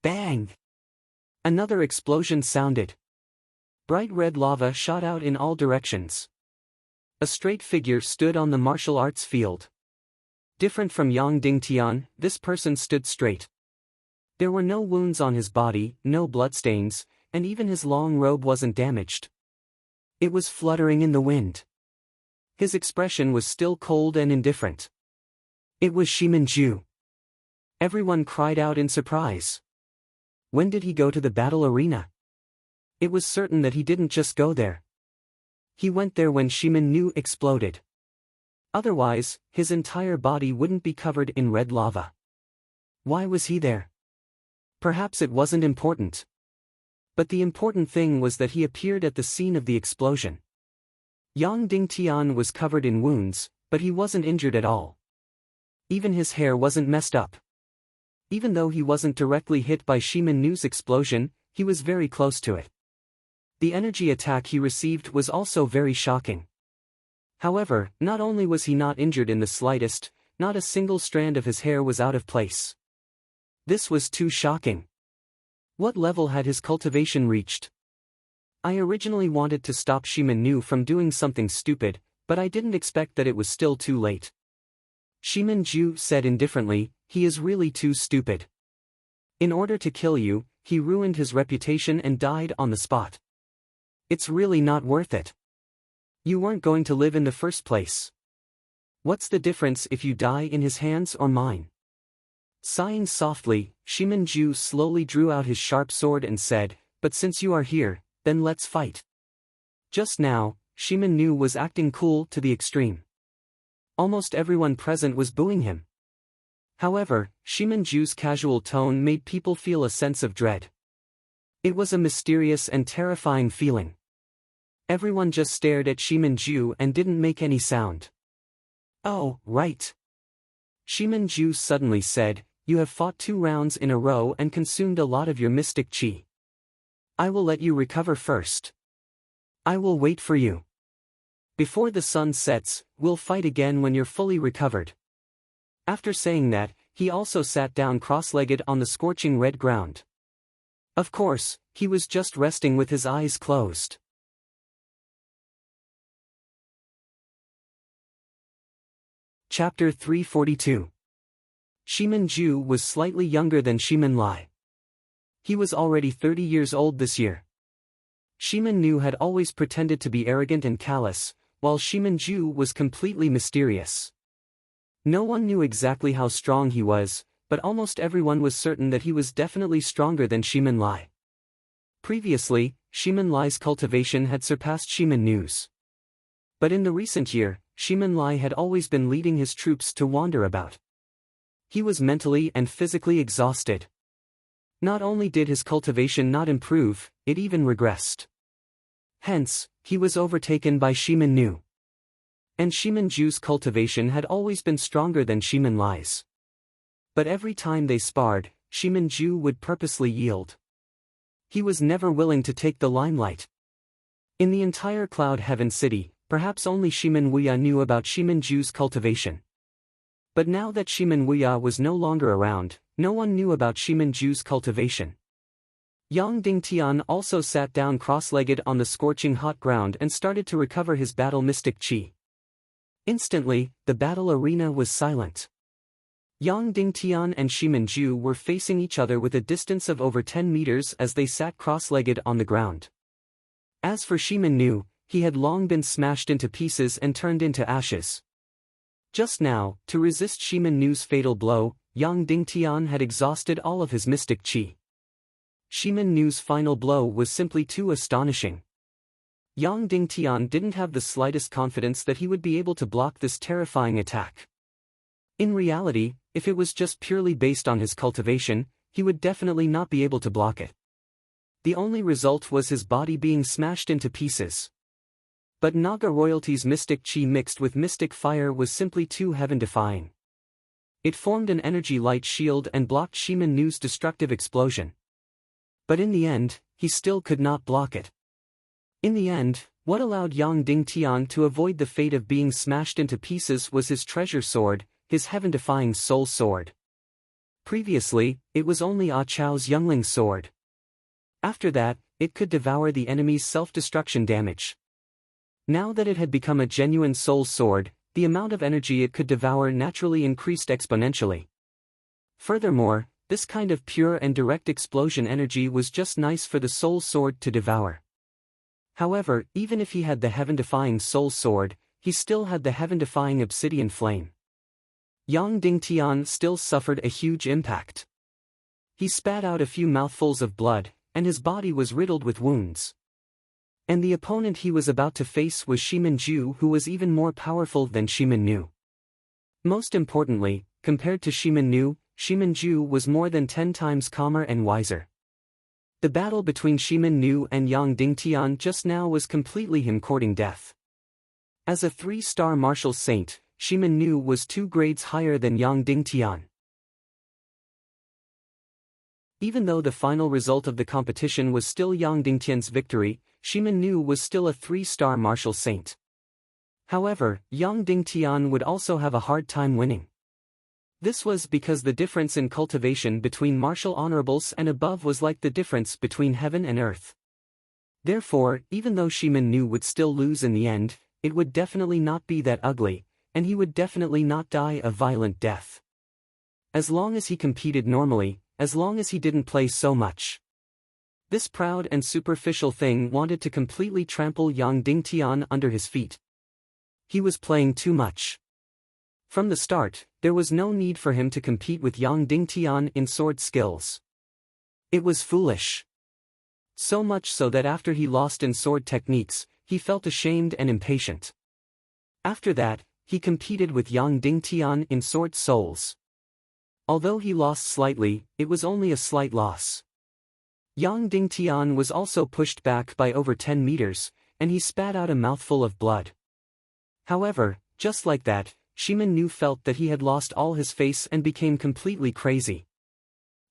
Bang! Another explosion sounded. Bright red lava shot out in all directions. A straight figure stood on the martial arts field. Different from Yang Dingtian, this person stood straight. There were no wounds on his body, no bloodstains, and even his long robe wasn't damaged. It was fluttering in the wind. His expression was still cold and indifferent. It was Shimen Ju. Everyone cried out in surprise. When did he go to the battle arena? It was certain that he didn't just go there. He went there when Shimen Nu exploded. Otherwise, his entire body wouldn't be covered in red lava. Why was he there? Perhaps it wasn't important. But the important thing was that he appeared at the scene of the explosion. Yang Dingtian was covered in wounds, but he wasn't injured at all. Even his hair wasn't messed up. Even though he wasn't directly hit by Shimin Nu's explosion, he was very close to it. The energy attack he received was also very shocking. However, not only was he not injured in the slightest, not a single strand of his hair was out of place. This was too shocking. What level had his cultivation reached? I originally wanted to stop Shimin Nu from doing something stupid, but I didn't expect that it was still too late. Shimin Ju said indifferently, he is really too stupid. In order to kill you, he ruined his reputation and died on the spot. It's really not worth it. You weren't going to live in the first place. What's the difference if you die in his hands or mine? Sighing softly, Shimin Ju slowly drew out his sharp sword and said, but since you are here, then let's fight. Just now, Shimin Nu was acting cool to the extreme. Almost everyone present was booing him. However, Shimin Ju's casual tone made people feel a sense of dread. It was a mysterious and terrifying feeling. Everyone just stared at Shimin Ju and didn't make any sound. Oh, right. Shimin Ju suddenly said, you have fought 2 rounds in a row and consumed a lot of your mystic chi. I will let you recover first. I will wait for you. Before the sun sets, we'll fight again when you're fully recovered. After saying that, he also sat down cross-legged on the scorching red ground. Of course, he was just resting with his eyes closed. Chapter 342. Shimin Ju was slightly younger than Shimin Lai. He was already 30 years old this year. Shimin Nu had always pretended to be arrogant and callous, while Shimin Ju was completely mysterious. No one knew exactly how strong he was, but almost everyone was certain that he was definitely stronger than Shimin Lai. Previously, Shimin Lai's cultivation had surpassed Shimin Nu's. But in the recent year, Shimin Lai had always been leading his troops to wander about. He was mentally and physically exhausted. Not only did his cultivation not improve, it even regressed. Hence, he was overtaken by Shimin Nu. And Shimin Ju's cultivation had always been stronger than Shimin Lai's. But every time they sparred, Shimin Ju would purposely yield. He was never willing to take the limelight. In the entire Cloud Heaven City, perhaps only Shimin Wuya knew about Shimin Ju's cultivation. But now that Shimin Wuya was no longer around, no one knew about Shimin Ju's cultivation. Yang Dingtian also sat down cross-legged on the scorching hot ground and started to recover his battle mystic chi. Instantly, the battle arena was silent. Yang Dingtian and Shimin Ju were facing each other with a distance of over 10 meters as they sat cross-legged on the ground. As for Shimin Nu, he had long been smashed into pieces and turned into ashes. Just now, to resist Shimin Nu's fatal blow, Yang Dingtian had exhausted all of his mystic chi. Shimin Nu's final blow was simply too astonishing. Yang Dingtian didn't have the slightest confidence that he would be able to block this terrifying attack. In reality, if it was just purely based on his cultivation, he would definitely not be able to block it. The only result was his body being smashed into pieces. But Naga royalty's mystic chi mixed with mystic fire was simply too heaven-defying. It formed an energy light shield and blocked Shimin Nu's destructive explosion. But in the end, he still could not block it. In the end, what allowed Yang Dingtian to avoid the fate of being smashed into pieces was his treasure sword, his heaven-defying soul sword. Previously, it was only Ah Chao's youngling sword. After that, it could devour the enemy's self-destruction damage. Now that it had become a genuine soul sword, the amount of energy it could devour naturally increased exponentially. Furthermore, this kind of pure and direct explosion energy was just nice for the soul sword to devour. However, even if he had the heaven-defying soul sword, he still had the heaven-defying obsidian flame. Yang Dingtian still suffered a huge impact. He spat out a few mouthfuls of blood, and his body was riddled with wounds. And the opponent he was about to face was Shimin Ju, who was even more powerful than Shimin Nu. Most importantly, compared to Shimin Nu, Shimin Ju was more than 10 times calmer and wiser. The battle between Shimin Nu and Yang Dingtian just now was completely him courting death. As a 3-star martial saint, Shimin Nu was 2 grades higher than Yang Dingtian. Even though the final result of the competition was still Yang Dingtian's victory, Shimin Nu was still a 3-star martial saint. However, Yang Dingtian would also have a hard time winning. This was because the difference in cultivation between martial honorables and above was like the difference between heaven and earth. Therefore, even though Shimin Nu would still lose in the end, it would definitely not be that ugly, and he would definitely not die a violent death. As long as he competed normally, as long as he didn't play so much. This proud and superficial thing wanted to completely trample Yang Dingtian under his feet. He was playing too much. From the start, there was no need for him to compete with Yang Dingtian in sword skills. It was foolish. So much so that after he lost in sword techniques, he felt ashamed and impatient. After that, he competed with Yang Dingtian in sword souls. Although he lost slightly, it was only a slight loss. Yang Dingtian was also pushed back by over 10 meters, and he spat out a mouthful of blood. However, just like that, Shimin Nu felt that he had lost all his face and became completely crazy.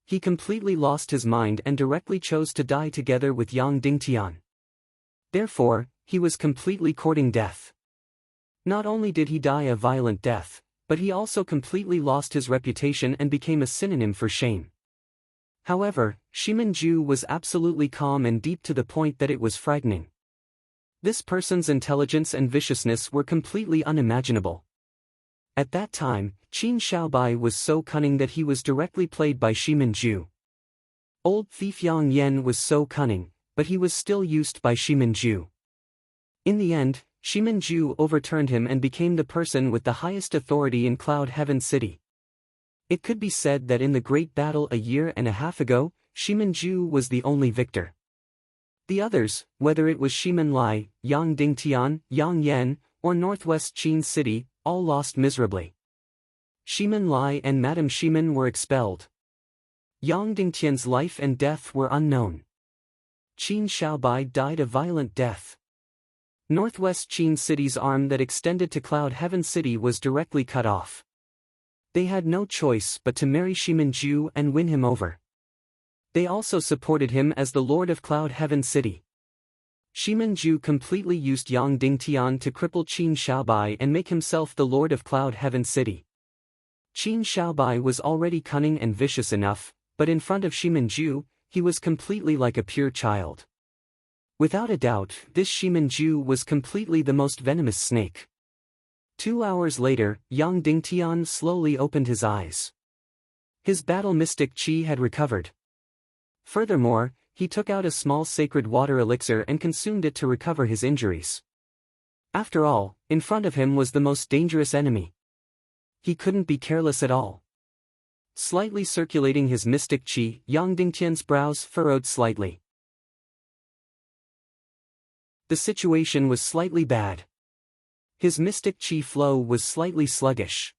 He completely lost his mind and directly chose to die together with Yang Dingtian. Therefore, he was completely courting death. Not only did he die a violent death, but he also completely lost his reputation and became a synonym for shame. However, Shimin Ju was absolutely calm and deep to the point that it was frightening. This person's intelligence and viciousness were completely unimaginable. At that time, Qin Xiaobai was so cunning that he was directly played by Shimin Ju. Old thief Yang Yen was so cunning, but he was still used by Shimin Ju. In the end, Shimin Ju overturned him and became the person with the highest authority in Cloud Heaven City. It could be said that in the great battle a year and a half ago, Shimin Ju was the only victor. The others, whether it was Shimin Lai, Yang Dingtian, Yang Yen, or Northwest Qin City, all lost miserably. Shimin Lai and Madame Shimin were expelled. Yang Dingtian's life and death were unknown. Qin Xiaobai died a violent death. Northwest Qin City's arm that extended to Cloud Heaven City was directly cut off. They had no choice but to marry Shimin Ju and win him over. They also supported him as the Lord of Cloud Heaven City. Shimin Ju completely used Yang Dingtian to cripple Qin Xiaobai and make himself the Lord of Cloud Heaven City. Qin Xiaobai was already cunning and vicious enough, but in front of Shimin Ju, he was completely like a pure child. Without a doubt, this Shimin Ju was completely the most venomous snake. 2 hours later, Yang Dingtian slowly opened his eyes. His battle mystic qi had recovered. Furthermore, he took out a small sacred water elixir and consumed it to recover his injuries. After all, in front of him was the most dangerous enemy. He couldn't be careless at all. Slightly circulating his mystic qi, Yang Dingtian's brows furrowed slightly. The situation was slightly bad. His mystic qi flow was slightly sluggish.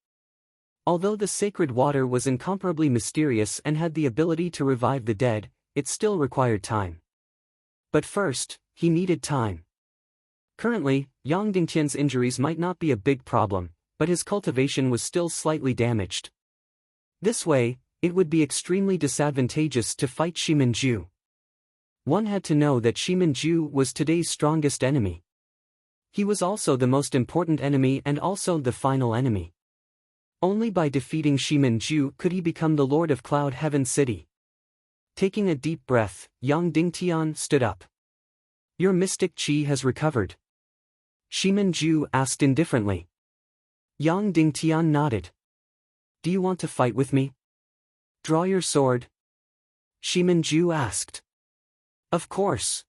Although the sacred water was incomparably mysterious and had the ability to revive the dead, it still required time. But first, he needed time. Currently, Yang Dingtian's injuries might not be a big problem, but his cultivation was still slightly damaged. This way, it would be extremely disadvantageous to fight Shimin Ju. One had to know that Shimin Ju was today's strongest enemy. He was also the most important enemy and also the final enemy. Only by defeating Shimin Ju could he become the Lord of Cloud Heaven City. Taking a deep breath, Yang Dingtian stood up. Your mystic qi has recovered. Shimin Ju asked indifferently. Yang Dingtian nodded. Do you want to fight with me? Draw your sword. Shimin Ju asked. Of course.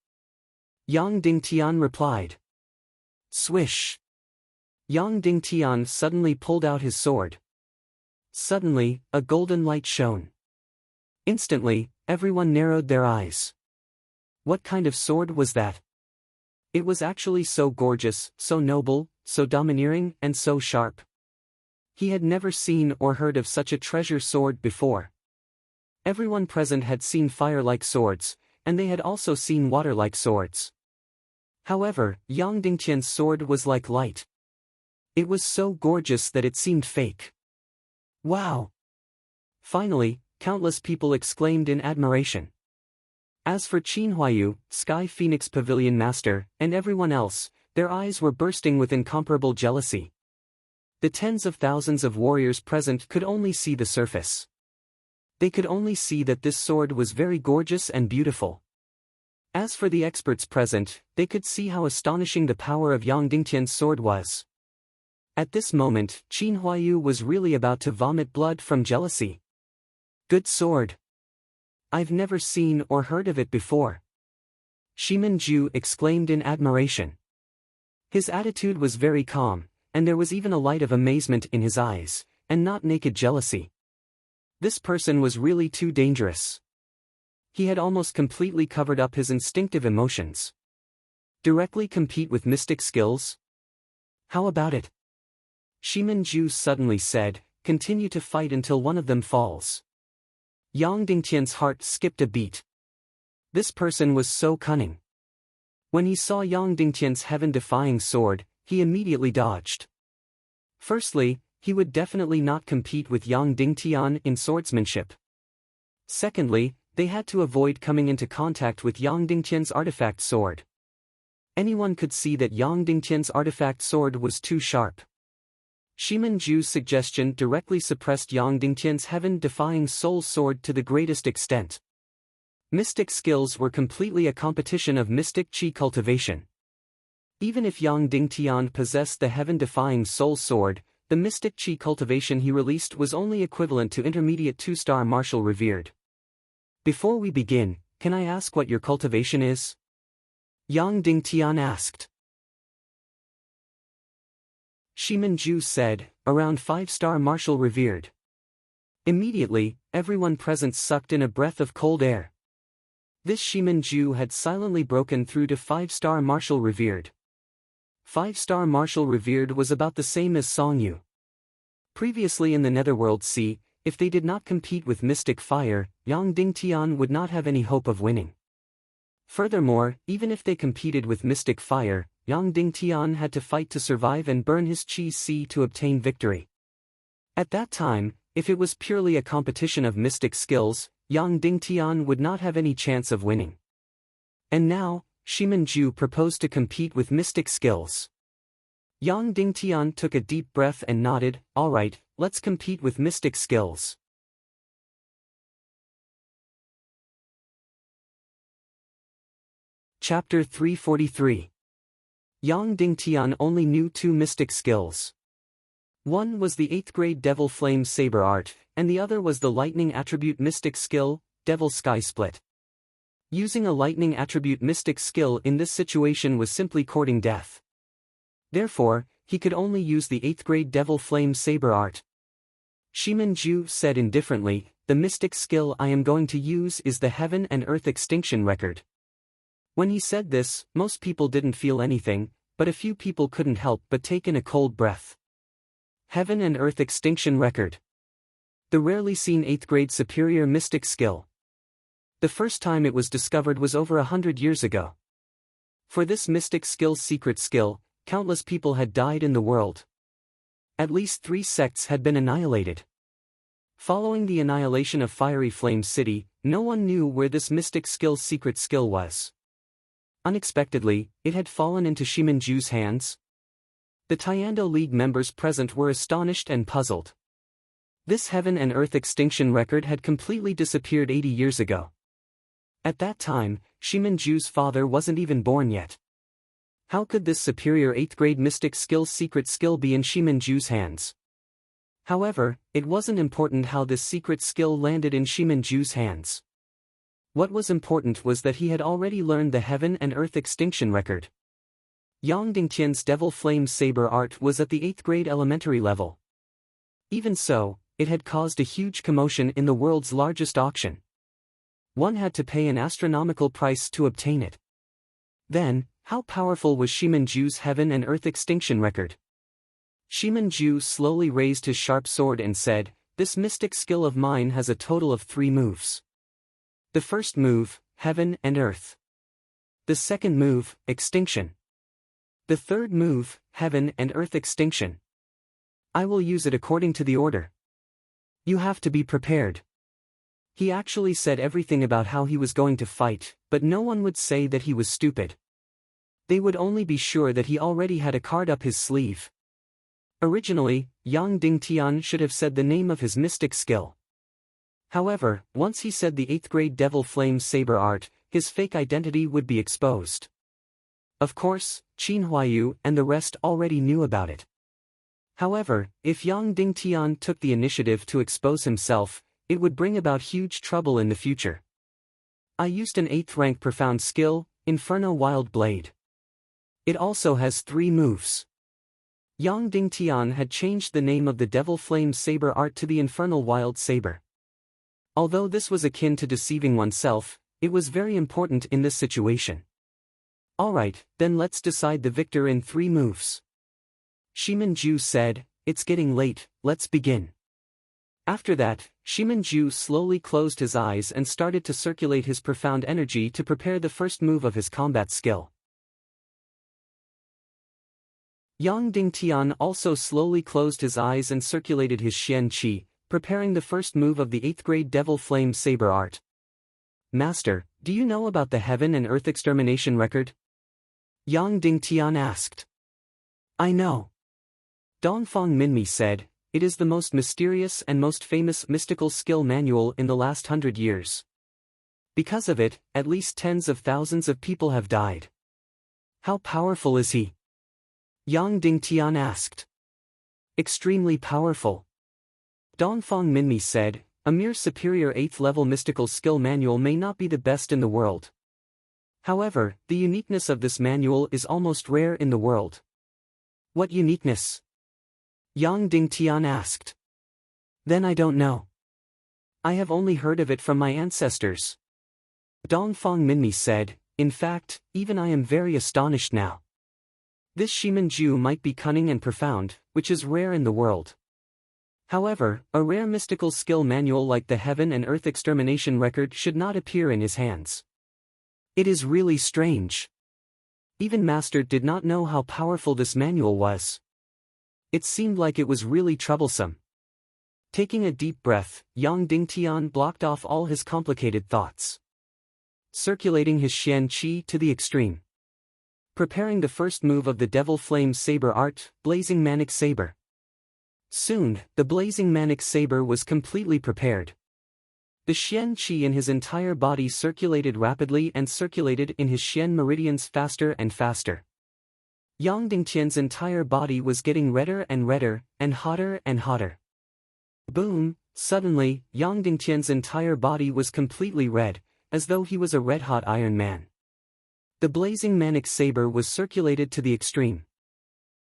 Yang Dingtian replied. Swish. Yang Dingtian suddenly pulled out his sword. Suddenly, a golden light shone. Instantly, everyone narrowed their eyes. What kind of sword was that? It was actually so gorgeous, so noble, so domineering, and so sharp. He had never seen or heard of such a treasure sword before. Everyone present had seen fire-like swords, and they had also seen water-like swords. However, Yang Dingtian's sword was like light. It was so gorgeous that it seemed fake. Wow! Finally, countless people exclaimed in admiration. As for Qin Huayu, Sky Phoenix Pavilion Master, and everyone else, their eyes were bursting with incomparable jealousy. The tens of thousands of warriors present could only see the surface. They could only see that this sword was very gorgeous and beautiful. As for the experts present, they could see how astonishing the power of Yang Dingtian's sword was. At this moment, Qin Huayu was really about to vomit blood from jealousy. Good sword! I've never seen or heard of it before. Shimin Ju exclaimed in admiration. His attitude was very calm, and there was even a light of amazement in his eyes, and not naked jealousy. This person was really too dangerous. He had almost completely covered up his instinctive emotions. Directly compete with mystic skills? How about it? Shimin Ju suddenly said, continue to fight until one of them falls. Yang Dingtian's heart skipped a beat. This person was so cunning. When he saw Yang Dingtian's heaven-defying sword, he immediately dodged. Firstly, he would definitely not compete with Yang Dingtian in swordsmanship. Secondly, they had to avoid coming into contact with Yang Dingtian's artifact sword. Anyone could see that Yang Dingtian's artifact sword was too sharp. Shimin Ju's suggestion directly suppressed Yang Dingtian's heaven-defying soul sword to the greatest extent. Mystic skills were completely a competition of mystic chi cultivation. Even if Yang Dingtian possessed the heaven-defying soul sword, the mystic chi cultivation he released was only equivalent to intermediate 2-star martial revered. Before we begin, can I ask what your cultivation is? Yang Dingtian asked. Shimin Ju said, around 5-star martial revered. Immediately, everyone present sucked in a breath of cold air. This Shimin Ju had silently broken through to 5-star martial revered. 5-star martial revered was about the same as Song Yu. Previously in the Netherworld Sea, if they did not compete with mystic fire, Yang Dingtian would not have any hope of winning. Furthermore, even if they competed with mystic fire, Yang Dingtian had to fight to survive and burn his Qi Si to obtain victory. At that time, if it was purely a competition of mystic skills, Yang Dingtian would not have any chance of winning. And now, Shimin Ju proposed to compete with mystic skills. Yang Dingtian took a deep breath and nodded, alright, let's compete with mystic skills. Chapter 343. Yang Dingtian only knew 2 mystic skills. One was the 8th grade Devil Flame Saber Art, and the other was the Lightning Attribute Mystic Skill, Devil Sky Split. Using a Lightning Attribute Mystic Skill in this situation was simply courting death. Therefore, he could only use the 8th grade Devil Flame Saber Art. Shimin Ju said indifferently, the mystic skill I am going to use is the Heaven and Earth Extinction Record. When he said this, most people didn't feel anything, but a few people couldn't help but take in a cold breath. Heaven and Earth Extinction Record. The rarely seen 8th grade superior mystic skill. The first time it was discovered was over 100 years ago. For this mystic skill's secret skill, countless people had died in the world. At least 3 sects had been annihilated. Following the annihilation of Fiery Flame City, no one knew where this mystic skill's secret skill was. Unexpectedly, it had fallen into Shimin Ju's hands. The Tiando League members present were astonished and puzzled. This Heaven and Earth Extinction Record had completely disappeared 80 years ago. At that time, Shimin Ju's father wasn't even born yet. How could this superior 8th grade mystic skill's secret skill be in Shimin Ju's hands? However, it wasn't important how this secret skill landed in Shimin Ju's hands. What was important was that he had already learned the Heaven and Earth Extinction Record. Yang Dingtian's Devil Flame Saber Art was at the 8th grade elementary level. Even so, it had caused a huge commotion in the world's largest auction. One had to pay an astronomical price to obtain it. Then, how powerful was Shimin Ju's Heaven and Earth Extinction Record? Shimin Ju slowly raised his sharp sword and said, this mystic skill of mine has a total of 3 moves. The first move, Heaven and Earth. The second move, Extinction. The third move, Heaven and Earth Extinction. I will use it according to the order. You have to be prepared. He actually said everything about how he was going to fight, but no one would say that he was stupid. They would only be sure that he already had a card up his sleeve. Originally, Yang Dingtian should have said the name of his mystic skill. However, once he said the 8th grade Devil Flame Saber art, his fake identity would be exposed. Of course, Qin Huayu and the rest already knew about it. However, if Yang Dingtian took the initiative to expose himself, it would bring about huge trouble in the future. I used an 8th rank profound skill, Inferno Wild Blade. It also has 3 moves. Yang Dingtian had changed the name of the Devil Flame Saber art to the Infernal Wild Saber. Although this was akin to deceiving oneself, it was very important in this situation. Alright, then let's decide the victor in 3 moves. Shimin-ju said, "It's getting late, let's begin." After that, Shimin-ju slowly closed his eyes and started to circulate his profound energy to prepare the first move of his combat skill. Yang Dingtian also slowly closed his eyes and circulated his Xian Qi, preparing the first move of the 8th grade Devil Flame Saber art. "Master, do you know about the Heaven and Earth Extermination record?" Yang Dingtian asked. "I know." Dongfang Minmi said, "It is the most mysterious and most famous mystical skill manual in the last 100 years. Because of it, at least tens of thousands of people have died." "How powerful is he?" Yang Dingtian asked. "Extremely powerful." Dongfang Minmi said, "A mere superior 8th level mystical skill manual may not be the best in the world. However, the uniqueness of this manual is almost rare in the world." "What uniqueness?" Yang Dingtian asked. "Then I don't know. I have only heard of it from my ancestors." Dongfang Minmi said, "In fact, even I am very astonished now. This Shimin-ju might be cunning and profound, which is rare in the world. However, a rare mystical skill manual like the Heaven and Earth Extermination record should not appear in his hands. It is really strange. Even Master did not know how powerful this manual was. It seemed like it was really troublesome." Taking a deep breath, Yang Dingtian blocked off all his complicated thoughts. Circulating his Xian Qi to the extreme. Preparing the first move of the Devil Flame Saber art, Blazing Manic Saber. Soon, the Blazing Manic Saber was completely prepared. The Xian Qi in his entire body circulated rapidly and circulated in his Xian meridians faster and faster. Yang Dingtian's entire body was getting redder and redder, and hotter and hotter. Boom! Suddenly, Yang Dingtian's entire body was completely red, as though he was a red-hot Iron Man. The Blazing Manic Saber was circulated to the extreme.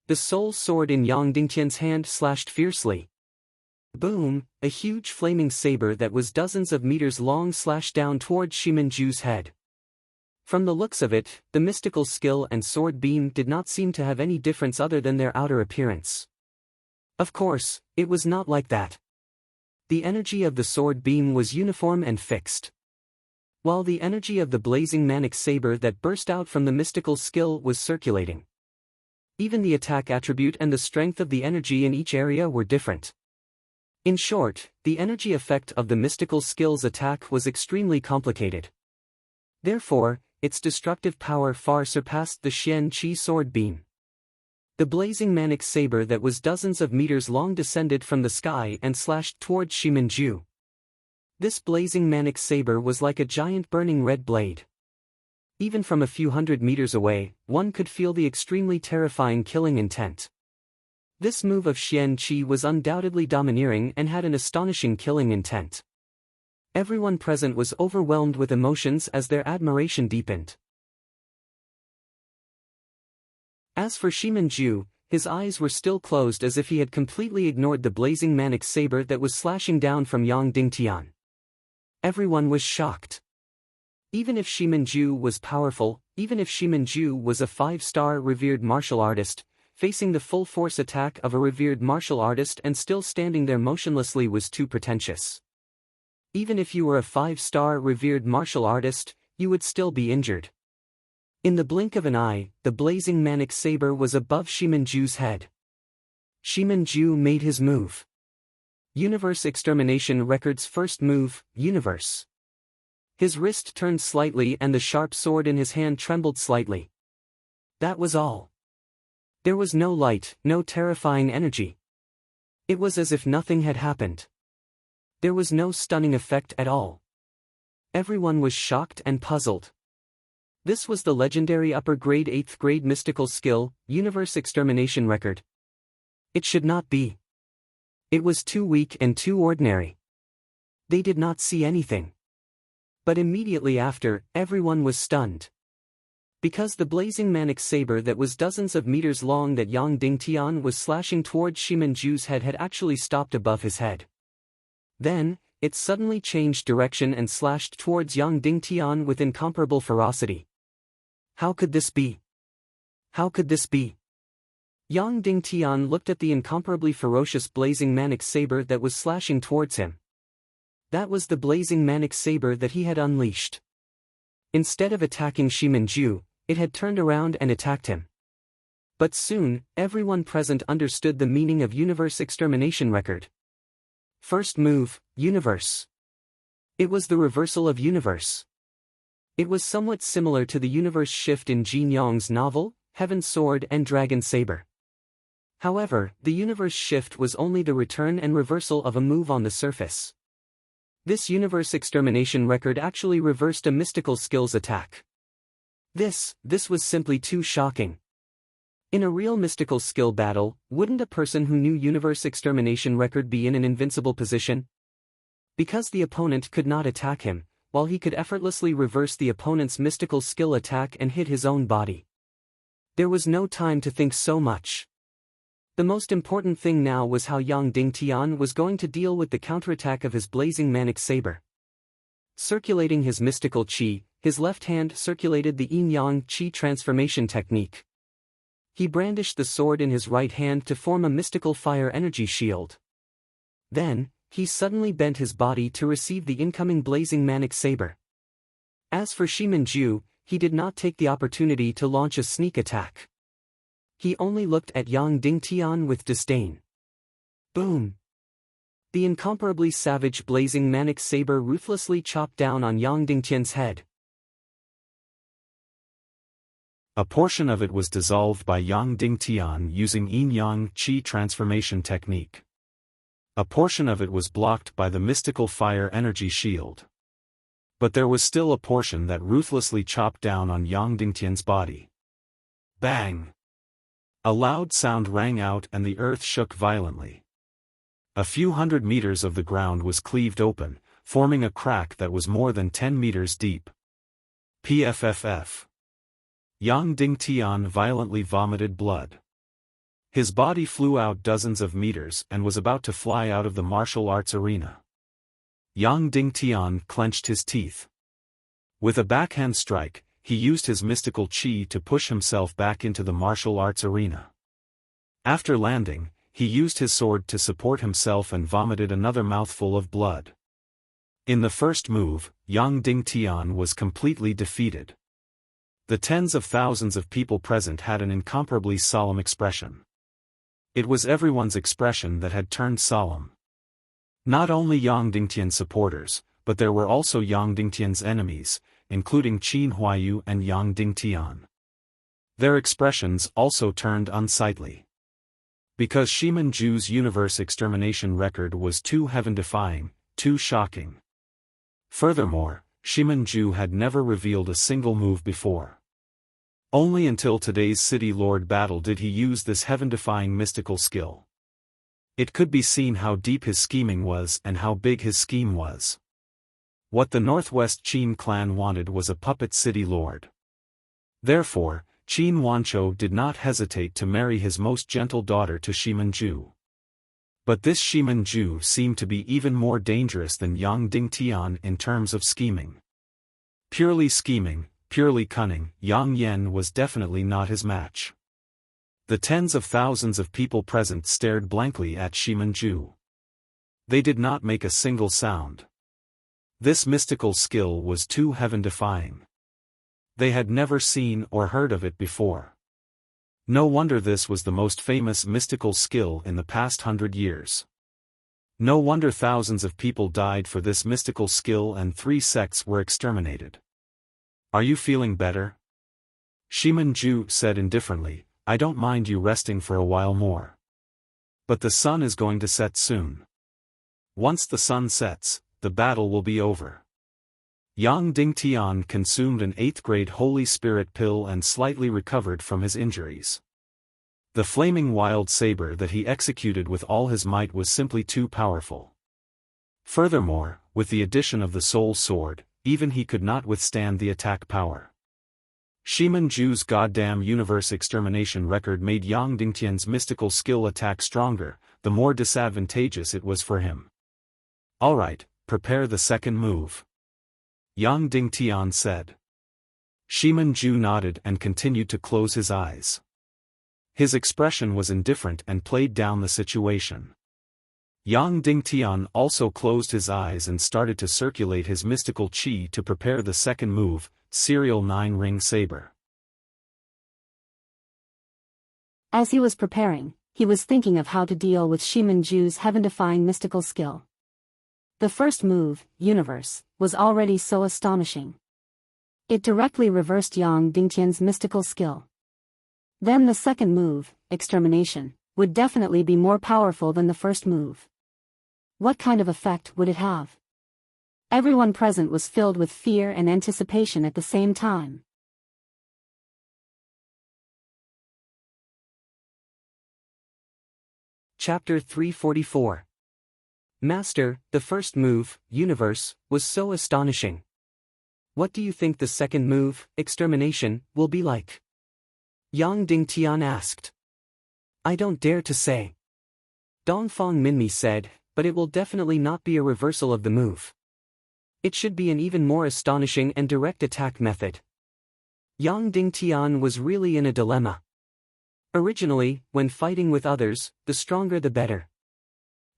The soul sword in Yang Dingtian's hand slashed fiercely. Boom! A huge flaming saber that was dozens of meters long slashed down toward Shimin-ju's head. From the looks of it, the mystical skill and sword beam did not seem to have any difference other than their outer appearance. Of course, it was not like that. The energy of the sword beam was uniform and fixed. While the energy of the Blazing Manic Saber that burst out from the mystical skill was circulating. Even the attack attribute and the strength of the energy in each area were different. In short, the energy effect of the mystical skill's attack was extremely complicated. Therefore, its destructive power far surpassed the Xian Qi sword beam. The Blazing Manic Saber that was dozens of meters long descended from the sky and slashed towards Shimin-ju. This Blazing Manic Saber was like a giant burning red blade. Even from a few hundred meters away, one could feel the extremely terrifying killing intent. This move of Xian Qi was undoubtedly domineering and had an astonishing killing intent. Everyone present was overwhelmed with emotions as their admiration deepened. As for Shimin-ju, his eyes were still closed as if he had completely ignored the Blazing Manic Saber that was slashing down from Yang Dingtian. Everyone was shocked. Even if Shimin-ju was powerful, even if Shimin-ju was a 5-star revered martial artist, facing the full force attack of a revered martial artist and still standing there motionlessly was too pretentious. Even if you were a 5-star revered martial artist, you would still be injured. In the blink of an eye, the Blazing Manic Saber was above Shimin-ju's head. Shimin-ju made his move. Universe Extermination Record's first move, Universe. His wrist turned slightly and the sharp sword in his hand trembled slightly. That was all. There was no light, no terrifying energy. It was as if nothing had happened. There was no stunning effect at all. Everyone was shocked and puzzled. This was the legendary upper-grade 8th grade mystical skill, Universe Extermination Record. It should not be. It was too weak and too ordinary. They did not see anything. But immediately after, everyone was stunned. Because the blazing manic saber that was dozens of meters long that Yang Dingtian was slashing towards Shimin-ju's head had actually stopped above his head. Then, it suddenly changed direction and slashed towards Yang Dingtian with incomparable ferocity. How could this be? How could this be? Yang Dingtian looked at the incomparably ferocious blazing manic saber that was slashing towards him. That was the blazing manic saber that he had unleashed. Instead of attacking Shimin-ju, it had turned around and attacked him. But soon, everyone present understood the meaning of Universe Extermination Record. First move, Universe. It was the reversal of Universe. It was somewhat similar to the Universe shift in Jin Yong's novel, Heaven's Sword and Dragon Saber. However, the Universe shift was only the return and reversal of a move on the surface. This Universe Extermination Record actually reversed a mystical skills attack. This was simply too shocking. In a real mystical skill battle, wouldn't a person who knew Universe Extermination Record be in an invincible position? Because the opponent could not attack him, while he could effortlessly reverse the opponent's mystical skill attack and hit his own body. There was no time to think so much. The most important thing now was how Yang Dingtian was going to deal with the counterattack of his blazing manic saber. Circulating his mystical qi, his left hand circulated the yin-yang qi transformation technique. He brandished the sword in his right hand to form a mystical fire energy shield. Then, he suddenly bent his body to receive the incoming blazing manic saber. As for Shimin-ju, he did not take the opportunity to launch a sneak attack. He only looked at Yang Dingtian with disdain. Boom! The incomparably savage blazing manic saber ruthlessly chopped down on Yang Dingtian's head. A portion of it was dissolved by Yang Dingtian using yin-yang qi transformation technique. A portion of it was blocked by the mystical fire energy shield. But there was still a portion that ruthlessly chopped down on Yang Dingtian's body. Bang! A loud sound rang out and the earth shook violently. A few hundred meters of the ground was cleaved open, forming a crack that was more than 10 meters deep. PFFF. Yang Dingtian violently vomited blood. His body flew out dozens of meters and was about to fly out of the martial arts arena. Yang Dingtian clenched his teeth. With a backhand strike, he used his mystical qi to push himself back into the martial arts arena. After landing, he used his sword to support himself and vomited another mouthful of blood. In the first move, Yang Dingtian was completely defeated. The tens of thousands of people present had an incomparably solemn expression. It was everyone's expression that had turned solemn. Not only Yang Dingtian's supporters, but there were also Yang Dingtian's enemies, including Qin Huayu and Yang Dingtian. Their expressions also turned unsightly. Because Shimin-ju's Universe Extermination Record was too heaven-defying, too shocking. Furthermore, Shimin-ju had never revealed a single move before. Only until today's City Lord battle did he use this heaven-defying mystical skill. It could be seen how deep his scheming was and how big his scheme was. What the Northwest Qin clan wanted was a puppet city lord. Therefore, Qin Wancho did not hesitate to marry his most gentle daughter to Shimin-ju. But this Shimin-ju seemed to be even more dangerous than Yang Dingtian in terms of scheming. Purely scheming, purely cunning, Yang Yen was definitely not his match. The tens of thousands of people present stared blankly at Shimin-ju. They did not make a single sound. This mystical skill was too heaven-defying. They had never seen or heard of it before. No wonder this was the most famous mystical skill in the past 100 years. No wonder thousands of people died for this mystical skill and 3 sects were exterminated. Are you feeling better? Shimin Ju said indifferently, I don't mind you resting for a while more. But the sun is going to set soon. Once the sun sets, the battle will be over. Yang Dingtian consumed an 8th grade Holy Spirit pill and slightly recovered from his injuries. The flaming wild saber that he executed with all his might was simply too powerful. Furthermore, with the addition of the soul sword, even he could not withstand the attack power. Shimin Ju's goddamn universe extermination record made Yang Dingtian's mystical skill attack stronger, the more disadvantageous it was for him. Alright, prepare the second move. Yang Dingtian said. Shimin Ju nodded and continued to close his eyes. His expression was indifferent and played down the situation. Yang Dingtian also closed his eyes and started to circulate his mystical qi to prepare the second move, Serial 9-ring saber. As he was preparing, he was thinking of how to deal with Shimin Ju's heaven-defying mystical skill. The first move, Universe, was already so astonishing. It directly reversed Yang Dingtian's mystical skill. Then the second move, Extermination, would definitely be more powerful than the first move. What kind of effect would it have? Everyone present was filled with fear and anticipation at the same time. Chapter 344. Master, the first move, Universe, was so astonishing. What do you think the second move, Extermination, will be like? Yang Dingtian asked. I don't dare to say. Dongfang Minmi said, but it will definitely not be a reversal of the move. It should be an even more astonishing and direct attack method. Yang Dingtian was really in a dilemma. Originally, when fighting with others, the stronger the better.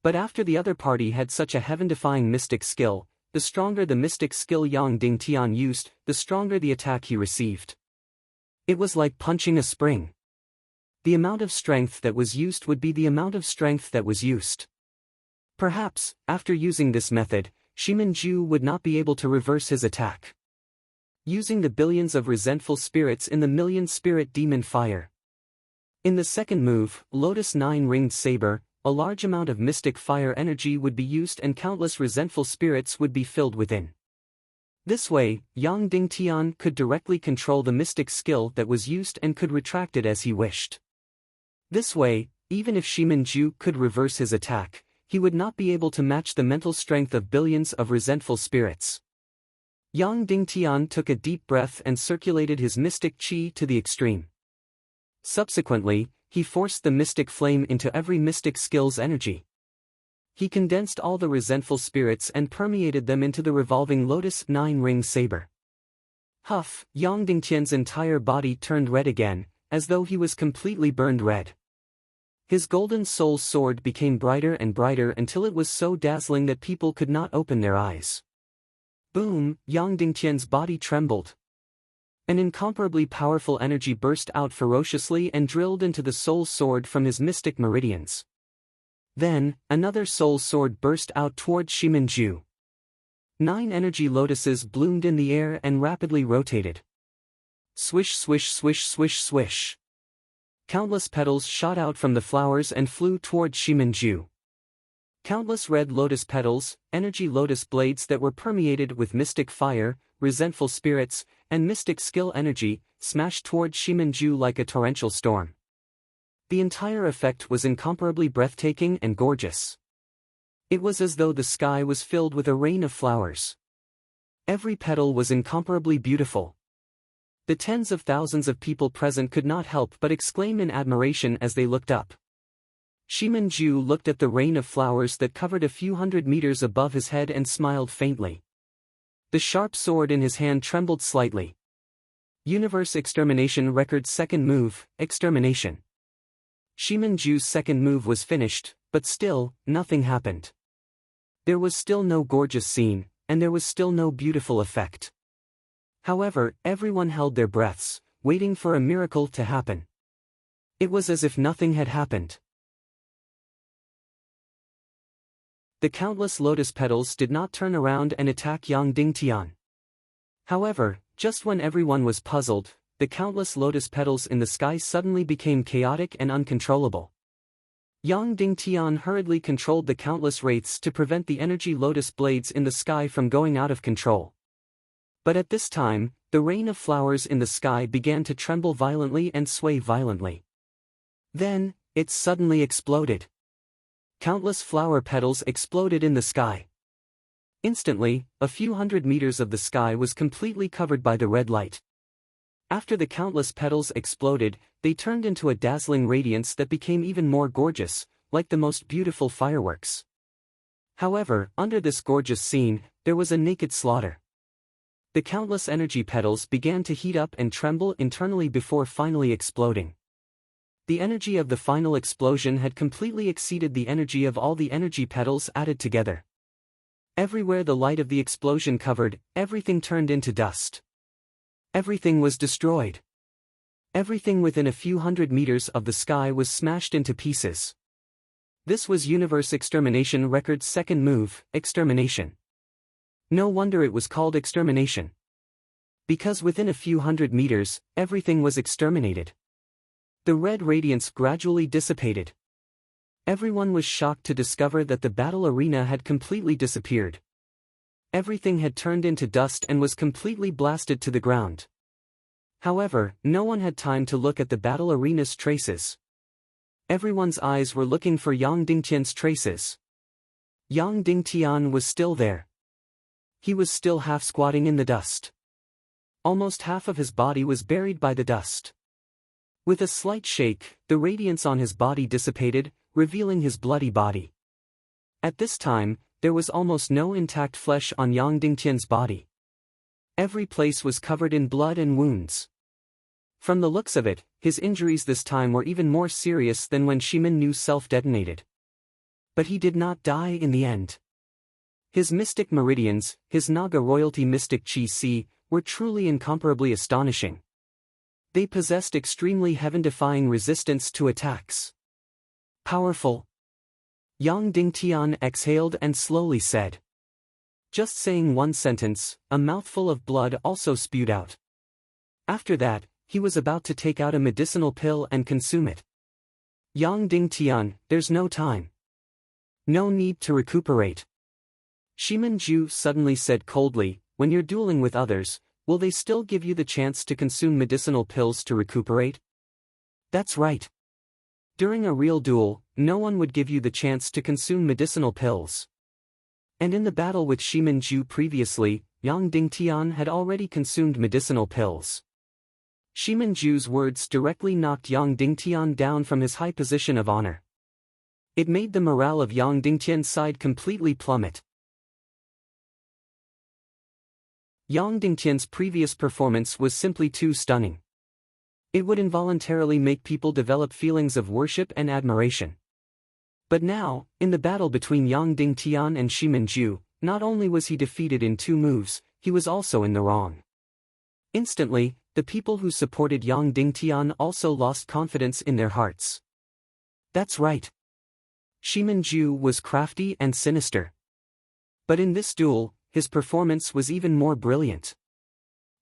But after the other party had such a heaven-defying mystic skill, the stronger the mystic skill Yang Dingtian used, the stronger the attack he received. It was like punching a spring. The amount of strength that was used would be the amount of strength that was used. Perhaps, after using this method, Shimin Ju would not be able to reverse his attack. Using the billions of resentful spirits in the million spirit demon fire. In the second move, Lotus 9-ringed saber, a large amount of mystic fire energy would be used and countless resentful spirits would be filled within. This way, Yang Dingtian could directly control the mystic skill that was used and could retract it as he wished. This way, even if Shimin Ju could reverse his attack, he would not be able to match the mental strength of billions of resentful spirits. Yang Dingtian took a deep breath and circulated his mystic qi to the extreme. Subsequently, he forced the mystic flame into every mystic skill's energy. He condensed all the resentful spirits and permeated them into the revolving Lotus 9-ring saber. Huff, Yang Dingtian's entire body turned red again, as though he was completely burned red. His golden soul sword became brighter and brighter until it was so dazzling that people could not open their eyes. Boom, Yang Dingtian's body trembled. An incomparably powerful energy burst out ferociously and drilled into the soul sword from his mystic meridians. Then, another soul sword burst out toward Shimin Ju. 9 energy lotuses bloomed in the air and rapidly rotated. Swish swish swish swish swish. Countless petals shot out from the flowers and flew toward Shimin Ju. Countless red lotus petals, energy lotus blades that were permeated with mystic fire, resentful spirits, and mystic skill energy, smashed toward Shimin Ju like a torrential storm. The entire effect was incomparably breathtaking and gorgeous. It was as though the sky was filled with a rain of flowers. Every petal was incomparably beautiful. The tens of thousands of people present could not help but exclaim in admiration as they looked up. Shimin Ju looked at the rain of flowers that covered a few hundred meters above his head and smiled faintly. The sharp sword in his hand trembled slightly. Universe Extermination Record's second move, Extermination. Shimin Ju's second move was finished, but still, nothing happened. There was still no gorgeous scene, and there was still no beautiful effect. However, everyone held their breaths, waiting for a miracle to happen. It was as if nothing had happened. The countless lotus petals did not turn around and attack Yang Dingtian. However, just when everyone was puzzled, the countless lotus petals in the sky suddenly became chaotic and uncontrollable. Yang Dingtian hurriedly controlled the countless wraiths to prevent the energy lotus blades in the sky from going out of control. But at this time, the rain of flowers in the sky began to tremble violently and sway violently. Then, it suddenly exploded. Countless flower petals exploded in the sky. Instantly, a few hundred meters of the sky was completely covered by the red light. After the countless petals exploded, they turned into a dazzling radiance that became even more gorgeous, like the most beautiful fireworks. However, under this gorgeous scene, there was a naked slaughter. The countless energy petals began to heat up and tremble internally before finally exploding. The energy of the final explosion had completely exceeded the energy of all the energy petals added together. Everywhere the light of the explosion covered, everything turned into dust. Everything was destroyed. Everything within a few hundred meters of the sky was smashed into pieces. This was Universe Extermination Record's second move, Extermination. No wonder it was called Extermination. Because within a few hundred meters, everything was exterminated. The red radiance gradually dissipated. Everyone was shocked to discover that the battle arena had completely disappeared. Everything had turned into dust and was completely blasted to the ground. However, no one had time to look at the battle arena's traces. Everyone's eyes were looking for Yang Dingtian's traces. Yang Dingtian was still there. He was still half squatting in the dust. Almost half of his body was buried by the dust. With a slight shake, the radiance on his body dissipated, revealing his bloody body. At this time, there was almost no intact flesh on Yang Dingtian's body. Every place was covered in blood and wounds. From the looks of it, his injuries this time were even more serious than when Shimin Nu self-detonated. But he did not die in the end. His mystic meridians, his Naga royalty mystic Chi-Si, were truly incomparably astonishing. They possessed extremely heaven-defying resistance to attacks. Powerful. Yang Dingtian exhaled and slowly said. Just saying one sentence, a mouthful of blood also spewed out. After that, he was about to take out a medicinal pill and consume it. Yang Dingtian, there's no time. No need to recuperate. Shimin Ju suddenly said coldly, when you're dueling with others, will they still give you the chance to consume medicinal pills to recuperate? That's right. During a real duel, no one would give you the chance to consume medicinal pills. And in the battle with Shimin Ju previously, Yang Dingtian had already consumed medicinal pills. Shimin Ju's words directly knocked Yang Dingtian down from his high position of honor. It made the morale of Yang Dingtian's side completely plummet. Yang Dingtian's previous performance was simply too stunning. It would involuntarily make people develop feelings of worship and admiration. But now, in the battle between Yang Dingtian and Shimin Ju, not only was he defeated in 2 moves, he was also in the wrong. Instantly, the people who supported Yang Dingtian also lost confidence in their hearts. That's right. Shimin Ju was crafty and sinister. But in this duel, his performance was even more brilliant.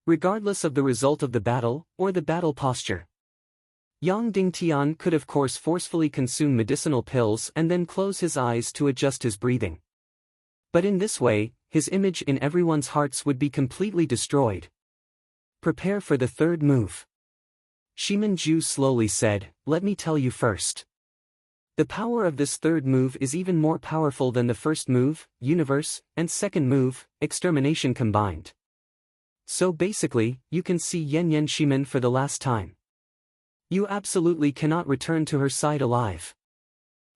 Regardless of the result of the battle, or the battle posture, Yang Dingtian could of course forcefully consume medicinal pills and then close his eyes to adjust his breathing. But in this way, his image in everyone's hearts would be completely destroyed. Prepare for the 3rd move. Shimin Ju slowly said, let me tell you first. The power of this 3rd move is even more powerful than the 1st move, Universe, and 2nd move, Extermination combined. So basically, you can see Yan Shimin for the last time. You absolutely cannot return to her side alive.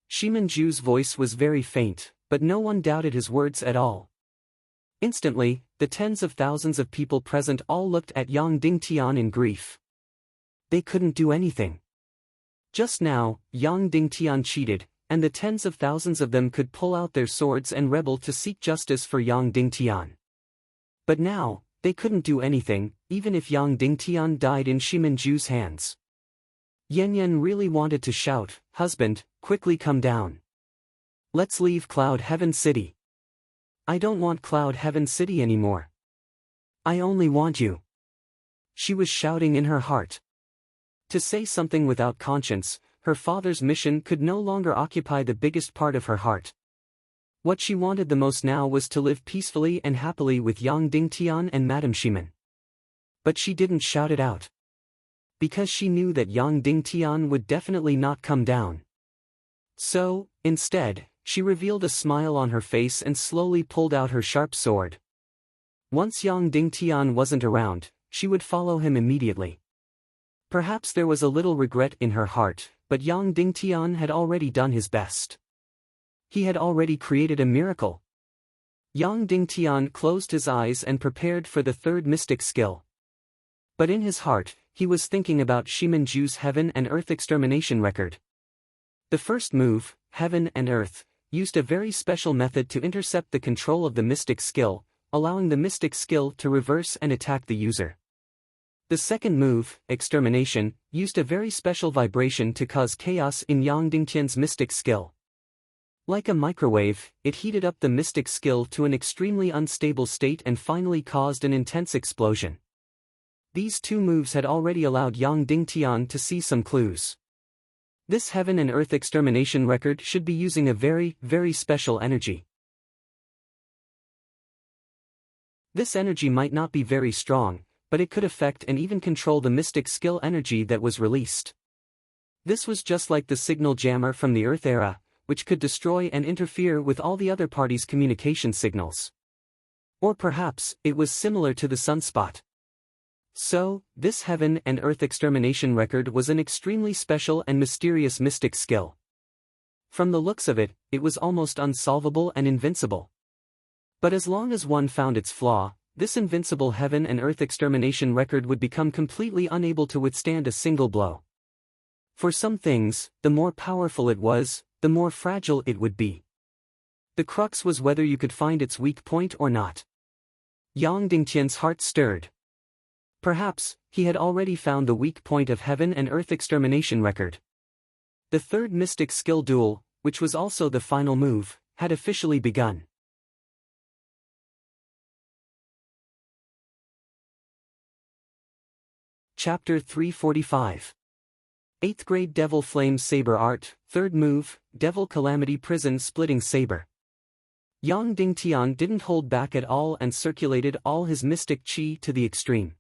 Shimin Ju's voice was very faint, but no one doubted his words at all. Instantly, the tens of thousands of people present all looked at Yang Dingtian in grief. They couldn't do anything. Just now, Yang Dingtian cheated, and the tens of thousands of them could pull out their swords and rebel to seek justice for Yang Dingtian. But now, they couldn't do anything, even if Yang Dingtian died in Shimin Ju's hands. Yen Yen really wanted to shout, "Husband, quickly come down. Let's leave Cloud Heaven City. I don't want Cloud Heaven City anymore. I only want you." She was shouting in her heart. To say something without conscience, her father's mission could no longer occupy the biggest part of her heart. What she wanted the most now was to live peacefully and happily with Yang Dingtian and Madame Shimin. But she didn't shout it out. Because she knew that Yang Dingtian would definitely not come down. So, instead, she revealed a smile on her face and slowly pulled out her sharp sword. Once Yang Dingtian wasn't around, she would follow him immediately. Perhaps there was a little regret in her heart, but Yang Dingtian had already done his best. He had already created a miracle. Yang Dingtian closed his eyes and prepared for the third mystic skill. But in his heart, he was thinking about Shimin Ju's Heaven and Earth extermination record. The first move, Heaven and Earth, used a very special method to intercept the control of the mystic skill, allowing the mystic skill to reverse and attack the user. The second move, Extermination, used a very special vibration to cause chaos in Yang Dingtian's mystic skill. Like a microwave, it heated up the mystic skill to an extremely unstable state and finally caused an intense explosion. These two moves had already allowed Yang Dingtian to see some clues. This Heaven and Earth extermination record should be using a very, very special energy. This energy might not be very strong, but it could affect and even control the mystic skill energy that was released. This was just like the signal jammer from the Earth era, which could destroy and interfere with all the other parties' communication signals. Or perhaps, it was similar to the sunspot. So, this Heaven and Earth extermination record was an extremely special and mysterious mystic skill. From the looks of it, it was almost unsolvable and invincible. But as long as one found its flaw, this invincible Heaven and Earth extermination record would become completely unable to withstand a single blow. For some things, the more powerful it was, the more fragile it would be. The crux was whether you could find its weak point or not. Yang Dingtian's heart stirred. Perhaps, he had already found the weak point of Heaven and Earth extermination record. The third mystic skill duel, which was also the final move, had officially begun. Chapter 345. 8th Grade Devil Flame Saber Art, 3rd Move, Devil Calamity Prison Splitting Saber. Yang Dingtian didn't hold back at all and circulated all his mystic chi to the extreme.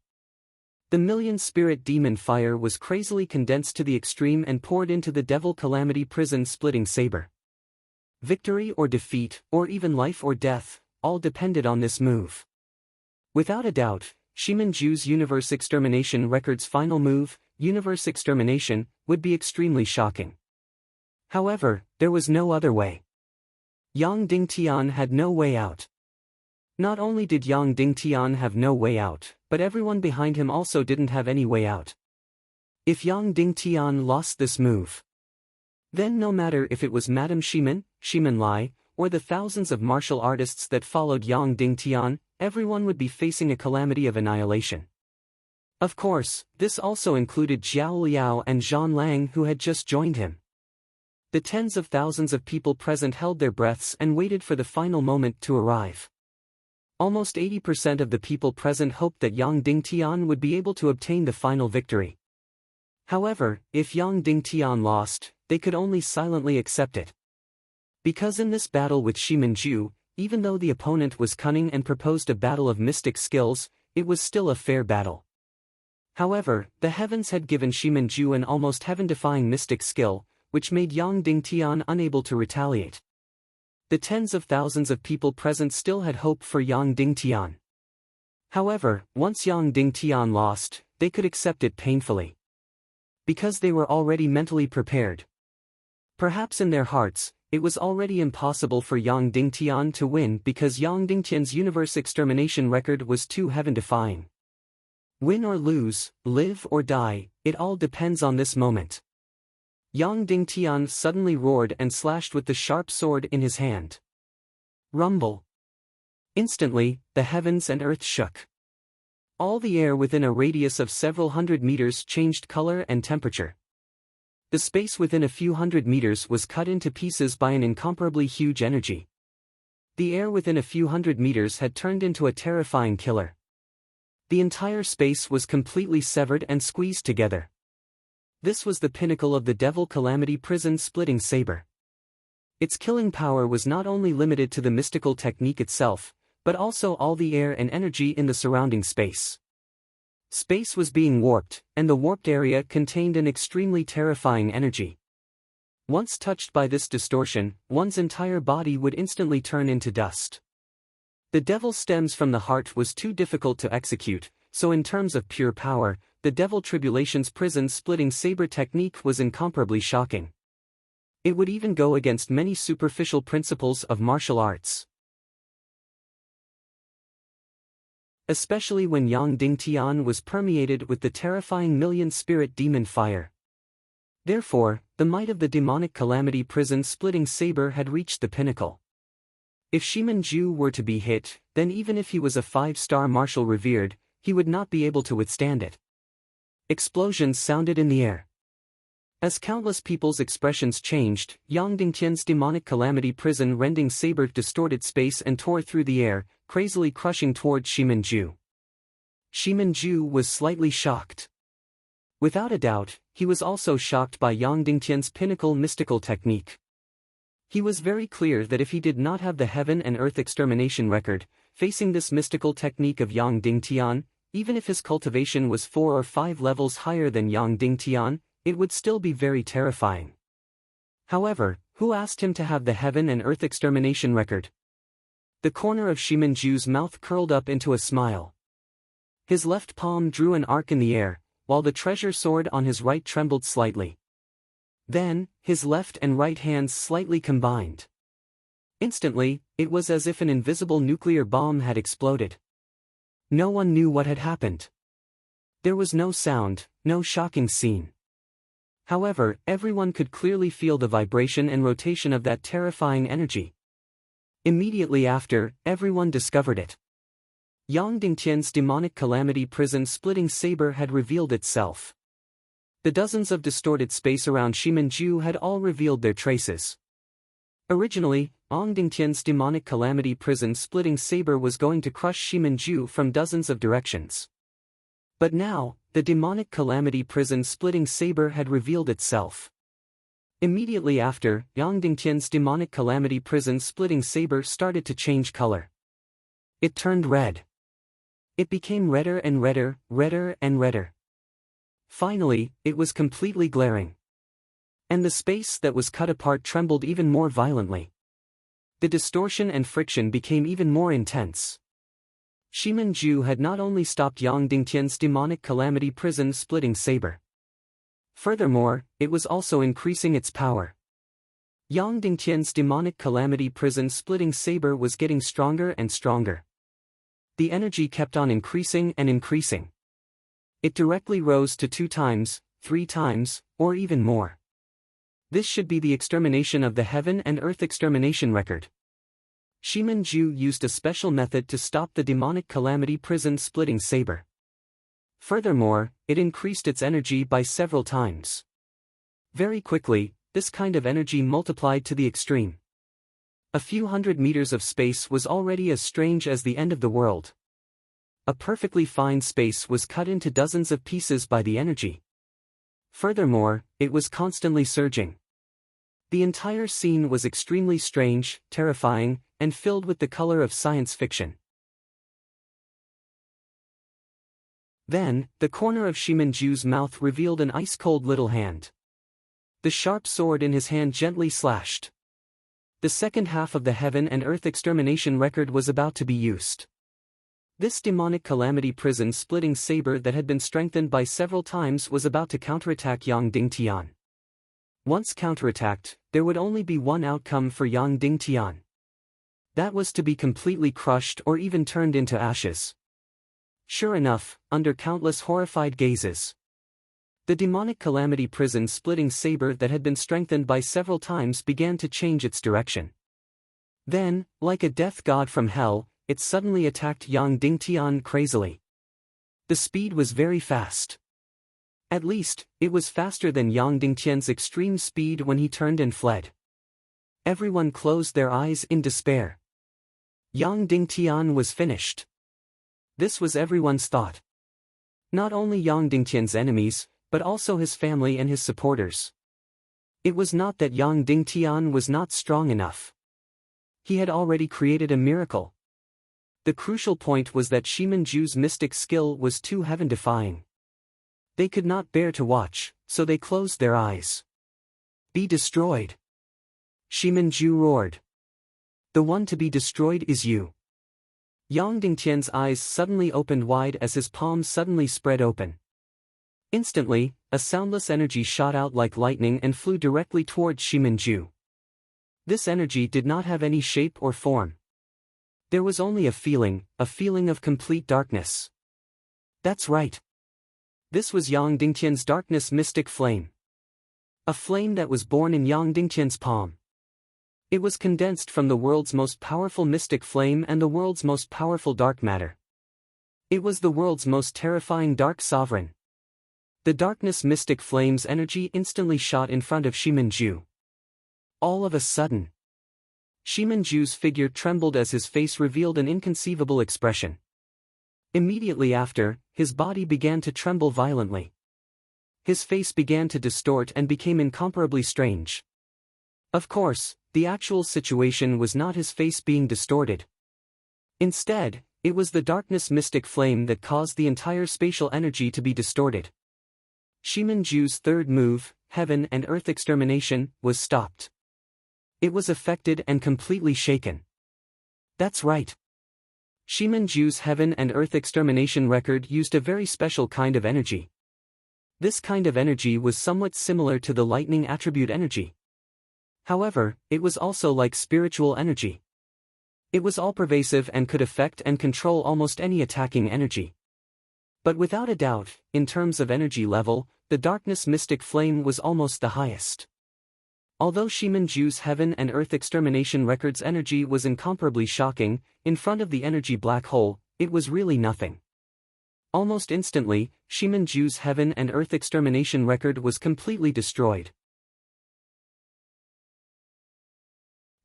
The million-spirit demon fire was crazily condensed to the extreme and poured into the Devil Calamity Prison Splitting Saber. Victory or defeat, or even life or death, all depended on this move. Without a doubt, Shimin Ju's Universe Extermination record's final move, Universe Extermination, would be extremely shocking. However, there was no other way. Yang Dingtian had no way out. Not only did Yang Dingtian have no way out, but everyone behind him also didn't have any way out. If Yang Dingtian lost this move, then no matter if it was Madame Shimin, Shimin Lai, or the thousands of martial artists that followed Yang Dingtian, everyone would be facing a calamity of annihilation. Of course, this also included Zhao Liao and Zhang Lang who had just joined him. The tens of thousands of people present held their breaths and waited for the final moment to arrive. Almost 80% of the people present hoped that Yang Dingtian would be able to obtain the final victory. However, if Yang Dingtian lost, they could only silently accept it. Because in this battle with Shimin Ju, even though the opponent was cunning and proposed a battle of mystic skills, it was still a fair battle. However, the heavens had given Shimin Ju an almost heaven-defying mystic skill, which made Yang Dingtian unable to retaliate. The tens of thousands of people present still had hope for Yang Dingtian. However, once Yang Dingtian lost, they could accept it painfully. Because they were already mentally prepared. Perhaps in their hearts, it was already impossible for Yang Dingtian to win because Yang Dingtian's universe extermination record was too heaven-defying. Win or lose, live or die, it all depends on this moment. Yang Dingtian suddenly roared and slashed with the sharp sword in his hand. Rumble. Instantly, the heavens and earth shook. All the air within a radius of several hundred meters changed color and temperature. The space within a few hundred meters was cut into pieces by an incomparably huge energy. The air within a few hundred meters had turned into a terrifying killer. The entire space was completely severed and squeezed together. This was the pinnacle of the Devil Calamity Prison splitting saber. Its killing power was not only limited to the mystical technique itself, but also all the air and energy in the surrounding space. Space was being warped, and the warped area contained an extremely terrifying energy. Once touched by this distortion, one's entire body would instantly turn into dust. The devil stems from the heart was too difficult to execute, so in terms of pure power, the Devil Tribulation's prison splitting saber technique was incomparably shocking. It would even go against many superficial principles of martial arts. Especially when Yang Ding Tian was permeated with the terrifying million-spirit demon fire. Therefore, the might of the demonic calamity prison splitting saber had reached the pinnacle. If Shimin Ju were to be hit, then even if he was a 5-star marshal revered, he would not be able to withstand it. Explosions sounded in the air. As countless people's expressions changed, Yang Dingtian's demonic calamity prison rending saber distorted space and tore through the air, crazily crushing toward Shimin Ju. Shimin Ju was slightly shocked. Without a doubt, he was also shocked by Yang Dingtian's pinnacle mystical technique. He was very clear that if he did not have the heaven and earth extermination record, facing this mystical technique of Yang Dingtian, even if his cultivation was 4 or 5 levels higher than Yang Dingtian, it would still be very terrifying. However, who asked him to have the heaven and earth extermination record? The corner of Shimin Ju's mouth curled up into a smile. His left palm drew an arc in the air, while the treasure sword on his right trembled slightly. Then, his left and right hands slightly combined. Instantly, it was as if an invisible nuclear bomb had exploded. No one knew what had happened. There was no sound, no shocking scene. However, everyone could clearly feel the vibration and rotation of that terrifying energy. Immediately after, everyone discovered it. Yang Dingtian's demonic calamity prison splitting saber had revealed itself. The dozens of distorted space around Shimin Ju had all revealed their traces. Originally, Yang Dingtian's demonic calamity prison splitting saber was going to crush Shimin Ju from dozens of directions. But now, the demonic calamity prison splitting saber had revealed itself. Immediately after, Yang Dingtian's demonic calamity prison splitting saber started to change color. It turned red. It became redder and redder, redder and redder. Finally, it was completely glaring. And the space that was cut apart trembled even more violently. The distortion and friction became even more intense. Shimin Ju had not only stopped Yang Dingtian's demonic calamity prison splitting saber. Furthermore, it was also increasing its power. Yang Dingtian's demonic calamity prison splitting saber was getting stronger and stronger. The energy kept on increasing and increasing. It directly rose to 2 times, 3 times, or even more. This should be the extermination of the heaven and earth extermination record. Shimin Ju used a special method to stop the demonic calamity prison splitting saber. Furthermore, it increased its energy by several times. Very quickly, this kind of energy multiplied to the extreme. A few hundred meters of space was already as strange as the end of the world. A perfectly fine space was cut into dozens of pieces by the energy. Furthermore, it was constantly surging. The entire scene was extremely strange, terrifying, and filled with the color of science fiction. Then, the corner of Shimin Ju's mouth revealed an ice-cold little hand. The sharp sword in his hand gently slashed. The second half of the heaven and earth extermination record was about to be used. This demonic calamity prison splitting saber that had been strengthened by several times was about to counterattack Yang Dingtian. Once counterattacked, there would only be one outcome for Yang Dingtian. That was to be completely crushed or even turned into ashes. Sure enough, under countless horrified gazes, the demonic calamity prison splitting saber that had been strengthened by several times began to change its direction. Then, like a death god from hell, it suddenly attacked Yang Dingtian crazily. The speed was very fast. At least, it was faster than Yang Dingtian's extreme speed when he turned and fled. Everyone closed their eyes in despair. Yang Dingtian was finished. This was everyone's thought. Not only Yang Dingtian's enemies, but also his family and his supporters. It was not that Yang Dingtian was not strong enough. He had already created a miracle. The crucial point was that Shimenju's mystic skill was too heaven-defying. They could not bear to watch, so they closed their eyes. Be destroyed! Shimenju roared. The one to be destroyed is you. Yang Dingtian's eyes suddenly opened wide as his palms suddenly spread open. Instantly, a soundless energy shot out like lightning and flew directly towards Shimenju. This energy did not have any shape or form. There was only a feeling of complete darkness. That's right. This was Yang Dingtian's darkness mystic flame. A flame that was born in Yang Dingtian's palm. It was condensed from the world's most powerful mystic flame and the world's most powerful dark matter. It was the world's most terrifying dark sovereign. The darkness mystic flame's energy instantly shot in front of Shimenju. All of a sudden, Shimenju's figure trembled as his face revealed an inconceivable expression. Immediately after, his body began to tremble violently. His face began to distort and became incomparably strange. Of course, the actual situation was not his face being distorted. Instead, it was the darkness mystic flame that caused the entire spatial energy to be distorted. Shimenju's third move, Heaven and Earth Extermination, was stopped. It was affected and completely shaken. That's right. Shimenju's Heaven and Earth Extermination record used a very special kind of energy. This kind of energy was somewhat similar to the lightning attribute energy. However, it was also like spiritual energy. It was all-pervasive and could affect and control almost any attacking energy. But without a doubt, in terms of energy level, the darkness mystic flame was almost the highest. Although Shimenju's Heaven and Earth Extermination record's energy was incomparably shocking, in front of the energy black hole, it was really nothing. Almost instantly, Shimenju's Heaven and Earth Extermination record was completely destroyed.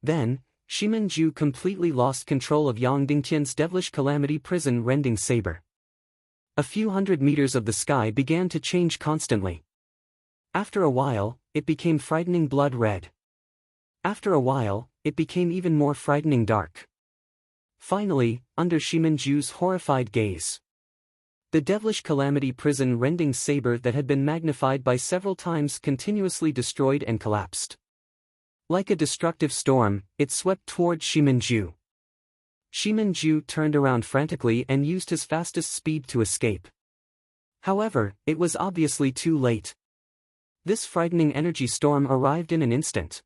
Then, Shimenju completely lost control of Yang Dingtian's devilish calamity prison rending saber. A few hundred meters of the sky began to change constantly. After a while, it became frightening blood red. After a while, it became even more frightening dark. Finally, under Shimenju's horrified gaze, the devilish calamity prison rending saber that had been magnified by several times continuously destroyed and collapsed. Like a destructive storm, it swept towards Shimenju. Shimenju turned around frantically and used his fastest speed to escape. However, it was obviously too late. This frightening energy storm arrived in an instant.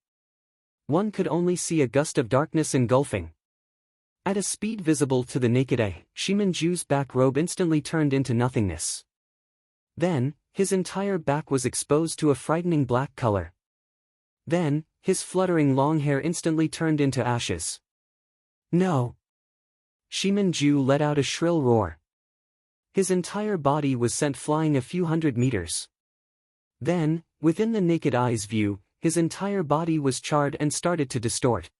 One could only see a gust of darkness engulfing. At a speed visible to the naked eye, Shimenju's back robe instantly turned into nothingness. Then, his entire back was exposed to a frightening black color. Then, his fluttering long hair instantly turned into ashes. No! Shimenju let out a shrill roar. His entire body was sent flying a few hundred meters. Then, within the naked eye's view, his entire body was charred and started to distort.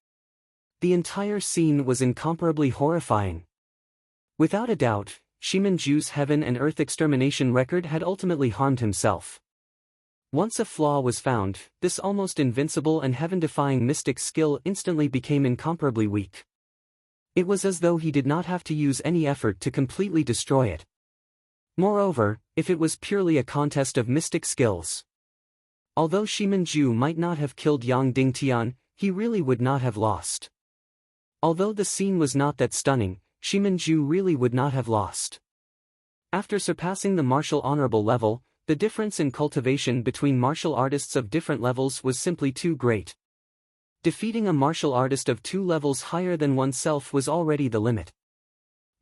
The entire scene was incomparably horrifying. Without a doubt, Shimenju's Heaven and Earth Extermination record had ultimately harmed himself. Once a flaw was found, this almost invincible and heaven-defying mystic skill instantly became incomparably weak. It was as though he did not have to use any effort to completely destroy it. Moreover, if it was purely a contest of mystic skills, although Shimenju might not have killed Yang Dingtian, he really would not have lost. Although the scene was not that stunning, Shimenju really would not have lost. After surpassing the martial honorable level, the difference in cultivation between martial artists of different levels was simply too great. Defeating a martial artist of 2 levels higher than oneself was already the limit.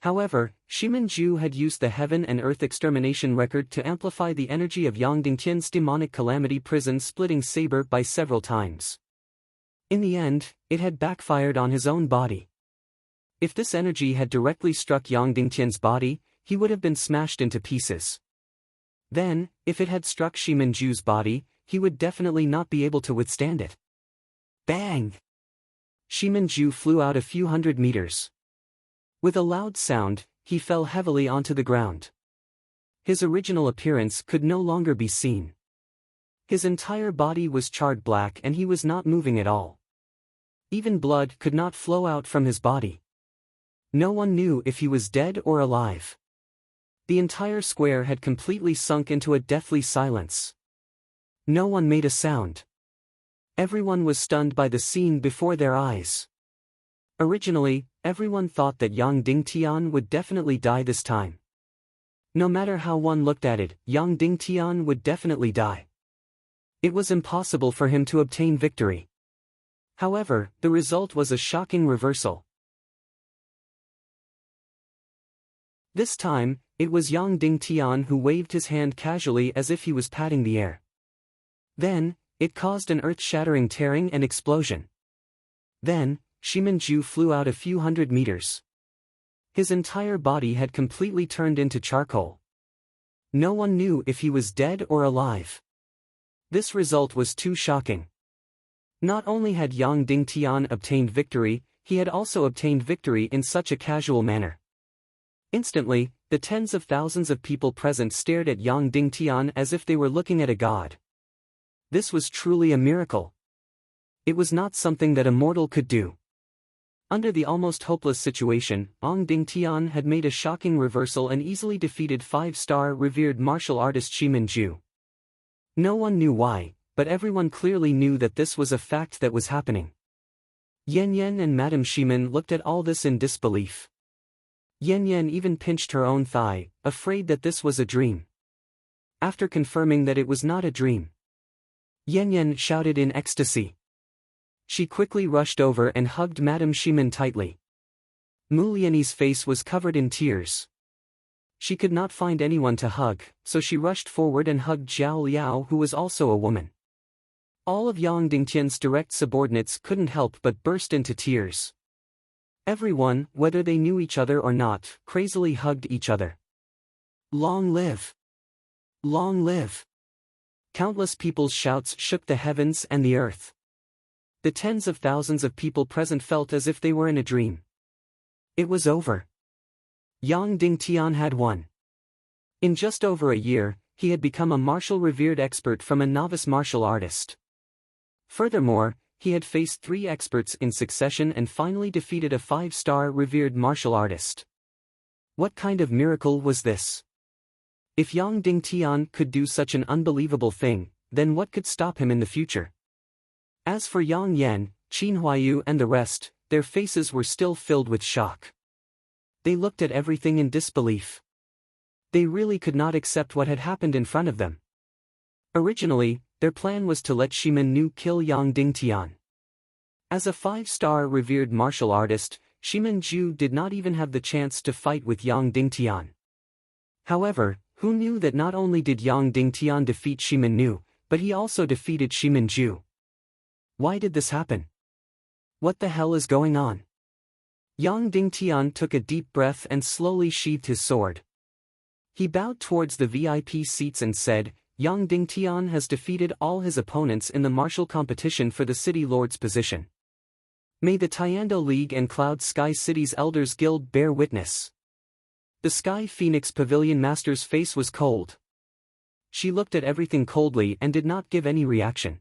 However, Shimenju had used the Heaven and Earth Extermination record to amplify the energy of Yang Dingtian's demonic calamity prison-splitting saber by several times. In the end, it had backfired on his own body. If this energy had directly struck Yang Dingtian's body, he would have been smashed into pieces. Then, if it had struck Shimanju's body, he would definitely not be able to withstand it. Bang! Shimanju flew out a few hundred meters. With a loud sound, he fell heavily onto the ground. His original appearance could no longer be seen. His entire body was charred black and he was not moving at all. Even blood could not flow out from his body. No one knew if he was dead or alive. The entire square had completely sunk into a deathly silence. No one made a sound. Everyone was stunned by the scene before their eyes. Originally, everyone thought that Yang Dingtian would definitely die this time. No matter how one looked at it, Yang Dingtian would definitely die. It was impossible for him to obtain victory. However, the result was a shocking reversal. This time, it was Yang Dingtian who waved his hand casually as if he was patting the air. Then, it caused an earth-shattering tearing and explosion. Then, Shimanju flew out a few hundred meters. His entire body had completely turned into charcoal. No one knew if he was dead or alive. This result was too shocking. Not only had Yang Dingtian obtained victory, he had also obtained victory in such a casual manner. Instantly, the tens of thousands of people present stared at Yang Dingtian as if they were looking at a god. This was truly a miracle. It was not something that a mortal could do. Under the almost hopeless situation, Yang Dingtian had made a shocking reversal and easily defeated 5-star revered martial artist Shimanju. No one knew why, but everyone clearly knew that this was a fact that was happening. Yan Yan and Madame Shiman looked at all this in disbelief. Yan Yan even pinched her own thigh, afraid that this was a dream. After confirming that it was not a dream, Yan Yan shouted in ecstasy. She quickly rushed over and hugged Madame Shiman tightly. Mu Lianyi's face was covered in tears. She could not find anyone to hug, so she rushed forward and hugged Zhao Liao, who was also a woman. All of Yang Dingtian's direct subordinates couldn't help but burst into tears. Everyone, whether they knew each other or not, crazily hugged each other. Long live! Long live! Countless people's shouts shook the heavens and the earth. The tens of thousands of people present felt as if they were in a dream. It was over. Yang Dingtian had won. In just over a year, he had become a martial revered expert from a novice martial artist. Furthermore, he had faced 3 experts in succession and finally defeated a 5-star revered martial artist. What kind of miracle was this? If Yang Dingtian could do such an unbelievable thing, then what could stop him in the future? As for Yang Yan, Qin Huayu and the rest, their faces were still filled with shock. They looked at everything in disbelief. They really could not accept what had happened in front of them. Originally, their plan was to let Shimanju kill Yang Dingtian. As a 5-star revered martial artist, Shimanju did not even have the chance to fight with Yang Dingtian. However, who knew that not only did Yang Dingtian defeat Shimanju, but he also defeated Shimanju? Why did this happen? What the hell is going on? Yang Dingtian took a deep breath and slowly sheathed his sword. He bowed towards the VIP seats and said, Yang Dingtian has defeated all his opponents in the martial competition for the City Lord's position. May the Tiando League and Cloud Sky City's Elders Guild bear witness. The Sky Phoenix Pavilion Master's face was cold. She looked at everything coldly and did not give any reaction.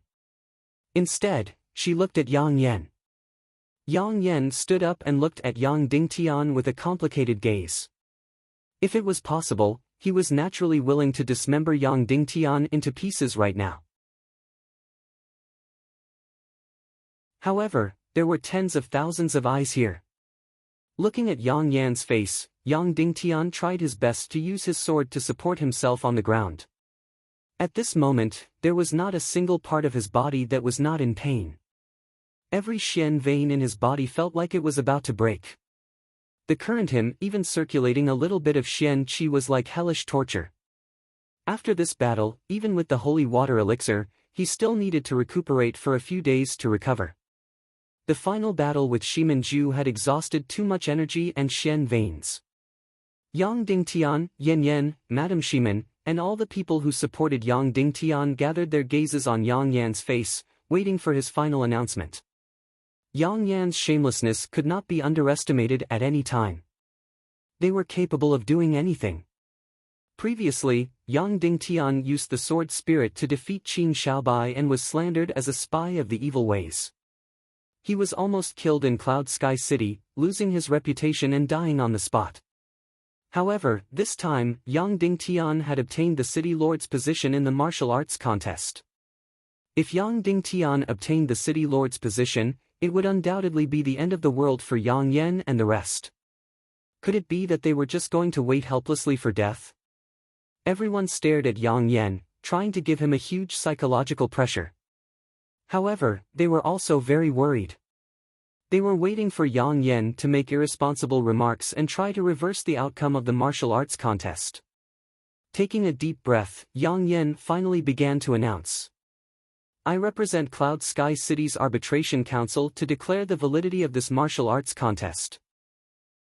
Instead, she looked at Yang Yan. Yang Yan stood up and looked at Yang Dingtian with a complicated gaze. If it was possible, he was naturally willing to dismember Yang Dingtian into pieces right now. However, there were tens of thousands of eyes here. Looking at Yang Yan's face, Yang Dingtian tried his best to use his sword to support himself on the ground. At this moment, there was not a single part of his body that was not in pain. Every shen vein in his body felt like it was about to break. The current him even circulating a little bit of shen qi was like hellish torture. After this battle, even with the holy water elixir, he still needed to recuperate for a few days to recover. The final battle with Shimanju had exhausted too much energy and shen veins. Yang Dingtian, Yan Yan, Madame Shiman, and all the people who supported Yang Dingtian gathered their gazes on Yang Yan's face, waiting for his final announcement. Yang Yan's shamelessness could not be underestimated at any time. They were capable of doing anything. Previously, Yang Dingtian used the sword spirit to defeat Qin Xiaobai and was slandered as a spy of the evil ways. He was almost killed in Cloud Sky City, losing his reputation and dying on the spot. However, this time, Yang Dingtian had obtained the city lord's position in the martial arts contest. If Yang Dingtian obtained the city lord's position, it would undoubtedly be the end of the world for Yang Yan and the rest. Could it be that they were just going to wait helplessly for death? Everyone stared at Yang Yan, trying to give him a huge psychological pressure. However, they were also very worried. They were waiting for Yang Yan to make irresponsible remarks and try to reverse the outcome of the martial arts contest. Taking a deep breath, Yang Yan finally began to announce. I represent Cloud Sky City's Arbitration Council to declare the validity of this martial arts contest.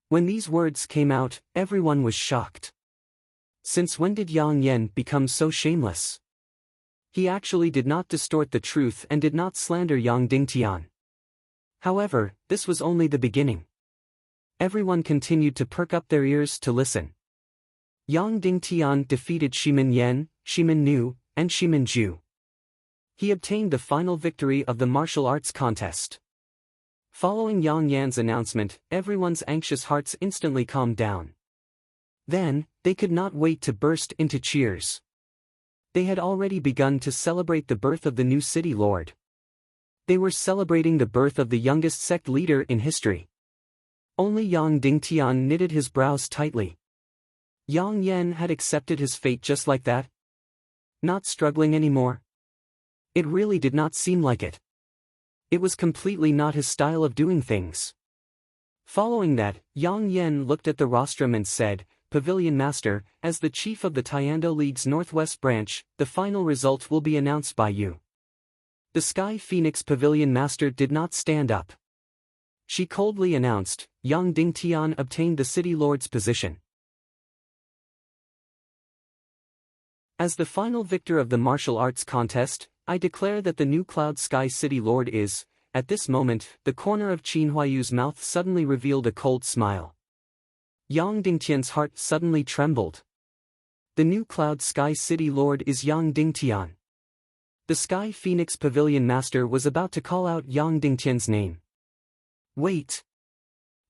When these words came out, everyone was shocked. Since when did Yang Yan become so shameless? He actually did not distort the truth and did not slander Yang Dingtian. However, this was only the beginning. Everyone continued to perk up their ears to listen. Yang Dingtian defeated Shimin Yan, Shimin Nu, and Shimin Ju. He obtained the final victory of the martial arts contest. Following Yang Yan's announcement, everyone's anxious hearts instantly calmed down. Then, they could not wait to burst into cheers. They had already begun to celebrate the birth of the new city lord. They were celebrating the birth of the youngest sect leader in history. Only Yang Dingtian knitted his brows tightly. Yang Yan had accepted his fate just like that? Not struggling anymore? It really did not seem like it. It was completely not his style of doing things. Following that, Yang Yan looked at the rostrum and said, Pavilion Master, as the chief of the Taekwondo League's Northwest branch, the final result will be announced by you. The Sky Phoenix Pavilion Master did not stand up. She coldly announced, Yang Dingtian obtained the city lord's position. As the final victor of the martial arts contest, I declare that the new Cloud Sky City Lord is. At this moment, the corner of Qin Huayu's mouth suddenly revealed a cold smile. Yang Dingtian's heart suddenly trembled. The new Cloud Sky City Lord is Yang Dingtian. The Sky Phoenix Pavilion Master was about to call out Yang Dingtian's name. Wait!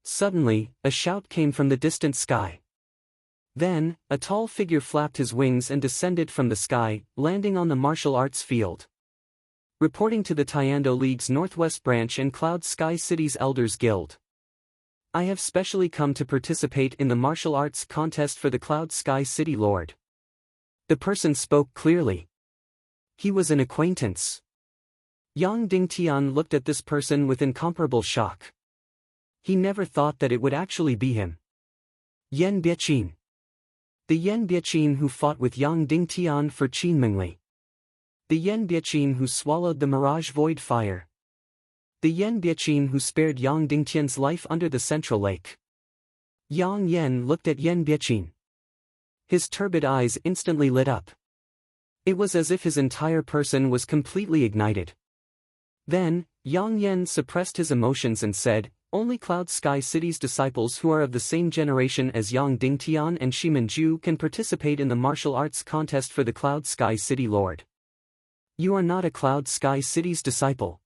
Suddenly, a shout came from the distant sky. Then, a tall figure flapped his wings and descended from the sky, landing on the martial arts field. Reporting to the Taekwondo League's Northwest Branch and Cloud Sky City's Elders Guild. I have specially come to participate in the martial arts contest for the Cloud Sky City Lord. The person spoke clearly. He was an acquaintance. Yang Dingtian looked at this person with incomparable shock. He never thought that it would actually be him. Yan Bieqin. The Yan Bieqin who fought with Yang Dingtian for Qin Mingli. The Yan Bieqin who swallowed the Mirage Void Fire. The Yan Bieqin who spared Yang Dingtian's life under the Central Lake. Yang Yan looked at Yan Bieqin. His turbid eyes instantly lit up. It was as if his entire person was completely ignited. Then, Yang Yan suppressed his emotions and said, only Cloud Sky City's disciples who are of the same generation as Yang Dingtian and Shimin Ju can participate in the martial arts contest for the Cloud Sky City Lord. You are not a Cloud Sky City's disciple.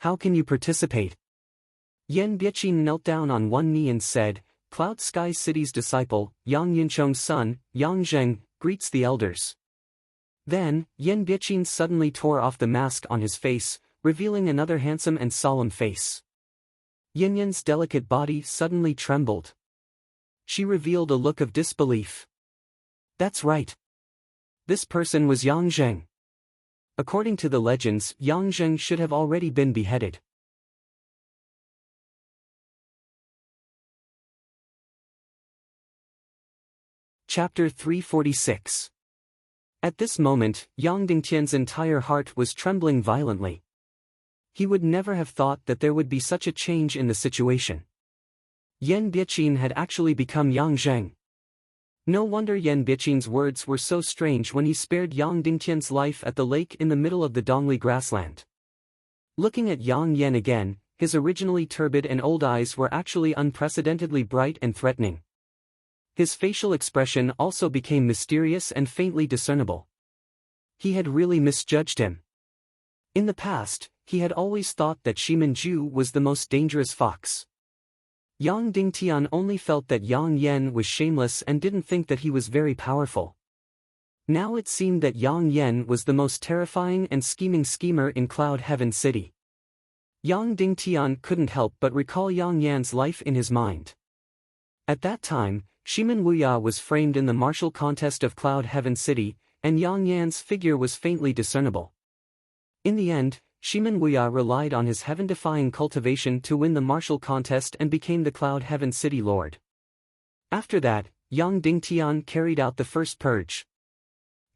How can you participate? Yan Bieqin knelt down on one knee and said, Cloud Sky City's disciple, Yang Yinchong's son, Yang Zheng, greets the elders. Then, Yan Bieqin suddenly tore off the mask on his face, revealing another handsome and solemn face. Yan's delicate body suddenly trembled. She revealed a look of disbelief. That's right. This person was Yang Zheng. According to the legends, Yang Zheng should have already been beheaded. Chapter 346. At this moment, Yang Dingtian's entire heart was trembling violently. He would never have thought that there would be such a change in the situation. Yan Bieqin had actually become Yang Zheng. No wonder Yan Bichin's words were so strange when he spared Yang Dingtian's life at the lake in the middle of the Dongli grassland. Looking at Yang Yan again, his originally turbid and old eyes were actually unprecedentedly bright and threatening. His facial expression also became mysterious and faintly discernible. He had really misjudged him. In the past, he had always thought that Shimanju was the most dangerous fox. Yang Dingtian only felt that Yang Yan was shameless and didn't think that he was very powerful. Now it seemed that Yang Yan was the most terrifying and scheming schemer in Cloud Heaven City. Yang Dingtian couldn't help but recall Yang Yan's life in his mind. At that time, Shiman Wuya was framed in the martial contest of Cloud Heaven City, and Yang Yan's figure was faintly discernible. In the end, Shiman Wuya relied on his heaven-defying cultivation to win the martial contest and became the Cloud Heaven City Lord. After that, Yang Dingtian carried out the first purge.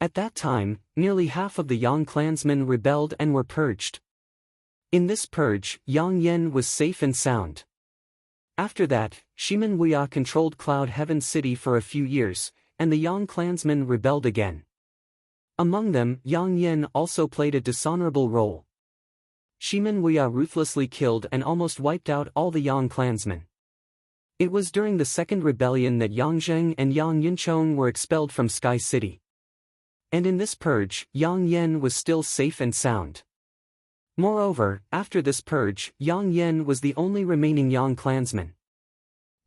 At that time, nearly half of the Yang clansmen rebelled and were purged. In this purge, Yang Yan was safe and sound. After that, Shiman Wuya controlled Cloud Heaven City for a few years, and the Yang clansmen rebelled again. Among them, Yang Yan also played a dishonorable role. Shiman Wuya ruthlessly killed and almost wiped out all the Yang clansmen. It was during the second rebellion that Yang Zheng and Yang Yinchong were expelled from Sky City. And in this purge, Yang Yan was still safe and sound. Moreover, after this purge, Yang Yan was the only remaining Yang clansman.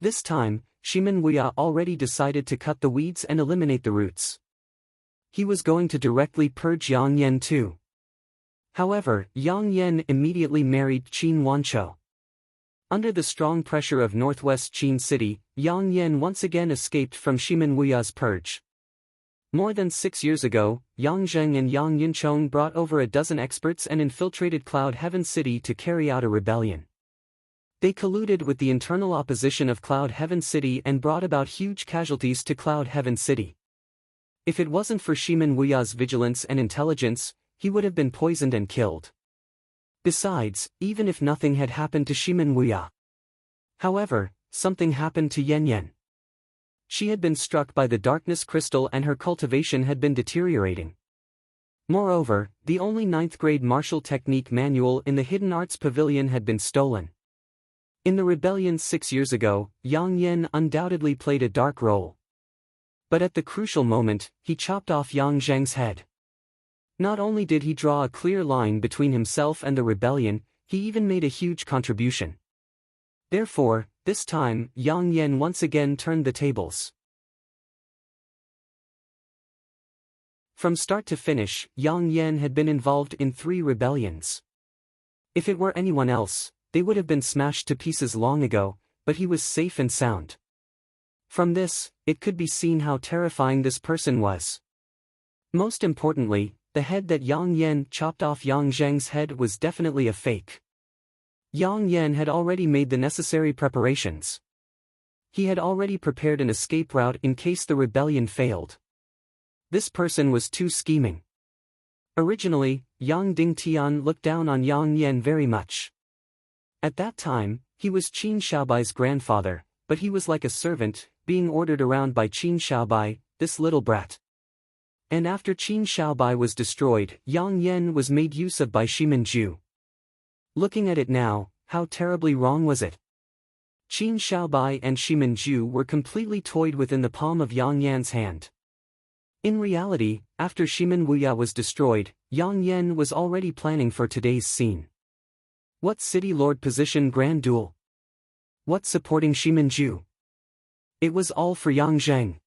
This time, Shiman Wuya already decided to cut the weeds and eliminate the roots. He was going to directly purge Yang Yan too. However, Yang Yan immediately married Qin Wanchou. Under the strong pressure of northwest Qin City, Yang Yan once again escaped from Shiman Wuya's purge. More than 6 years ago, Yang Zheng and Yang Yinchong brought over a dozen experts and infiltrated Cloud Heaven City to carry out a rebellion. They colluded with the internal opposition of Cloud Heaven City and brought about huge casualties to Cloud Heaven City. If it wasn't for Shiman Wuya's vigilance and intelligence, he would have been poisoned and killed. Besides, even if nothing had happened to Shiman Wuya. However, something happened to Yan Yan. She had been struck by the darkness crystal and her cultivation had been deteriorating. Moreover, the only 9th grade martial technique manual in the Hidden Arts Pavilion had been stolen. In the rebellion 6 years ago, Yang Yan undoubtedly played a dark role. But at the crucial moment, he chopped off Yang Zheng's head. Not only did he draw a clear line between himself and the rebellion, he even made a huge contribution. Therefore, this time, Yang Yan once again turned the tables. From start to finish, Yang Yan had been involved in 3 rebellions. If it were anyone else, they would have been smashed to pieces long ago, but he was safe and sound. From this, it could be seen how terrifying this person was. Most importantly, the head that Yang Yan chopped off Yang Zheng's head was definitely a fake. Yang Yan had already made the necessary preparations. He had already prepared an escape route in case the rebellion failed. This person was too scheming. Originally, Yang Dingtian looked down on Yang Yan very much. At that time, he was Qin Xiaobai's grandfather, but he was like a servant, being ordered around by Qin Xiaobai, this little brat. And after Qin Xiaobai was destroyed, Yang Yan was made use of by Shimanju. Looking at it now, how terribly wrong was it? Qin Xiaobai and Shimanju were completely toyed within the palm of Yang Yan's hand. In reality, after Shiman Wuya was destroyed, Yang Yan was already planning for today's scene. What city lord position grand duel? What supporting Shimanju? It was all for Yang Zheng.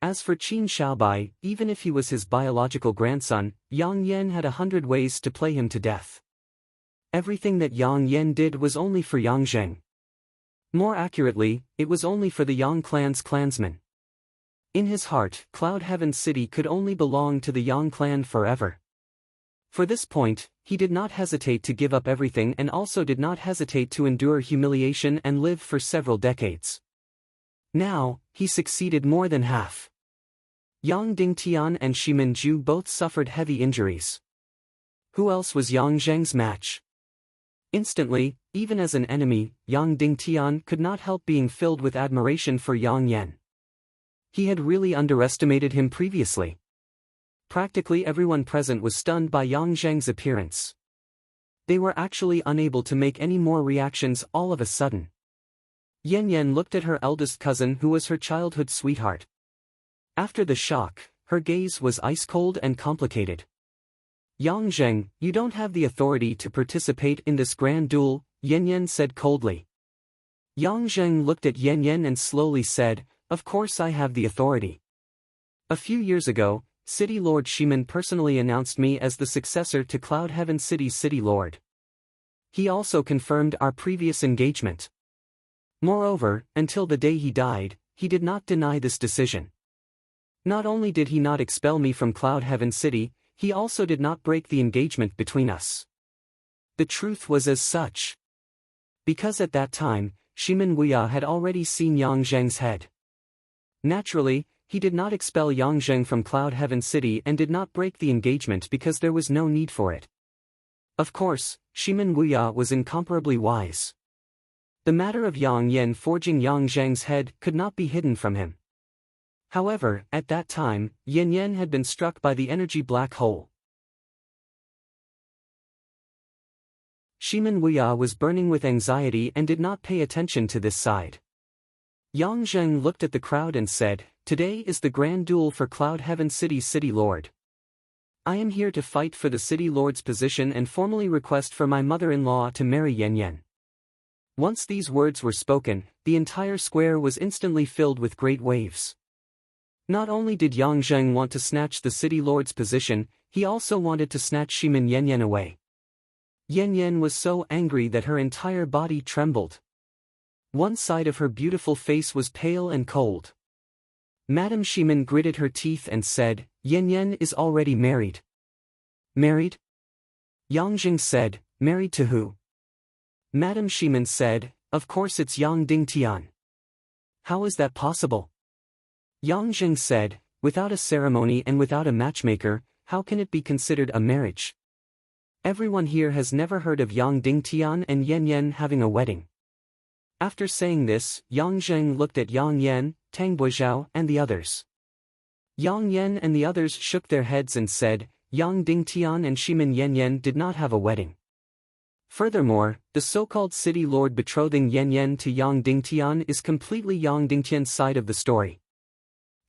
As for Qin Xiaobai, even if he was his biological grandson, Yang Yan had 100 ways to play him to death. Everything that Yang Yan did was only for Yang Zheng. More accurately, it was only for the Yang clan's clansmen. In his heart, Cloud Heaven City could only belong to the Yang clan forever. For this point, he did not hesitate to give up everything and also did not hesitate to endure humiliation and live for several decades. Now, he succeeded more than half. Yang Dingtian and Shimanju both suffered heavy injuries. Who else was Yang Zheng's match? Instantly, even as an enemy, Yang Dingtian could not help being filled with admiration for Yang Yan. He had really underestimated him previously. Practically everyone present was stunned by Yang Zheng's appearance. They were actually unable to make any more reactions all of a sudden. Yan Yan looked at her eldest cousin who was her childhood sweetheart. After the shock, her gaze was ice-cold and complicated. Yang Zheng, you don't have the authority to participate in this grand duel, Yan Yan said coldly. Yang Zheng looked at Yan Yan and slowly said, of course I have the authority. A few years ago, City Lord Shimin personally announced me as the successor to Cloud Heaven City's City Lord. He also confirmed our previous engagement. Moreover, until the day he died, he did not deny this decision. Not only did he not expel me from Cloud Heaven City, he also did not break the engagement between us. The truth was as such. Because at that time, Shimin Wuya had already seen Yang Zheng's head. Naturally, he did not expel Yang Zheng from Cloud Heaven City and did not break the engagement because there was no need for it. Of course, Shimin Wuya was incomparably wise. The matter of Yang Yan forging Yang Zheng's head could not be hidden from him. However, at that time, Yan Yan had been struck by the energy black hole. Shimin Wuya was burning with anxiety and did not pay attention to this side. Yang Zheng looked at the crowd and said, today is the grand duel for Cloud Heaven City's City Lord. I am here to fight for the City Lord's position and formally request for my mother-in-law to marry Yan Yan. Once these words were spoken, the entire square was instantly filled with great waves. Not only did Yang Zheng want to snatch the City Lord's position, he also wanted to snatch Shimin Yan Yan away. Yan Yan was so angry that her entire body trembled. One side of her beautiful face was pale and cold. Madame Shimin gritted her teeth and said, Yan Yan is already married. Married? Yang Zheng said, married to who? Madame Shimin said, of course it's Yang Dingtian. How is that possible? Yang Zheng said, without a ceremony and without a matchmaker, how can it be considered a marriage? Everyone here has never heard of Yang Dingtian and Yan Yan having a wedding. After saying this, Yang Zheng looked at Yang Yan, Tang Buizhao and the others. Yang Yan and the others shook their heads and said, Yang Dingtian and Shimin Yan Yan did not have a wedding. Furthermore, the so-called City Lord betrothing Yan Yan to Yang Dingtian is completely Yang Dingtian's side of the story.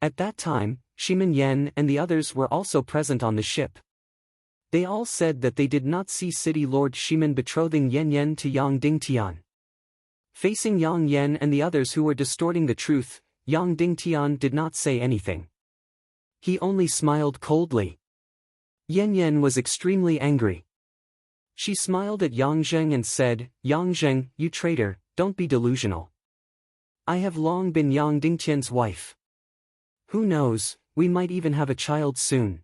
At that time, Shimin Yan and the others were also present on the ship. They all said that they did not see City Lord Shimin betrothing Yan Yan to Yang Dingtian. Facing Yang Yan and the others who were distorting the truth, Yang Dingtian did not say anything. He only smiled coldly. Yan Yan was extremely angry. She smiled at Yang Zheng and said, Yang Zheng, you traitor, don't be delusional. I have long been Yang Dingtian's wife. Who knows, we might even have a child soon.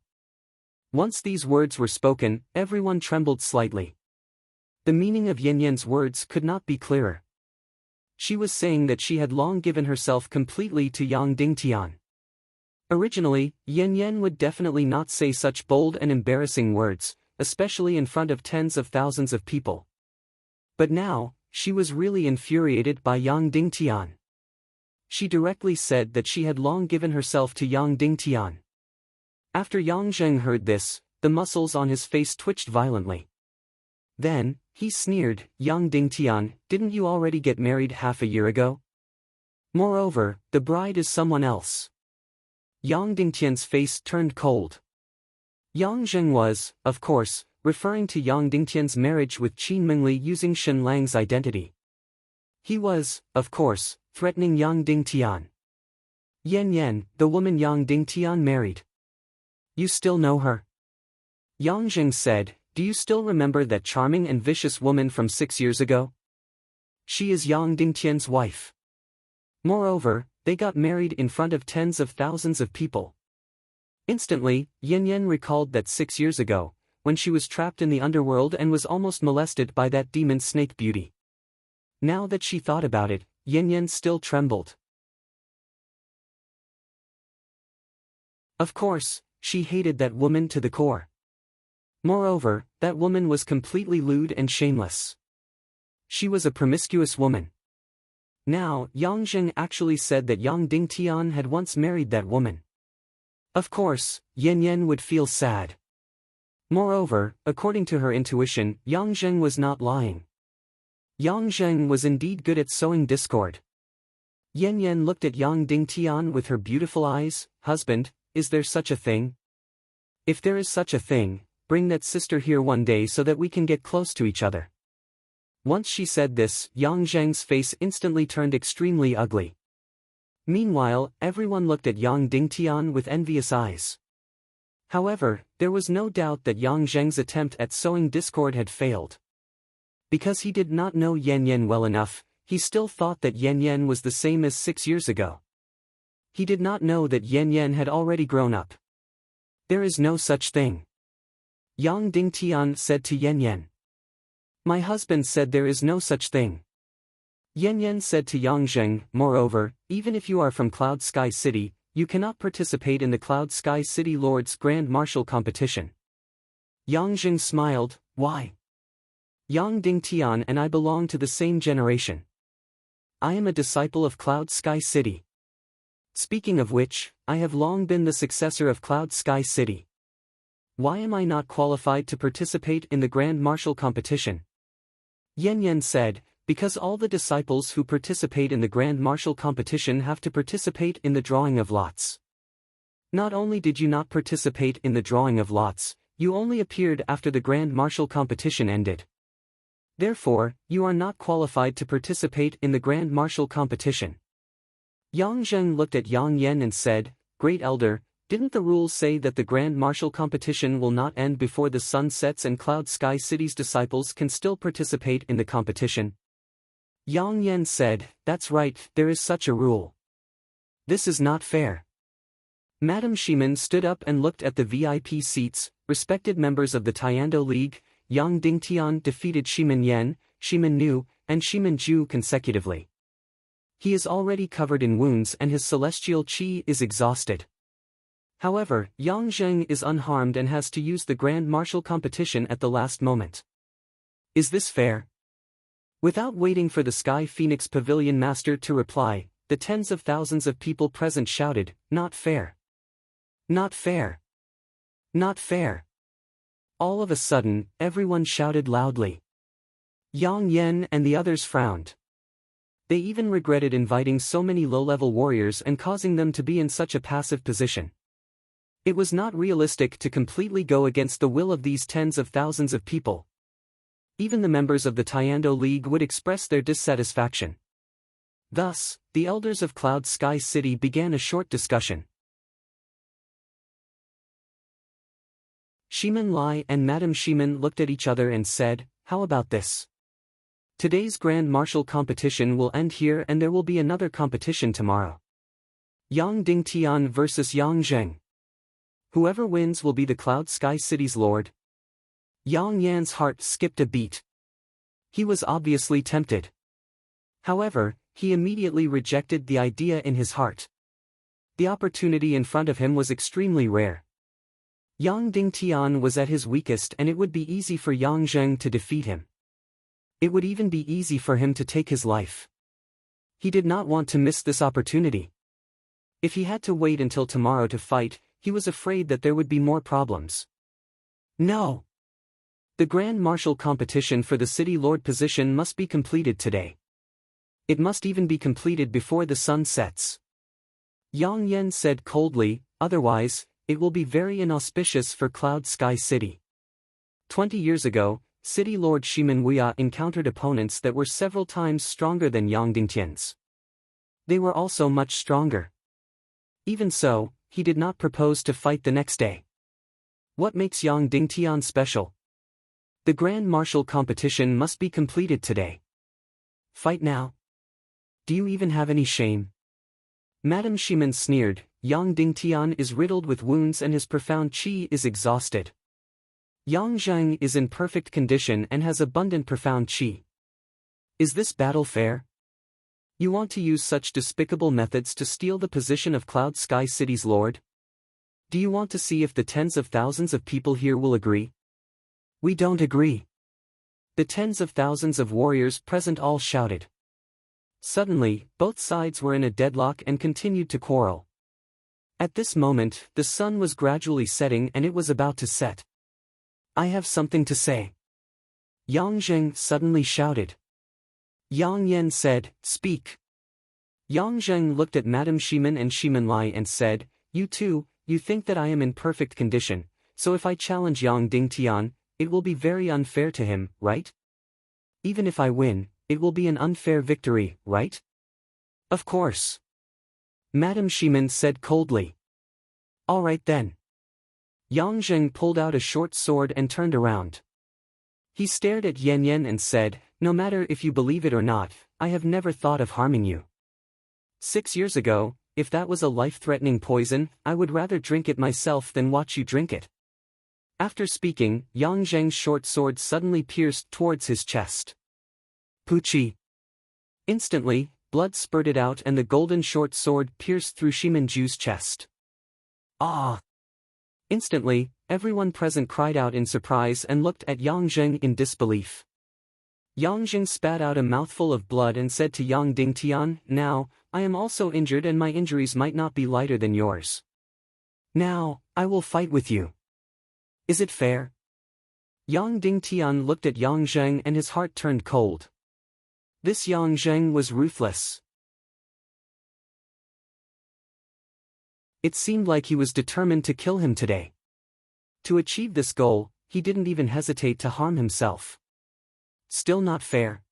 Once these words were spoken, everyone trembled slightly. The meaning of Yan Yan's words could not be clearer. She was saying that she had long given herself completely to Yang Dingtian. Originally, Yan Yan would definitely not say such bold and embarrassing words, especially in front of tens of thousands of people. But now, she was really infuriated by Yang Dingtian. She directly said that she had long given herself to Yang Dingtian. After Yang Zheng heard this, the muscles on his face twitched violently. Then, he sneered, Yang Dingtian, didn't you already get married half a year ago? Moreover, the bride is someone else. Yang Dingtian's face turned cold. Yang Zheng was, of course, referring to Yang Dingtian's marriage with Qin Mingli using Shen Lang's identity. He was, of course, threatening Yang Dingtian. Yan Yan, the woman Yang Dingtian married. You still know her? Yang Zheng said, do you still remember that charming and vicious woman from 6 years ago? She is Yang Dingtian's wife. Moreover, they got married in front of tens of thousands of people. Instantly, Yan Yan recalled that 6 years ago, when she was trapped in the underworld and was almost molested by that demon snake beauty. Now that she thought about it, Yan Yan still trembled. Of course, she hated that woman to the core. Moreover, that woman was completely lewd and shameless. She was a promiscuous woman. Now, Yang Zheng actually said that Yang Dingtian had once married that woman. Of course, Yan Yan would feel sad. Moreover, according to her intuition, Yang Zheng was not lying. Yang Zheng was indeed good at sowing discord. Yan Yan looked at Yang Dingtian with her beautiful eyes. Husband, is there such a thing? If there is such a thing, bring that sister here one day so that we can get close to each other. Once she said this, Yang Zheng's face instantly turned extremely ugly. Meanwhile, everyone looked at Yang Dingtian with envious eyes. However, there was no doubt that Yang Zheng's attempt at sowing discord had failed. Because he did not know Yan Yan well enough, he still thought that Yan Yan was the same as 6 years ago. He did not know that Yan Yan had already grown up. There is no such thing. Yang Dingtian said to Yan Yan. My husband said there is no such thing. Yan Yan said to Yang Zheng, moreover, even if you are from Cloud Sky City, you cannot participate in the Cloud Sky City Lord's Grand Martial competition. Yang Zheng smiled, why? Yang Dingtian and I belong to the same generation. I am a disciple of Cloud Sky City. Speaking of which, I have long been the successor of Cloud Sky City. Why am I not qualified to participate in the Grand Martial competition? Yan Yan said, because all the disciples who participate in the Grand Martial competition have to participate in the drawing of lots. Not only did you not participate in the drawing of lots, you only appeared after the Grand Martial competition ended. Therefore, you are not qualified to participate in the Grand Martial competition. Yang Zheng looked at Yang Yan and said, Great Elder, didn't the rules say that the Grand Martial competition will not end before the sun sets and Cloud Sky City's disciples can still participate in the competition? Yang Yan said, that's right, there is such a rule. This is not fair. Madam Shimin stood up and looked at the VIP seats. Respected members of the Tiando League, Yang Dingtian defeated Shimin Yan, Shimin Nu, and Shimin Ju consecutively. He is already covered in wounds and his celestial qi is exhausted. However, Yang Zheng is unharmed and has to use the Grand Martial competition at the last moment. Is this fair? Without waiting for the Sky Phoenix Pavilion Master to reply, the tens of thousands of people present shouted, not fair. Not fair. Not fair. All of a sudden, everyone shouted loudly. Yang Yan and the others frowned. They even regretted inviting so many low-level warriors and causing them to be in such a passive position. It was not realistic to completely go against the will of these tens of thousands of people. Even the members of the Tiando League would express their dissatisfaction. Thus, the elders of Cloud Sky City began a short discussion. Shimin Lai and Madame Shimin looked at each other and said, how about this? Today's Grand Martial competition will end here and there will be another competition tomorrow. Yang Dingtian versus Yang Zheng. Whoever wins will be the Cloud Sky City's lord. Yang Yan's heart skipped a beat. He was obviously tempted. However, he immediately rejected the idea in his heart. The opportunity in front of him was extremely rare. Yang Dingtian was at his weakest and it would be easy for Yang Zheng to defeat him. It would even be easy for him to take his life. He did not want to miss this opportunity. If he had to wait until tomorrow to fight, he was afraid that there would be more problems. No. The Grand Martial competition for the City Lord position must be completed today. It must even be completed before the sun sets. Yang Yan said coldly, otherwise, it will be very inauspicious for Cloud Sky City. 20 years ago, City Lord Shimin Wuya encountered opponents that were several times stronger than Yang Dingtian's. They were also much stronger. Even so, he did not propose to fight the next day. What makes Yang Dingtian special? The Grand Martial competition must be completed today. Fight now? Do you even have any shame? Madame Shimin sneered, Yang Dingtian is riddled with wounds and his profound qi is exhausted. Yang Zheng is in perfect condition and has abundant profound qi. Is this battle fair? You want to use such despicable methods to steal the position of Cloud Sky City's lord? Do you want to see if the tens of thousands of people here will agree? We don't agree. The tens of thousands of warriors present all shouted. Suddenly, both sides were in a deadlock and continued to quarrel. At this moment, the sun was gradually setting and it was about to set. I have something to say. Yang Zheng suddenly shouted. Yang Yan said, Speak. Yang Zheng looked at Madame Shimin and Shimin Lai and said, You two, you think that I am in perfect condition, so if I challenge Yang Dingtian, it will be very unfair to him, right? Even if I win, it will be an unfair victory, right? Of course. Madame Shimin said coldly. All right then. Yang Zheng pulled out a short sword and turned around. He stared at Yan Yan and said, No matter if you believe it or not, I have never thought of harming you. 6 years ago, if that was a life-threatening poison, I would rather drink it myself than watch you drink it. After speaking, Yang Zheng's short sword suddenly pierced towards his chest. Puchi. Instantly, blood spurted out and the golden short sword pierced through Shiminju's chest. Ah! Instantly, everyone present cried out in surprise and looked at Yang Zheng in disbelief. Yang Zheng spat out a mouthful of blood and said to Yang Dingtian, Now, I am also injured and my injuries might not be lighter than yours. Now, I will fight with you. Is it fair? Yang Dingtian looked at Yang Zheng and his heart turned cold. This Yang Zheng was ruthless. It seemed like he was determined to kill him today. To achieve this goal, he didn't even hesitate to harm himself. Still not fair.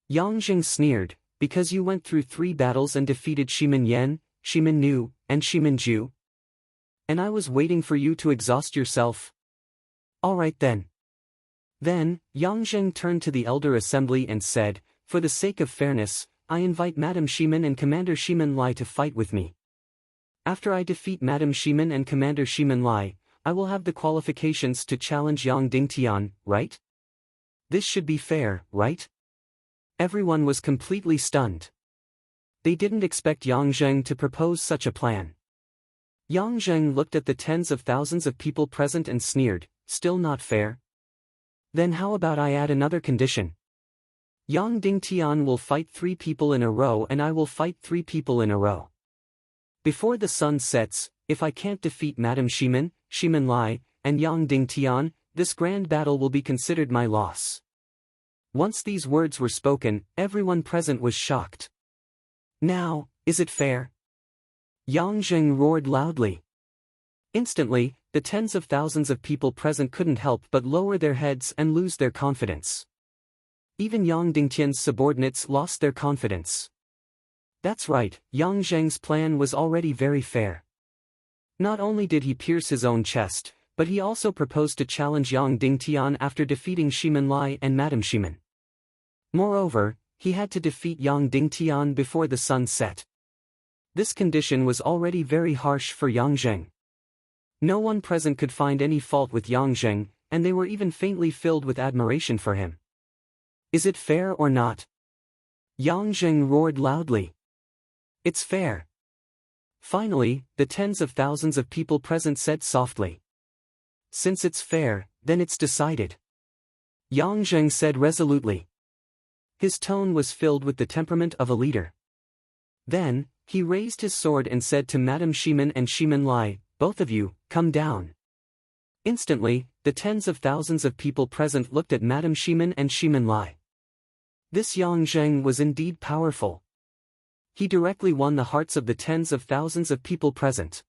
Yang Zheng sneered, because you went through 3 battles and defeated Shimin Yan, Shimin Nu, and Shimin Ju. And I was waiting for you to exhaust yourself. All right then. Then, Yang Zheng turned to the elder assembly and said, For the sake of fairness, I invite Madame Shimin and Commander Shimin Lai to fight with me. After I defeat Madame Shimin and Commander Shimin Lai, I will have the qualifications to challenge Yang Dingtian, right? This should be fair, right? Everyone was completely stunned. They didn't expect Yang Zheng to propose such a plan. Yang Zheng looked at the tens of thousands of people present and sneered, Still not fair? Then how about I add another condition? Yang Dingtian will fight 3 people in a row and I will fight 3 people in a row. Before the sun sets, if I can't defeat Madame Shimin, Shimin Lai, and Yang Dingtian, this grand battle will be considered my loss. Once these words were spoken, everyone present was shocked. Now, is it fair? Yang Zheng roared loudly. Instantly, the tens of thousands of people present couldn't help but lower their heads and lose their confidence. Even Yang Dingtian's subordinates lost their confidence. That's right, Yang Zheng's plan was already very fair. Not only did he pierce his own chest, but he also proposed to challenge Yang Dingtian after defeating Shimin Lai and Madame Shimin. Moreover, he had to defeat Yang Dingtian before the sun set. This condition was already very harsh for Yang Zheng. No one present could find any fault with Yang Zheng, and they were even faintly filled with admiration for him. Is it fair or not? Yang Zheng roared loudly. It's fair. Finally, the tens of thousands of people present said softly. Since it's fair, then it's decided. Yang Zheng said resolutely. His tone was filled with the temperament of a leader. Then, he raised his sword and said to Madame Shimin and Shimin Lai, Both of you, come down. Instantly, the tens of thousands of people present looked at Madame Shimin and Shimin Lai. This Yang Zheng was indeed powerful. He directly won the hearts of the tens of thousands of people present.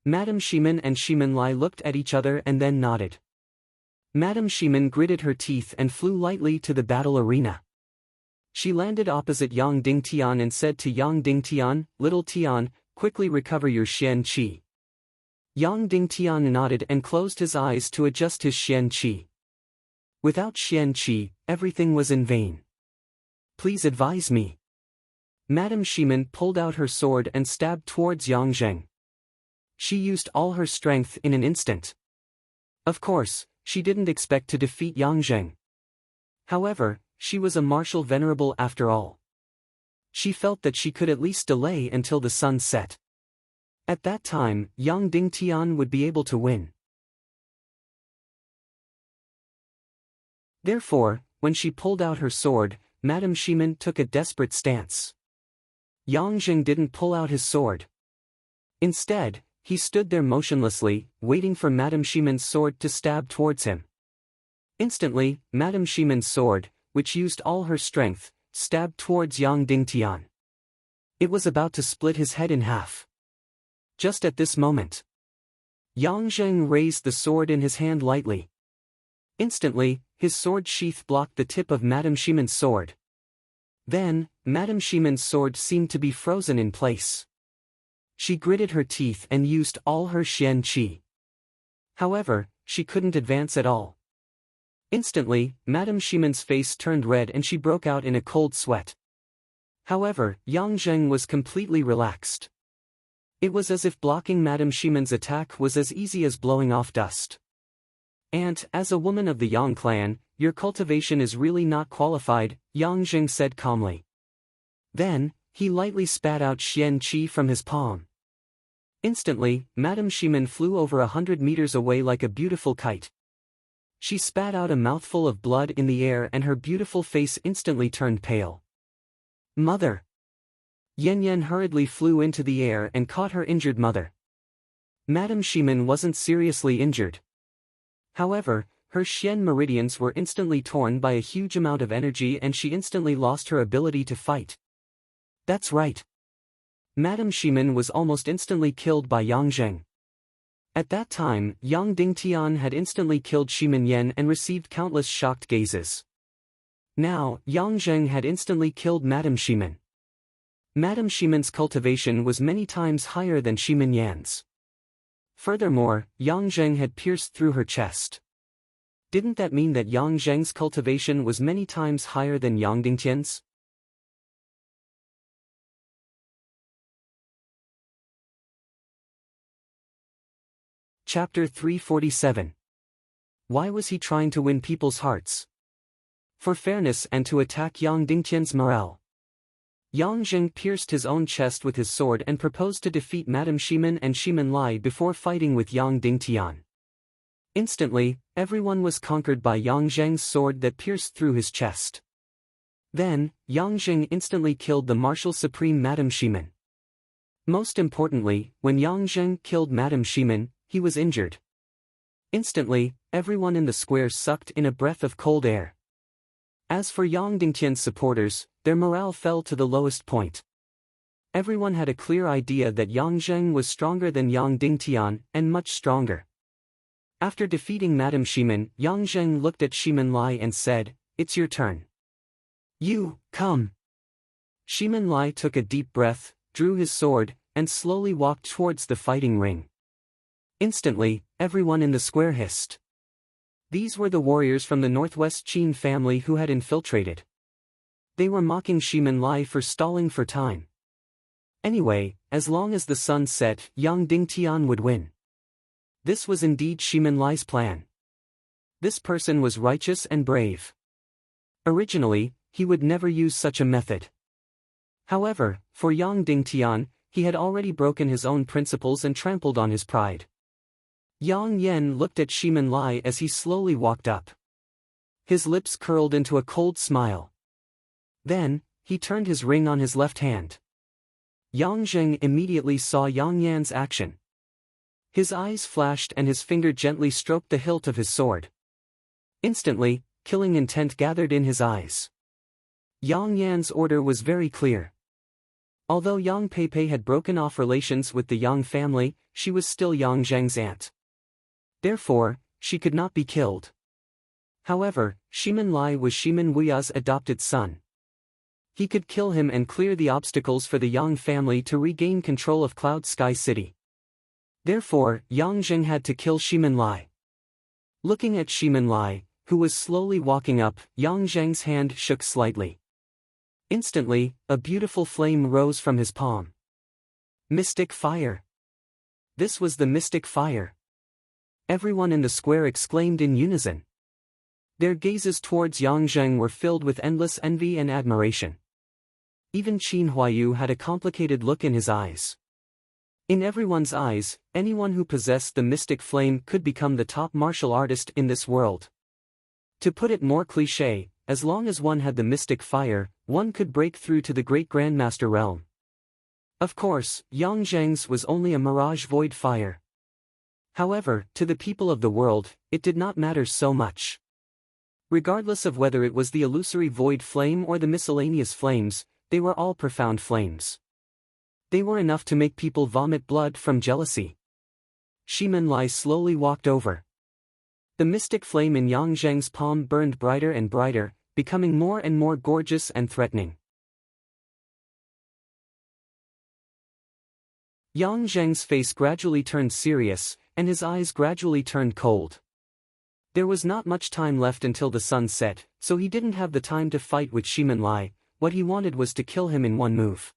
Madame Shimin and Shimin Lai looked at each other and then nodded. Madame Shimin gritted her teeth and flew lightly to the battle arena. She landed opposite Yang Dingtian and said to Yang Dingtian, Little Tian, quickly recover your Xian Qi. Yang Dingtian nodded and closed his eyes to adjust his Xian Qi. Without Xian Qi, everything was in vain. Please advise me. Madame Shimin pulled out her sword and stabbed towards Yang Zheng. She used all her strength in an instant. Of course, she didn't expect to defeat Yang Zheng. However, she was a martial venerable after all. She felt that she could at least delay until the sun set. At that time, Yang Dingtian would be able to win. Therefore, when she pulled out her sword, Madame Shimin took a desperate stance. Yang Jing didn't pull out his sword. Instead, he stood there motionlessly, waiting for Madame Shimin's sword to stab towards him. Instantly, Madame Shimin's sword, which used all her strength, stabbed towards Yang Dingtian. It was about to split his head in half. Just at this moment, Yang Zheng raised the sword in his hand lightly. Instantly, his sword sheath blocked the tip of Madame Shimin's sword. Then, Madame Shimin's sword seemed to be frozen in place. She gritted her teeth and used all her Xian Qi. However, she couldn't advance at all. Instantly, Madame Shimin's face turned red and she broke out in a cold sweat. However, Yang Zheng was completely relaxed. It was as if blocking Madame Shimin's attack was as easy as blowing off dust. And, as a woman of the Yang clan, your cultivation is really not qualified, Yang Zheng said calmly. Then, he lightly spat out Xian Qi from his palm. Instantly, Madame Shimin flew over 100 meters away like a beautiful kite. She spat out a mouthful of blood in the air and her beautiful face instantly turned pale. Mother! Yan Yan hurriedly flew into the air and caught her injured mother. Madame Shimin wasn't seriously injured. However, her Xian meridians were instantly torn by a huge amount of energy and she instantly lost her ability to fight. That's right. Madame Shimin was almost instantly killed by Yang Zheng. At that time, Yang Dingtian had instantly killed Shimin Yan and received countless shocked gazes. Now, Yang Zheng had instantly killed Madame Shimin. Madame Shimin's cultivation was many times higher than Shimin Yan's. Furthermore, Yang Zheng had pierced through her chest. Didn't that mean that Yang Zheng's cultivation was many times higher than Yang Dingtian's? Chapter 347. Why was he trying to win people's hearts? For fairness and to attack Yang Dingtian's morale. Yang Zheng pierced his own chest with his sword and proposed to defeat Madame Shimin and Shimin Lai before fighting with Yang Dingtian. Instantly, everyone was conquered by Yang Zheng's sword that pierced through his chest. Then, Yang Zheng instantly killed the martial supreme Madame Shimin. Most importantly, when Yang Zheng killed Madame Shimin, he was injured. Instantly, everyone in the square sucked in a breath of cold air. As for Yang Dingtian's supporters, their morale fell to the lowest point. Everyone had a clear idea that Yang Zheng was stronger than Yang Dingtian, and much stronger. After defeating Madame Shimin, Yang Zheng looked at Shimin Lai and said, "It's your turn. You, come." Shimin Lai took a deep breath, drew his sword, and slowly walked towards the fighting ring. Instantly, everyone in the square hissed. These were the warriors from the Northwest Qin family who had infiltrated. They were mocking Shimin Lai for stalling for time. Anyway, as long as the sun set, Yang Dingtian would win. This was indeed Shimin Lai's plan. This person was righteous and brave. Originally, he would never use such a method. However, for Yang Dingtian, he had already broken his own principles and trampled on his pride. Yang Yan looked at Shimin Lai as he slowly walked up. His lips curled into a cold smile. Then, he turned his ring on his left hand. Yang Zheng immediately saw Yang Yan's action. His eyes flashed and his finger gently stroked the hilt of his sword. Instantly, killing intent gathered in his eyes. Yang Yan's order was very clear. Although Yang Peipei had broken off relations with the Yang family, she was still Yang Zheng's aunt. Therefore, she could not be killed. However, Shimin Lai was Shimin Wuya's adopted son. He could kill him and clear the obstacles for the Yang family to regain control of Cloud Sky City. Therefore, Yang Zheng had to kill Shimin Lai. Looking at Shimin Lai, who was slowly walking up, Yang Zheng's hand shook slightly. Instantly, a beautiful flame rose from his palm. Mystic fire. This was the mystic fire. Everyone in the square exclaimed in unison. Their gazes towards Yang Zheng were filled with endless envy and admiration. Even Qin Huayu had a complicated look in his eyes. In everyone's eyes, anyone who possessed the mystic flame could become the top martial artist in this world. To put it more cliché, as long as one had the mystic fire, one could break through to the great grandmaster realm. Of course, Yang Zheng's was only a mirage void fire. However, to the people of the world, it did not matter so much. Regardless of whether it was the illusory void flame or the miscellaneous flames, they were all profound flames. They were enough to make people vomit blood from jealousy. Shimin Lai slowly walked over. The mystic flame in Yang Zheng's palm burned brighter and brighter, becoming more and more gorgeous and threatening. Yang Zheng's face gradually turned serious, and his eyes gradually turned cold. There was not much time left until the sun set, so he didn't have the time to fight with Shimin Lai. What he wanted was to kill him in one move.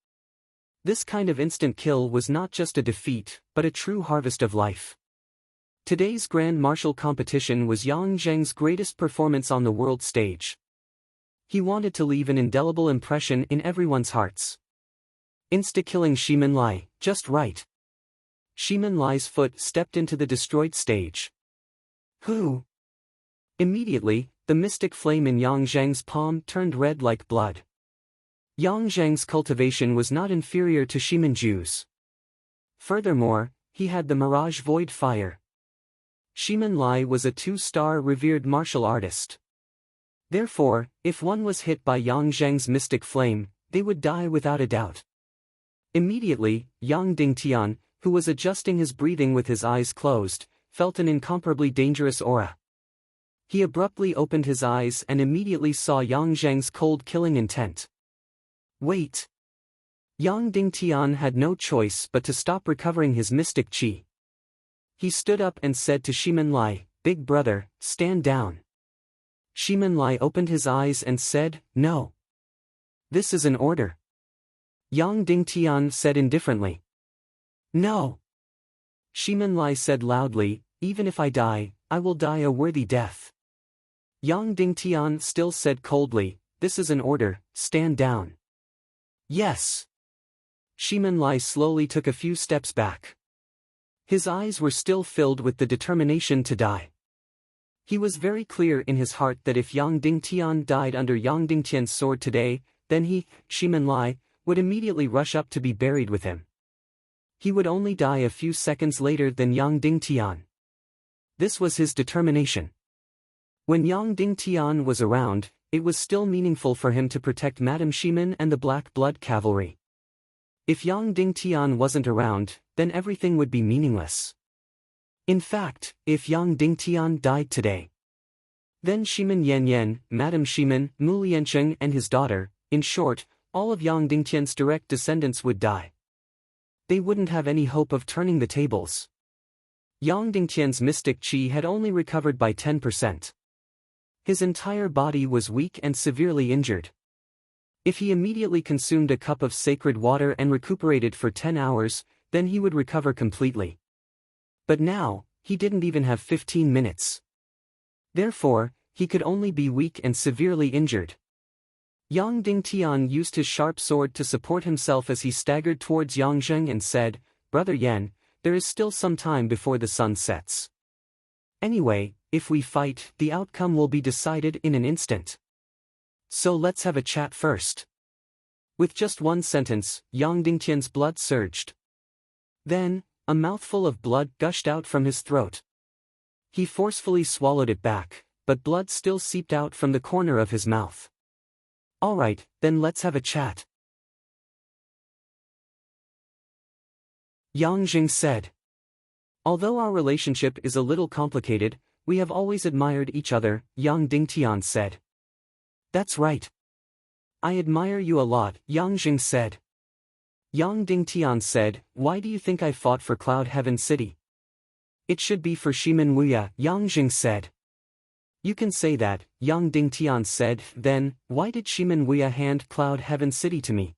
This kind of instant kill was not just a defeat, but a true harvest of life. Today's grand martial competition was Yang Zheng's greatest performance on the world stage. He wanted to leave an indelible impression in everyone's hearts. Insta-killing Shimin Lai, just right. Shimin Lai's foot stepped into the destroyed stage. Who? Immediately, the mystic flame in Yang Zheng's palm turned red like blood. Yang Zheng's cultivation was not inferior to Shimin Ju's. Furthermore, he had the mirage void fire. Shimin Lai was a two-star revered martial artist. Therefore, if one was hit by Yang Zheng's mystic flame, they would die without a doubt. Immediately, Yang Dingtian, who was adjusting his breathing with his eyes closed, felt an incomparably dangerous aura. He abruptly opened his eyes and immediately saw Yang Zheng's cold killing intent. Wait! Yang Dingtian had no choice but to stop recovering his mystic qi. He stood up and said to Shimin Lai, "Big brother, stand down." Shimin Lai opened his eyes and said, "No. This is an order." Yang Dingtian said indifferently. "No." Shimin Lai said loudly, "Even if I die, I will die a worthy death." Yang Dingtian still said coldly, "This is an order, stand down." "Yes." Shimin Lai slowly took a few steps back. His eyes were still filled with the determination to die. He was very clear in his heart that if Yang Dingtian died under Yang Dingtian's sword today, then he, Shimin Lai, would immediately rush up to be buried with him. He would only die a few seconds later than Yang Dingtian. This was his determination. When Yang Dingtian was around, it was still meaningful for him to protect Madame Shimin and the Black Blood Cavalry. If Yang Dingtian wasn't around, then everything would be meaningless. In fact, if Yang Dingtian died today, then Shimin Yanyan, Madame Shimin, Mu Liancheng and his daughter, in short, all of Yang Dingtian's direct descendants would die. They wouldn't have any hope of turning the tables. Yang Dingtian's mystic qi had only recovered by 10%. His entire body was weak and severely injured. If he immediately consumed a cup of sacred water and recuperated for 10 hours, then he would recover completely. But now, he didn't even have 15 minutes. Therefore, he could only be weak and severely injured. Yang Dingtian used his sharp sword to support himself as he staggered towards Yang Zheng and said, "Brother Yan, there is still some time before the sun sets. Anyway, if we fight, the outcome will be decided in an instant. So let's have a chat first." With just one sentence, Yang Dingtian's blood surged. Then, a mouthful of blood gushed out from his throat. He forcefully swallowed it back, but blood still seeped out from the corner of his mouth. "Alright, then let's have a chat," Yang Jing said. "Although our relationship is a little complicated, we have always admired each other," Yang Dingtian said. "That's right. I admire you a lot," Yang Jing said. Yang Dingtian said, "Why do you think I fought for Cloud Heaven City?" "It should be for Shimin Wuya," Yang Jing said. "You can say that," Yang Dingtian said. "Then, why did Shimin Wuya hand Cloud Heaven City to me?"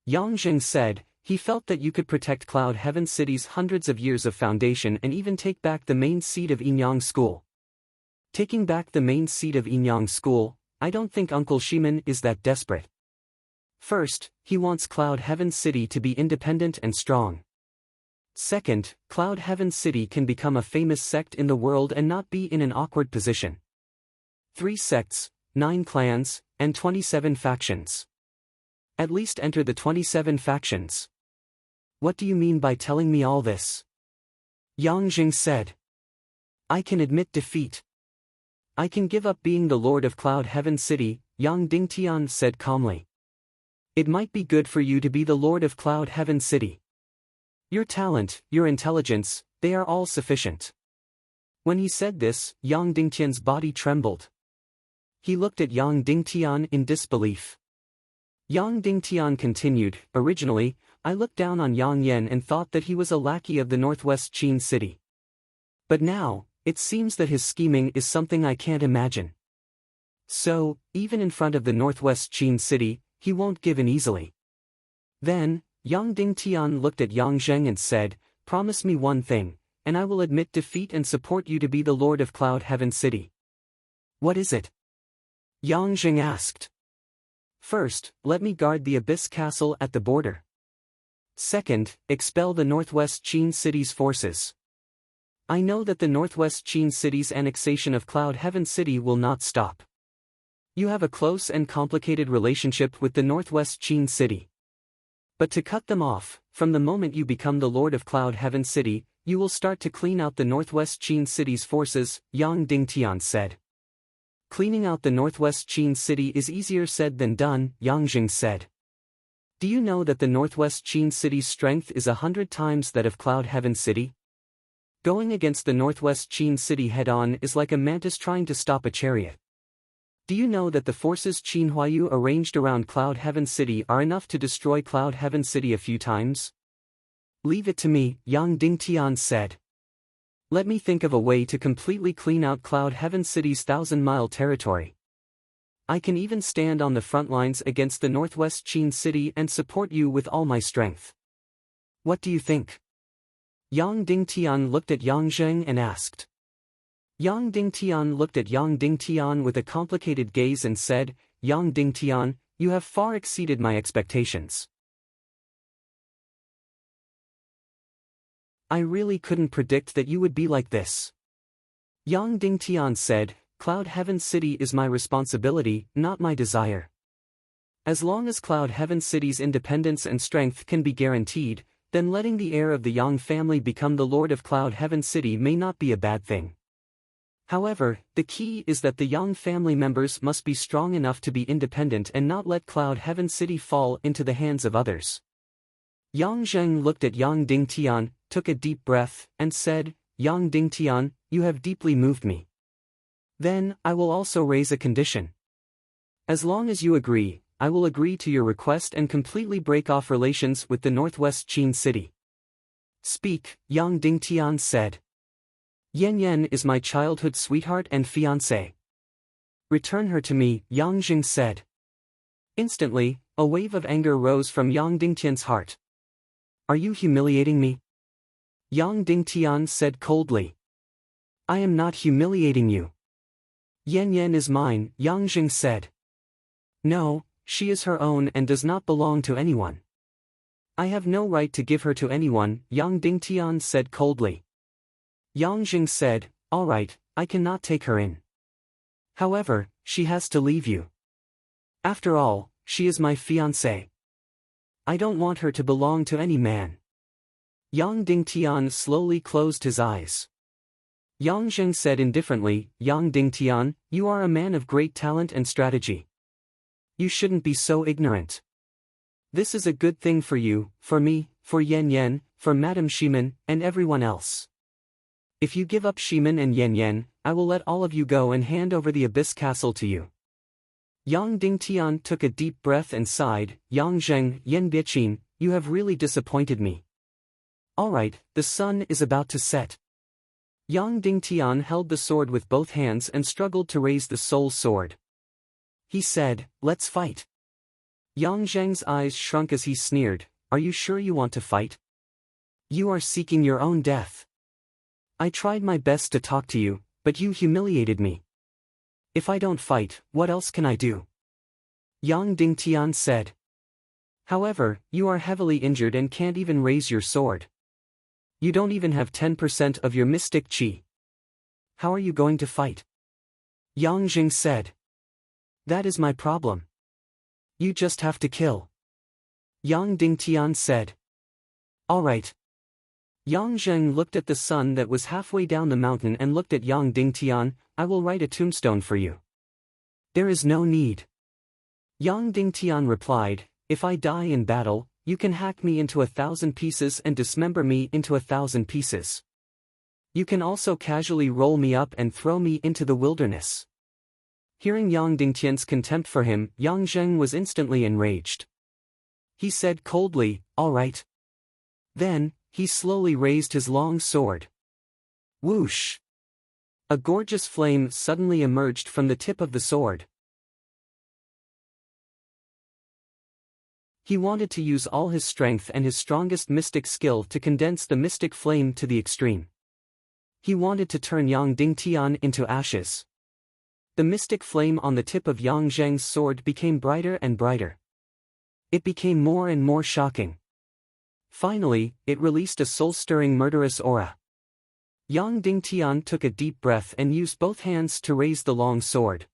Yang Jing said, "He felt that you could protect Cloud Heaven City's hundreds of years of foundation and even take back the main seat of Yinyang School." "Taking back the main seat of Yinyang School? I don't think Uncle Shimin is that desperate. First, he wants Cloud Heaven City to be independent and strong. Second, Cloud Heaven City can become a famous sect in the world and not be in an awkward position. 3 sects, 9 clans, and 27 factions. At least enter the 27 factions. What do you mean by telling me all this? Yang Jing said. I can admit defeat. I can give up being the Lord of Cloud Heaven City, Yang Dingtian said calmly. It might be good for you to be the Lord of Cloud Heaven City. Your talent, your intelligence, they are all sufficient. When he said this, Yang Dingtian's body trembled. He looked at Yang Dingtian in disbelief. Yang Dingtian continued, originally, I looked down on Yang Yan and thought that he was a lackey of the Northwest Qin City. But now, it seems that his scheming is something I can't imagine. So, even in front of the Northwest Qin City, he won't give in easily. Then, Yang Dingtian looked at Yang Zheng and said, promise me one thing, and I will admit defeat and support you to be the Lord of Cloud Heaven City. What is it? Yang Zheng asked. First, let me guard the Abyss Castle at the border. Second, expel the Northwest Qin City's forces. I know that the Northwest Qin City's annexation of Cloud Heaven City will not stop. You have a close and complicated relationship with the Northwest Qin City. But to cut them off, from the moment you become the Lord of Cloud Heaven City, you will start to clean out the Northwest Qin City's forces, Yang Dingtian said. Cleaning out the Northwest Qin City is easier said than done, Yang Jing said. Do you know that the Northwest Qin City's strength is 100 times that of Cloud Heaven City? Going against the Northwest Qin City head-on is like a mantis trying to stop a chariot. Do you know that the forces Qin Huayu arranged around Cloud Heaven City are enough to destroy Cloud Heaven City a few times? Leave it to me, Yang Dingtian said. Let me think of a way to completely clean out Cloud Heaven City's 1,000-mile territory. I can even stand on the front lines against the Northwest Qin City and support you with all my strength. What do you think? Yang Dingtian looked at Yang Zheng and asked. Yang Dingtian looked at Yang Dingtian with a complicated gaze and said, Yang Dingtian, you have far exceeded my expectations. I really couldn't predict that you would be like this. Yang Dingtian said, Cloud Heaven City is my responsibility, not my desire. As long as Cloud Heaven City's independence and strength can be guaranteed, then letting the heir of the Yang family become the Lord of Cloud Heaven City may not be a bad thing. However, the key is that the Yang family members must be strong enough to be independent and not let Cloud Heaven City fall into the hands of others. Yang Zheng looked at Yang Dingtian, took a deep breath, and said, Yang Dingtian, you have deeply moved me. Then, I will also raise a condition. As long as you agree, I will agree to your request and completely break off relations with the Northwest Qin City. Speak, Yang Dingtian said. Yan Yan is my childhood sweetheart and fiancé. Return her to me, Yang Jing said. Instantly, a wave of anger rose from Yang Dingtian's heart. Are you humiliating me? Yang Dingtian said coldly. I am not humiliating you. Yan Yan is mine, Yang Jing said. No, she is her own and does not belong to anyone. I have no right to give her to anyone, Yang Dingtian said coldly. Yang Jing said, all right, I cannot take her in. However, she has to leave you. After all, she is my fiancé. I don't want her to belong to any man. Yang Dingtian slowly closed his eyes. Yang Jing said indifferently, Yang Dingtian, you are a man of great talent and strategy. You shouldn't be so ignorant. This is a good thing for you, for me, for Yan Yan, for Madame Shimen, and everyone else. If you give up Shimen and Yan Yan, I will let all of you go and hand over the Abyss Castle to you. Yang Dingtian took a deep breath and sighed, Yang Zheng, Yan Biqin, you have really disappointed me. Alright, the sun is about to set. Yang Dingtian held the sword with both hands and struggled to raise the soul sword. He said, let's fight. Yang Zheng's eyes shrunk as he sneered, are you sure you want to fight? You are seeking your own death. I tried my best to talk to you, but you humiliated me. If I don't fight, what else can I do? Yang Dingtian said. However, you are heavily injured and can't even raise your sword. You don't even have 10% of your mystic chi. How are you going to fight? Yang Jing said. That is my problem. You just have to kill. Yang Dingtian said. Alright. Yang Zheng looked at the sun that was halfway down the mountain and looked at Yang Dingtian. I will write a tombstone for you. There is no need. Yang Dingtian replied, if I die in battle, you can hack me into 1,000 pieces and dismember me into 1,000 pieces. You can also casually roll me up and throw me into the wilderness. Hearing Yang Dingtian's contempt for him, Yang Zheng was instantly enraged. He said coldly, all right. Then, he slowly raised his long sword. Whoosh! A gorgeous flame suddenly emerged from the tip of the sword. He wanted to use all his strength and his strongest mystic skill to condense the mystic flame to the extreme. He wanted to turn Yang Dingtian into ashes. The mystic flame on the tip of Yang Zheng's sword became brighter and brighter. It became more and more shocking. Finally, it released a soul-stirring murderous aura. Yang Dingtian took a deep breath and used both hands to raise the long sword.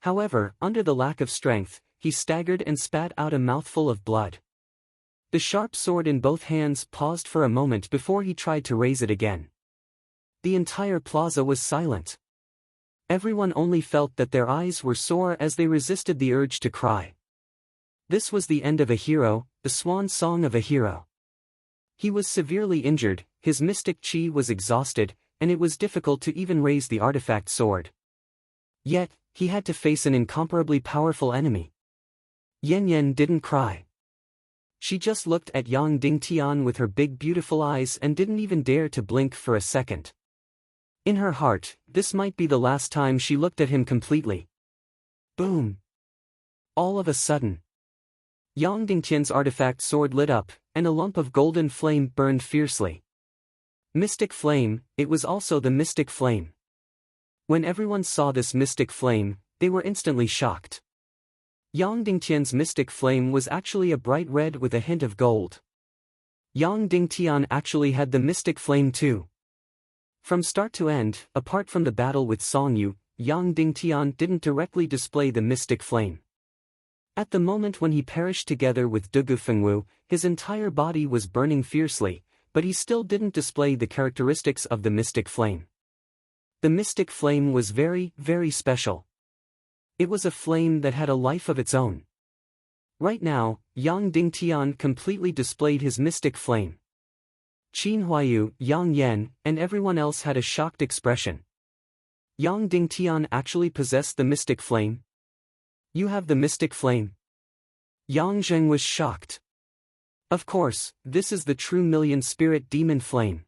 However, under the lack of strength, he staggered and spat out a mouthful of blood. The sharp sword in both hands paused for a moment before he tried to raise it again. The entire plaza was silent. Everyone only felt that their eyes were sore as they resisted the urge to cry. This was the end of a hero, the swan song of a hero. He was severely injured, his mystic chi was exhausted, and it was difficult to even raise the artifact sword. Yet, he had to face an incomparably powerful enemy. Yan Yan didn't cry. She just looked at Yang Dingtian with her big beautiful eyes and didn't even dare to blink for a second. In her heart, this might be the last time she looked at him completely. Boom! All of a sudden, Yang Dingtian's artifact sword lit up, and a lump of golden flame burned fiercely. Mystic flame, it was also the mystic flame. When everyone saw this mystic flame, they were instantly shocked. Yang Dingtian's mystic flame was actually a bright red with a hint of gold. Yang Dingtian actually had the mystic flame too. From start to end, apart from the battle with Song Yu, Yang Dingtian didn't directly display the mystic flame. At the moment when he perished together with Dugu Fengwu, his entire body was burning fiercely, but he still didn't display the characteristics of the mystic flame. The mystic flame was very, very special. It was a flame that had a life of its own. Right now, Yang Dingtian completely displayed his mystic flame. Qin Huayu, Yang Yan, and everyone else had a shocked expression. Yang Dingtian actually possessed the mystic flame? You have the mystic flame? Yang Zheng was shocked. Of course, this is the true million spirit demon flame.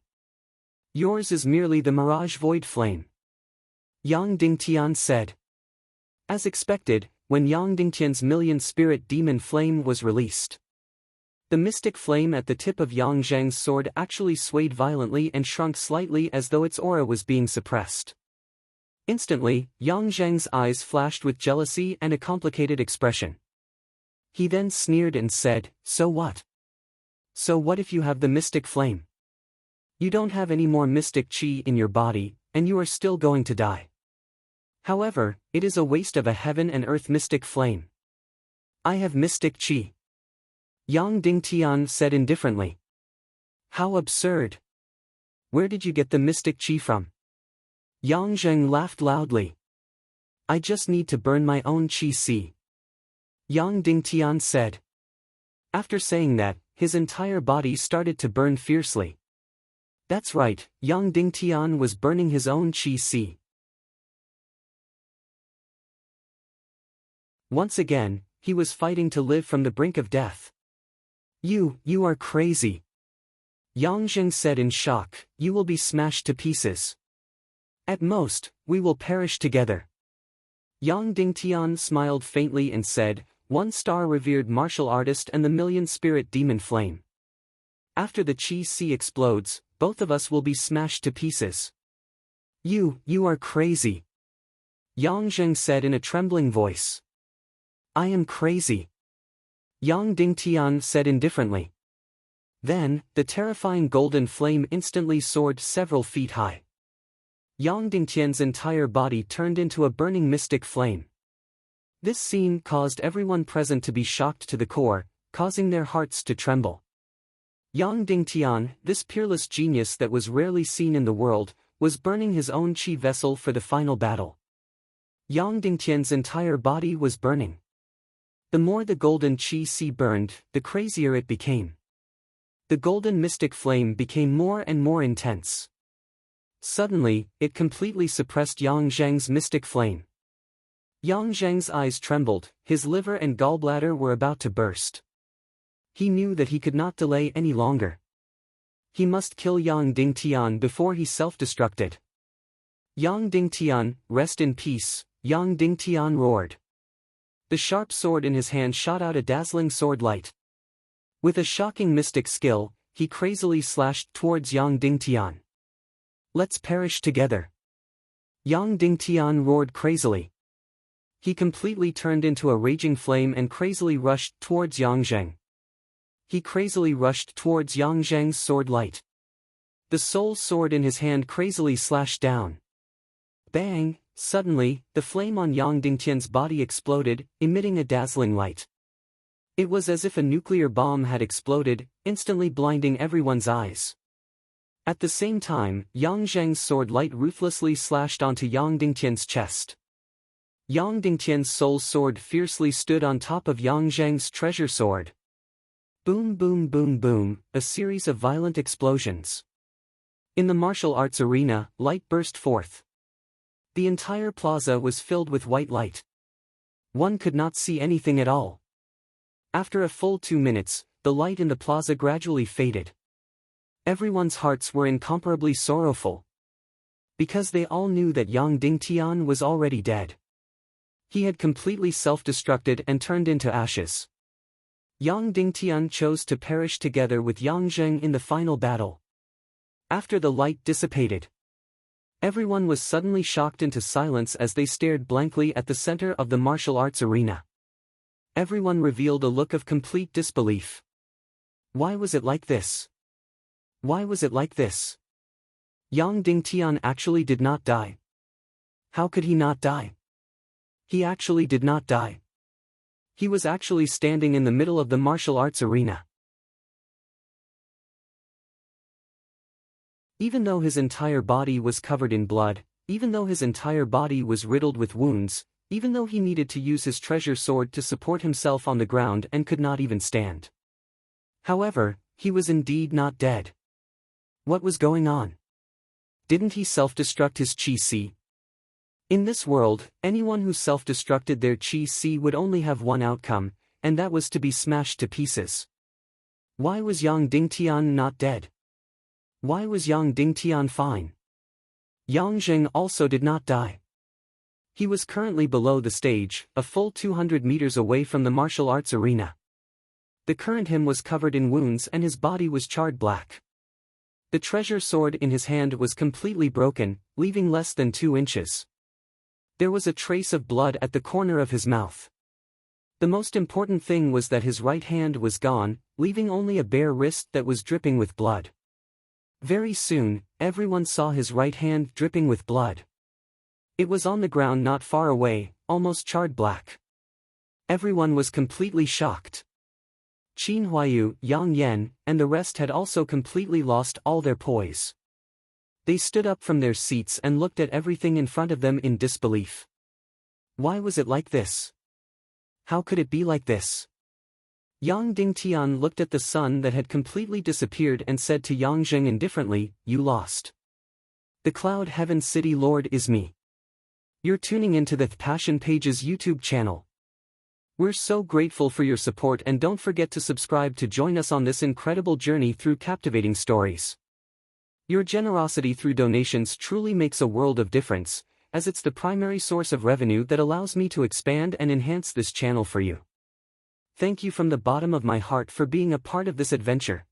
Yours is merely the mirage void flame. Yang Dingtian said. As expected, when Yang Dingtian's million spirit demon flame was released, the mystic flame at the tip of Yang Zheng's sword actually swayed violently and shrunk slightly as though its aura was being suppressed. Instantly, Yang Zheng's eyes flashed with jealousy and a complicated expression. He then sneered and said, so what? So what if you have the mystic flame? You don't have any more mystic chi in your body, and you are still going to die. However, it is a waste of a heaven and earth mystic flame. I have mystic chi. Yang Dingtian said indifferently. How absurd. Where did you get the mystic chi from? Yang Zheng laughed loudly. I just need to burn my own chi si. Yang Dingtian said. After saying that, his entire body started to burn fiercely. That's right, Yang Dingtian was burning his own chi si. Once again, he was fighting to live from the brink of death. You are crazy. Yang Zheng said in shock, you will be smashed to pieces. At most, we will perish together. Yang Dingtian smiled faintly and said, one-star revered martial artist and the million-spirit demon flame. After the Chi Si explodes, both of us will be smashed to pieces. You are crazy. Yang Zheng said in a trembling voice. I am crazy. Yang Dingtian said indifferently. Then, the terrifying golden flame instantly soared several feet high. Yang Dingtian's entire body turned into a burning mystic flame. This scene caused everyone present to be shocked to the core, causing their hearts to tremble. Yang Dingtian, this peerless genius that was rarely seen in the world, was burning his own chi vessel for the final battle. Yang Dingtian's entire body was burning. The more the golden chi si burned, the crazier it became. The golden mystic flame became more and more intense. Suddenly, it completely suppressed Yang Zheng's mystic flame. Yang Zheng's eyes trembled, his liver and gallbladder were about to burst. He knew that he could not delay any longer. He must kill Yang Dingtian before he self-destructed. Yang Dingtian, rest in peace, Yang Dingtian roared. The sharp sword in his hand shot out a dazzling sword light. With a shocking mystic skill, he crazily slashed towards Yang Dingtian. Let's perish together. Yang Dingtian roared crazily. He completely turned into a raging flame and crazily rushed towards Yang Zheng. He crazily rushed towards Yang Zheng's sword light. The soul sword in his hand crazily slashed down. Bang! Suddenly, the flame on Yang Dingtian's body exploded, emitting a dazzling light. It was as if a nuclear bomb had exploded, instantly blinding everyone's eyes. At the same time, Yang Zheng's sword light ruthlessly slashed onto Yang Dingtian's chest. Yang Dingtian's soul sword fiercely stood on top of Yang Zheng's treasure sword. Boom boom boom boom, a series of violent explosions. In the martial arts arena, light burst forth. The entire plaza was filled with white light. One could not see anything at all. After a full 2 minutes, the light in the plaza gradually faded. Everyone's hearts were incomparably sorrowful. Because they all knew that Yang Dingtian was already dead. He had completely self-destructed and turned into ashes. Yang Dingtian chose to perish together with Yang Zheng in the final battle. After the light dissipated, everyone was suddenly shocked into silence as they stared blankly at the center of the martial arts arena. Everyone revealed a look of complete disbelief. Why was it like this? Why was it like this? Yang Dingtian actually did not die. How could he not die? He actually did not die. He was actually standing in the middle of the martial arts arena. Even though his entire body was covered in blood, even though his entire body was riddled with wounds, even though he needed to use his treasure sword to support himself on the ground and could not even stand. However, he was indeed not dead. What was going on? Didn't he self-destruct his chi-si? In this world, anyone who self-destructed their chi-si would only have one outcome, and that was to be smashed to pieces. Why was Yang Dingtian not dead? Why was Yang Dingtian fine? Yang Zheng also did not die. He was currently below the stage, a full 200 meters away from the martial arts arena. The current him was covered in wounds and his body was charred black. The treasure sword in his hand was completely broken, leaving less than 2 inches. There was a trace of blood at the corner of his mouth. The most important thing was that his right hand was gone, leaving only a bare wrist that was dripping with blood. Very soon, everyone saw his right hand dripping with blood. It was on the ground not far away, almost charred black. Everyone was completely shocked. Qin Huayu, Yang Yan, and the rest had also completely lost all their poise. They stood up from their seats and looked at everything in front of them in disbelief. Why was it like this? How could it be like this? Yang Dingtian looked at the sun that had completely disappeared and said to Yang Zheng indifferently, "You lost. The Cloud Heaven City Lord is me." You're tuning into the Passion Pages YouTube channel. We're so grateful for your support and don't forget to subscribe to join us on this incredible journey through captivating stories. Your generosity through donations truly makes a world of difference, as it's the primary source of revenue that allows me to expand and enhance this channel for you. Thank you from the bottom of my heart for being a part of this adventure.